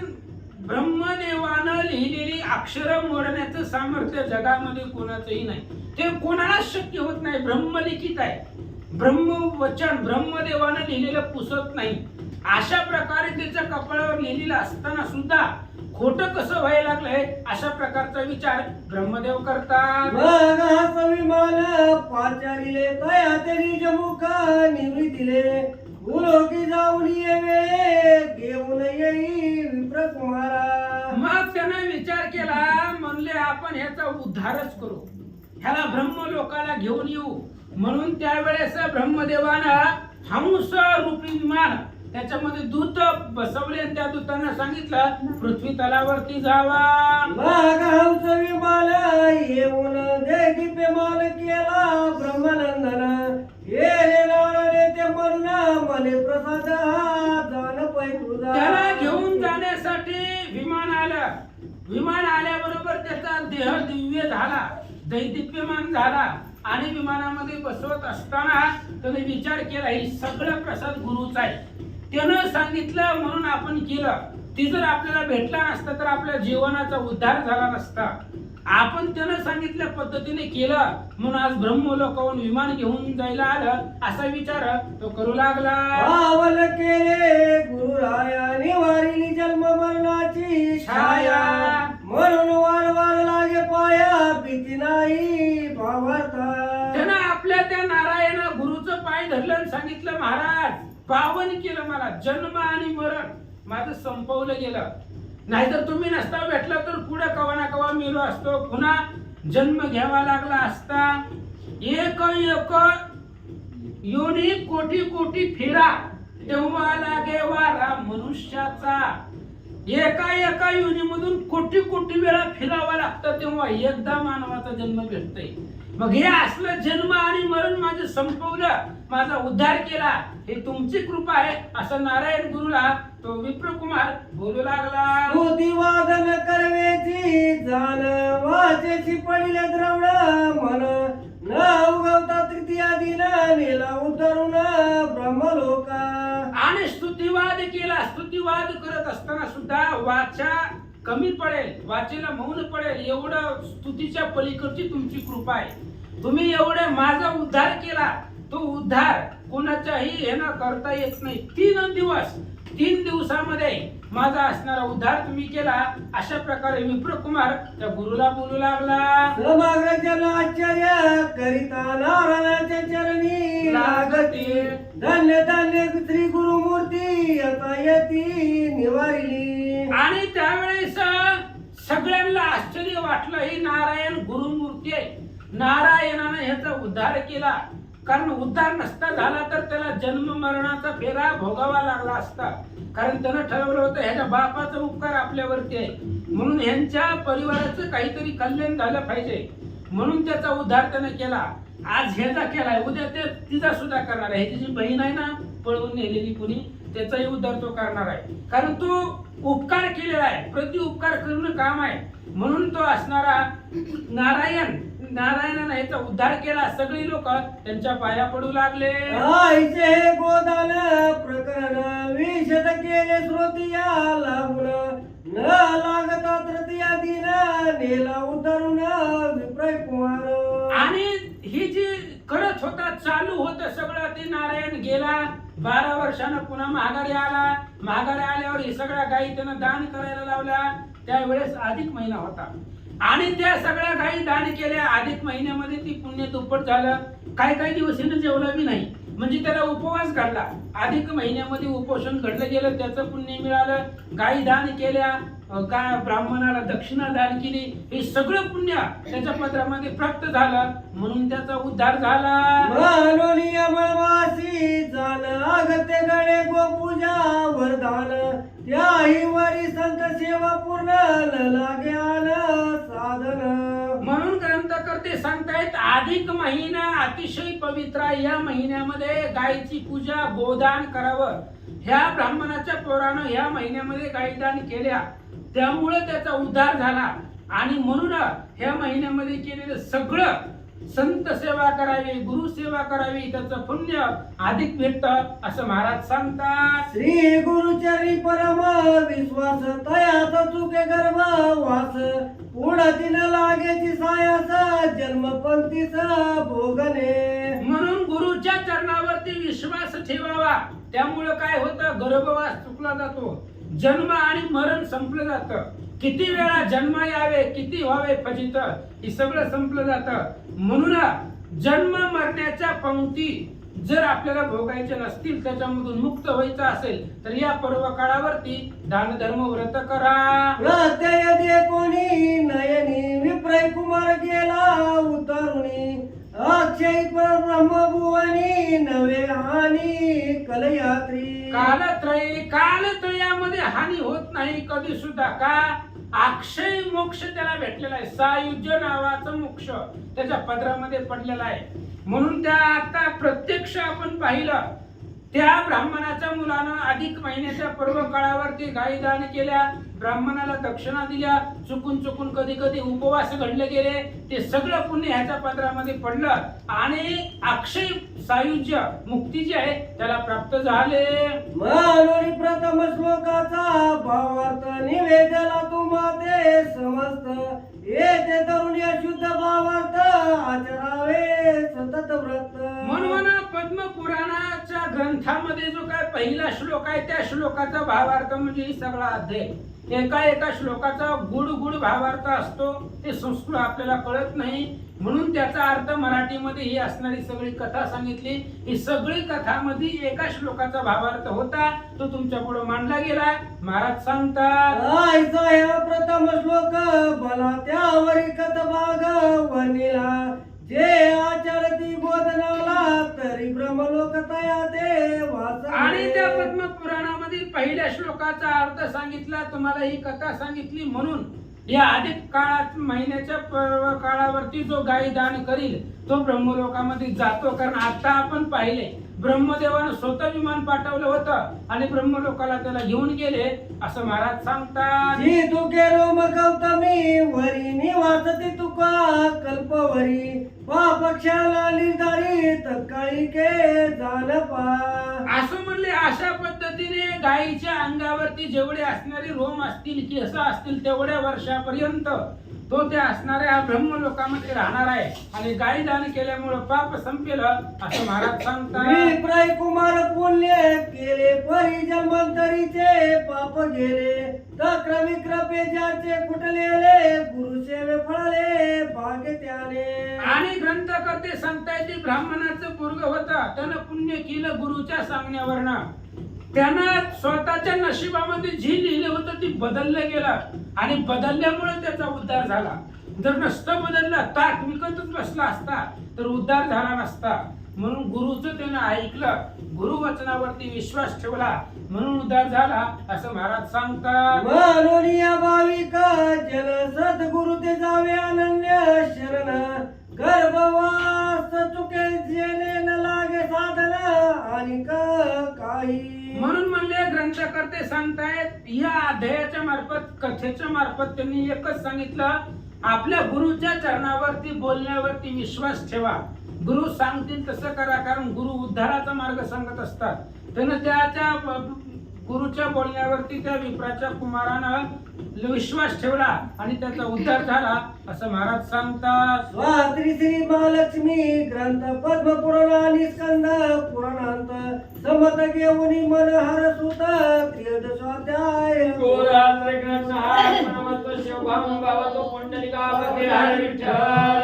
Speaker 5: ब्रह्मदेवानं लिहिलेली अक्षरं मोडण्याचं सामर्थ्य जगामध्ये कोणाचंही नाही. ते कोणालाच शक्य होत नाही. ब्रह्मलिखित आहे. ब्रह्मवचन ब्रह्मदेवानं लिहिलेलं पुसत नाही. अशा प्रकारे त्याच्या कपाळावर लिहिलेलं असताना सुद्धा खोटं कसं व्हायला लागलंय अशा प्रकारचा विचार ब्रह्मदेव करतात.
Speaker 6: मग हा विमान पाचारिले तया ते निजमुख निवृत्तीले भूलोकी जाऊन येवे घेऊन येई विप्र कुमारा.
Speaker 5: मग त्याने विचार केला, म्हणले आपण ह्याचा उद्धारच करू, ह्याला ब्रह्मलोकाला घेऊन येऊ. म्हणून त्यावेळेस ब्रह्मदेवानं हंस रूपी विमान त्याच्यामध्ये दूत बसवले आणि त्या दूतांना सांगितलं पृथ्वी तलावरती जावा.
Speaker 6: मग हंस विमान येऊन दे दिव्यमान केला ब्रह्मानंदन येले नारायणे ते म्हणून मने प्रसाद जाण पै तुझा.
Speaker 5: त्याला घेऊन जाण्यासाठी विमान आलं. विमान आल्याबरोबर त्याचा देह दिव्य झाला, दैदिप्यमान झाला आणि विमानामध्ये बसवत असताना त्याने विचार केला ही सगळं प्रसाद गुरुचा आहे. त्यानं सांगितलं म्हणून आपण केलं. ती जर आपल्याला भेटला नसता तर आपल्या जीवनाचा उद्धार झाला नसता. आपण त्यानं सांगितल्या पद्धतीने केलं म्हणून आज ब्रह्मलोकावरून विमान घेऊन जायला आलं असा विचार तो करू लागला.
Speaker 6: पावन केले गुरुराया निवारिली जन्म मरणाची छाया म्हणून वारंवार लागे पाया भीती नाही भावार्था.
Speaker 5: त्यानं आपल्या त्या नारायण गुरुचं पाय धरलं आणि सांगितलं महाराज पावन केलं, मला जन्म आणि मरण माझं संपवलं गेलं. नाहीतर तुम्ही नसता भेटला तर पुढे कवा ना कवा मेलो असतो, पुन्हा जन्म घ्यावा लागला असता. एक एक योनी कोटी कोटी फिरा तेव्हा लागे वारा मनुष्याचा. एका एका योनीमधून कोटी कोटी वेळा फिरावा लागतं तेव्हा एकदा मानवाचा जन्म भेटतोय. मग हे असलं जन्म आणि मरण माझं संपवलं, माझा उद्धार केला, हे तुमची कृपा आहे असं नारायण गुरुला तो विप्रकुमार बोलू लागला.
Speaker 6: स्तुती वादन करवेची जाण वाचेची पडिले द्रवण मन न उगवता तृतीया दिन नेला उतरून ब्रह्मलोका.
Speaker 5: आणि स्तुतिवाद केला. स्तुतिवाद करत असताना सुद्धा वाचा कमी पडेल, वाचेला मौन पडेल एवढं स्तुतीच्या पलीकडची तुमची कृपा आहे. तुम्ही एवढे माझा उद्धार केला. तो उद्धार कोणाच्याही येणं करता येत नाही. 3 दिवसामध्ये माझा असणारा उद्धार तुम्ही केला अशा प्रकारे विप्रकुमार त्या गुरुला बोलू लागला.
Speaker 6: समग्र जन आश्चर्य करिता नारायणाच्या चरणी लागती धन्य धन्य श्री गुरुमूर्ती आता येती निवारिली.
Speaker 5: आणि त्यावेळेस सगळ्यांना आश्चर्य वाटलं ही नारायण गुरुमूर्ती आहे. नारायणाने ह्याचा उद्धार केला. कारण उद्धार नसता झाला तर त्याला जन्म मरणाचा फेरा भोगावा लागला असता. कारण त्यानं ठरवलं होतं ह्याच्या बापाचा उपकार आपल्यावरती आहे म्हणून ह्यांच्या परिवाराचं काहीतरी कल्याण झालं पाहिजे म्हणून त्याचा उद्धार त्याने केला. आज ह्याचा केलाय, उद्या ते तिचा सुद्धा करणार आहे. ह्याची जी बहीण आहे ना पळवून नेलेली कुणी, त्याचाही उद्धार तो करणार आहे. कारण तो उपकार केलेला आहे, प्रति उपकार करणं काम आहे. म्हणून तो असणारा नारायणाने याचा उद्धार केला. सगळी लोक त्यांच्या पाया पडू लागले.
Speaker 6: आईचे हे गोदान प्रकरण विशद केले श्रोतिया लागून न लागता तृतीया दिन नेला उतरून विप्रय कुमार.
Speaker 5: आणि ही जी करत होता चालू होतं सगळं ते नारायण गेला. 12 वर्षानं पुन्हा माघारी आला. माघारी आल्यावर हे सगळ्या गायी त्यानं दान करायला लावल्या. त्यावेळेस अधिक महिना होता आणि त्या सगळ्या गायी दान केल्या. अधिक महिन्यामध्ये ती पुण्य दुप्पट झालं. काही दिवस जेवलं बी नाही म्हणजे त्याला उपवास घडला. अधिक महिन्यामध्ये उपोषण घडलं गेलं, त्याचं पुण्य मिळालं. गायी दान केल्या, काय ब्राह्मणाला दक्षिणा दान केली, हे सगळं पुण्य त्याच्या पत्रामध्ये प्राप्त झालं म्हणून त्याचा उद्धार झाला.
Speaker 6: मानोनी अमळवासी जाण अगत्य गणे गोपूजा वरदान त्याही वरी संत सेवा पूर्ण न लागे आन साधन.
Speaker 5: म्हणून ग्रंथकर्ते सांगतायत अधिक महिना अतिशय पवित्र आहे. या महिन्यामध्ये गायीची पूजा गोदान करावं. ह्या ब्राह्मणाच्या पोरानं ह्या महिन्यामध्ये गायी दान केल्या त्यामुळे त्याचा उद्धार झाला. आणि म्हणून ह्या महिन्यामध्ये केलेलं संत सेवा करावी, गुरु सेवा करावी, त्याचं पुण्य अधिक भेटतं असं महाराज सांगतात.
Speaker 6: श्री गुरुचरी परम विश्वास तयात चुके गर्भ वास पुढती न लागेची सायास जन्मपंथीच भोगणे.
Speaker 5: म्हणून गुरुच्या चरणावरती विश्वास ठेवावा. त्यामुळं काय होतं, गर्भवास चुकला जातो, जन्म आणि मरण संपलं जातं. किती वेळा जन्म यावे, किती व्हावे फजित, हे सगळं संपलं जातं. म्हणून जन्म मरण्याच्या पंक्ती जर आपल्याला भोगायचे नसतील, त्याच्यामधून मुक्त व्हायचं असेल तर या पर्व काळावरती दान धर्म व्रत करा.
Speaker 6: प्रत्यय दे कोणी नयनी विप्रय कुमार गेला उतरुणी अक्षय ब्रह्मभुवनी नवे हानी कलयात्री. कालत्रयामध्ये हानी होत नाही कधी सुद्धा. का? अक्षय मोक्ष त्याला भेटलेला आहे. सायुज्य नावाचा मोक्ष त्याच्या पदरामध्ये पडलेला आहे. म्हणून त्या आता प्रत्यक्ष आपण पाहिलं, त्या ब्राह्मणाच्या मुलानं अधिक महिन्याच्या पर्व काळावरती गायी दान केल्या, ब्राह्मणाला दक्षिणा दिल्या, चुकून कधी कधी उपवास घडले गेले, ते सगळं पुण्य ह्याच्या पदरामध्ये पडलं आणि अक्षय सायुज्य मुक्ती जी आहे त्याला प्राप्त झाले. मानोरी प्रथम श्लोकाचा भावार्थ निवेदला तुम्हाते समस्त येते तरुण शुद्ध भावार्थ आचरावे सतत व्रत.
Speaker 5: म्हणून पद्म पुराणाच्या ग्रंथामध्ये जो काय पहिला श्लोक आहे त्या श्लोकाचा भावार्थ म्हणजे ही सगळा अध्याय. एका श्लोकाचा गुड भावार्थ असतो, ते संस्कृत आपल्याला कळत नाही. म्हणून त्याचा अर्थ मराठीमध्ये ही असणारी सगळी कथा सांगितली. ही सगळी कथामध्ये एका श्लोकाचा भावार्थ होता, तो तुमच्या पुढे मांडला गेला. महाराज सांगतात,
Speaker 6: प्रथम श्लोक बला त्यावरी कथ भाग वर्णिला जे आचरती बोधनाला तरी ब्रह्मलोक तया ते वास.
Speaker 5: आणि त्या पद्म पुराणामधील पहिल्या श्लोकाचा अर्थ सांगितला, तुम्हाला ही कथा सांगितली. म्हणून या अधिक काळात महिन्याच्या पर्व काळावरती जो गायी दान करील तो ब्रह्मलोकामध्ये जातो. कारण आता आपण पाहिले ब्रह्मदेवानं स्वतः विमान पाठवलं होतं आणि ब्रह्मलोकाला त्याला घेऊन गेले असं महाराज सांगतात.
Speaker 6: जी तुके रोम गौतमी वरी निवासती तुका कल्पवरी पापक्षाला निर्धारी तत्काळी के जानपा.
Speaker 5: असं म्हणले, अशा पद्धतीने गायीच्या अंगावरती जेवढे असणारे रोम असतील, केस असतील, तेवढ्या वर्षापर्यंत तो त्या असणाऱ्या ब्रह्मलोकामध्ये राहणार आहे आणि गायी दान केल्यामुळे पाप संपेल असं महाराज सांगतात.
Speaker 6: विप्रय कुमार पुण्य केले परी जन्मांतरीचे पाप गेले तक्र विक्रपे ज्याचे कुटलेले गुरुसेवे फळले भाग्य त्याने.
Speaker 5: आणि ग्रंथकर्ते सांगताय ते ब्राह्मणाचं पोरग होतं, त्यानं पुण्य केलं गुरुच्या सांगण्यावरनं. त्यानं स्वतःच्या नशिबामध्ये जी लिहिलं होतं ती बदललं गेलं आणि बदलल्यामुळे त्याचा उद्धार झाला. जर नसतं बदललं, ताट विकतच बसला असता तर उद्धार झाला नसता. म्हणून गुरुचं त्यानं ऐकलं, गुरु वचनावरती विश्वास ठेवला, म्हणून उद्धार झाला असं महाराज सांगतात.
Speaker 6: मनोनिया भाविक जन सद्गुरु ते जावे अनन्य शरण गर्भवास चुके जेने न लागे साधन आणि काही.
Speaker 5: म्हणून म्हणले ग्रंथकर्ते सांगतायत, या अध्यायाच्या मार्फत, कथेच्या मार्फत त्यांनी एकच सांगितलं, आपल्या गुरुच्या चरणावरती बोलण्यावरती विश्वास ठेवा. गुरु सांगतील तसं करा, कारण गुरु उद्धाराचा मार्ग सांगत असतात. त्यानं त्याच्या गुरुच्या बोलण्यावरती त्या विप्राच्या कुमारानं विश्वास ठेवला आणि त्याचा उद्धार झाला असं महाराज सांगतात.
Speaker 6: स्वात्री श्री महालक्ष्मी ग्रंथ पद्म पुराण आणि स्कंद पुराणांत समत घेऊन मन हर सुत त्रियद स्वाध्याय.
Speaker 1: शिवभाम भावतो पुंडलिका हर विठ्ठल.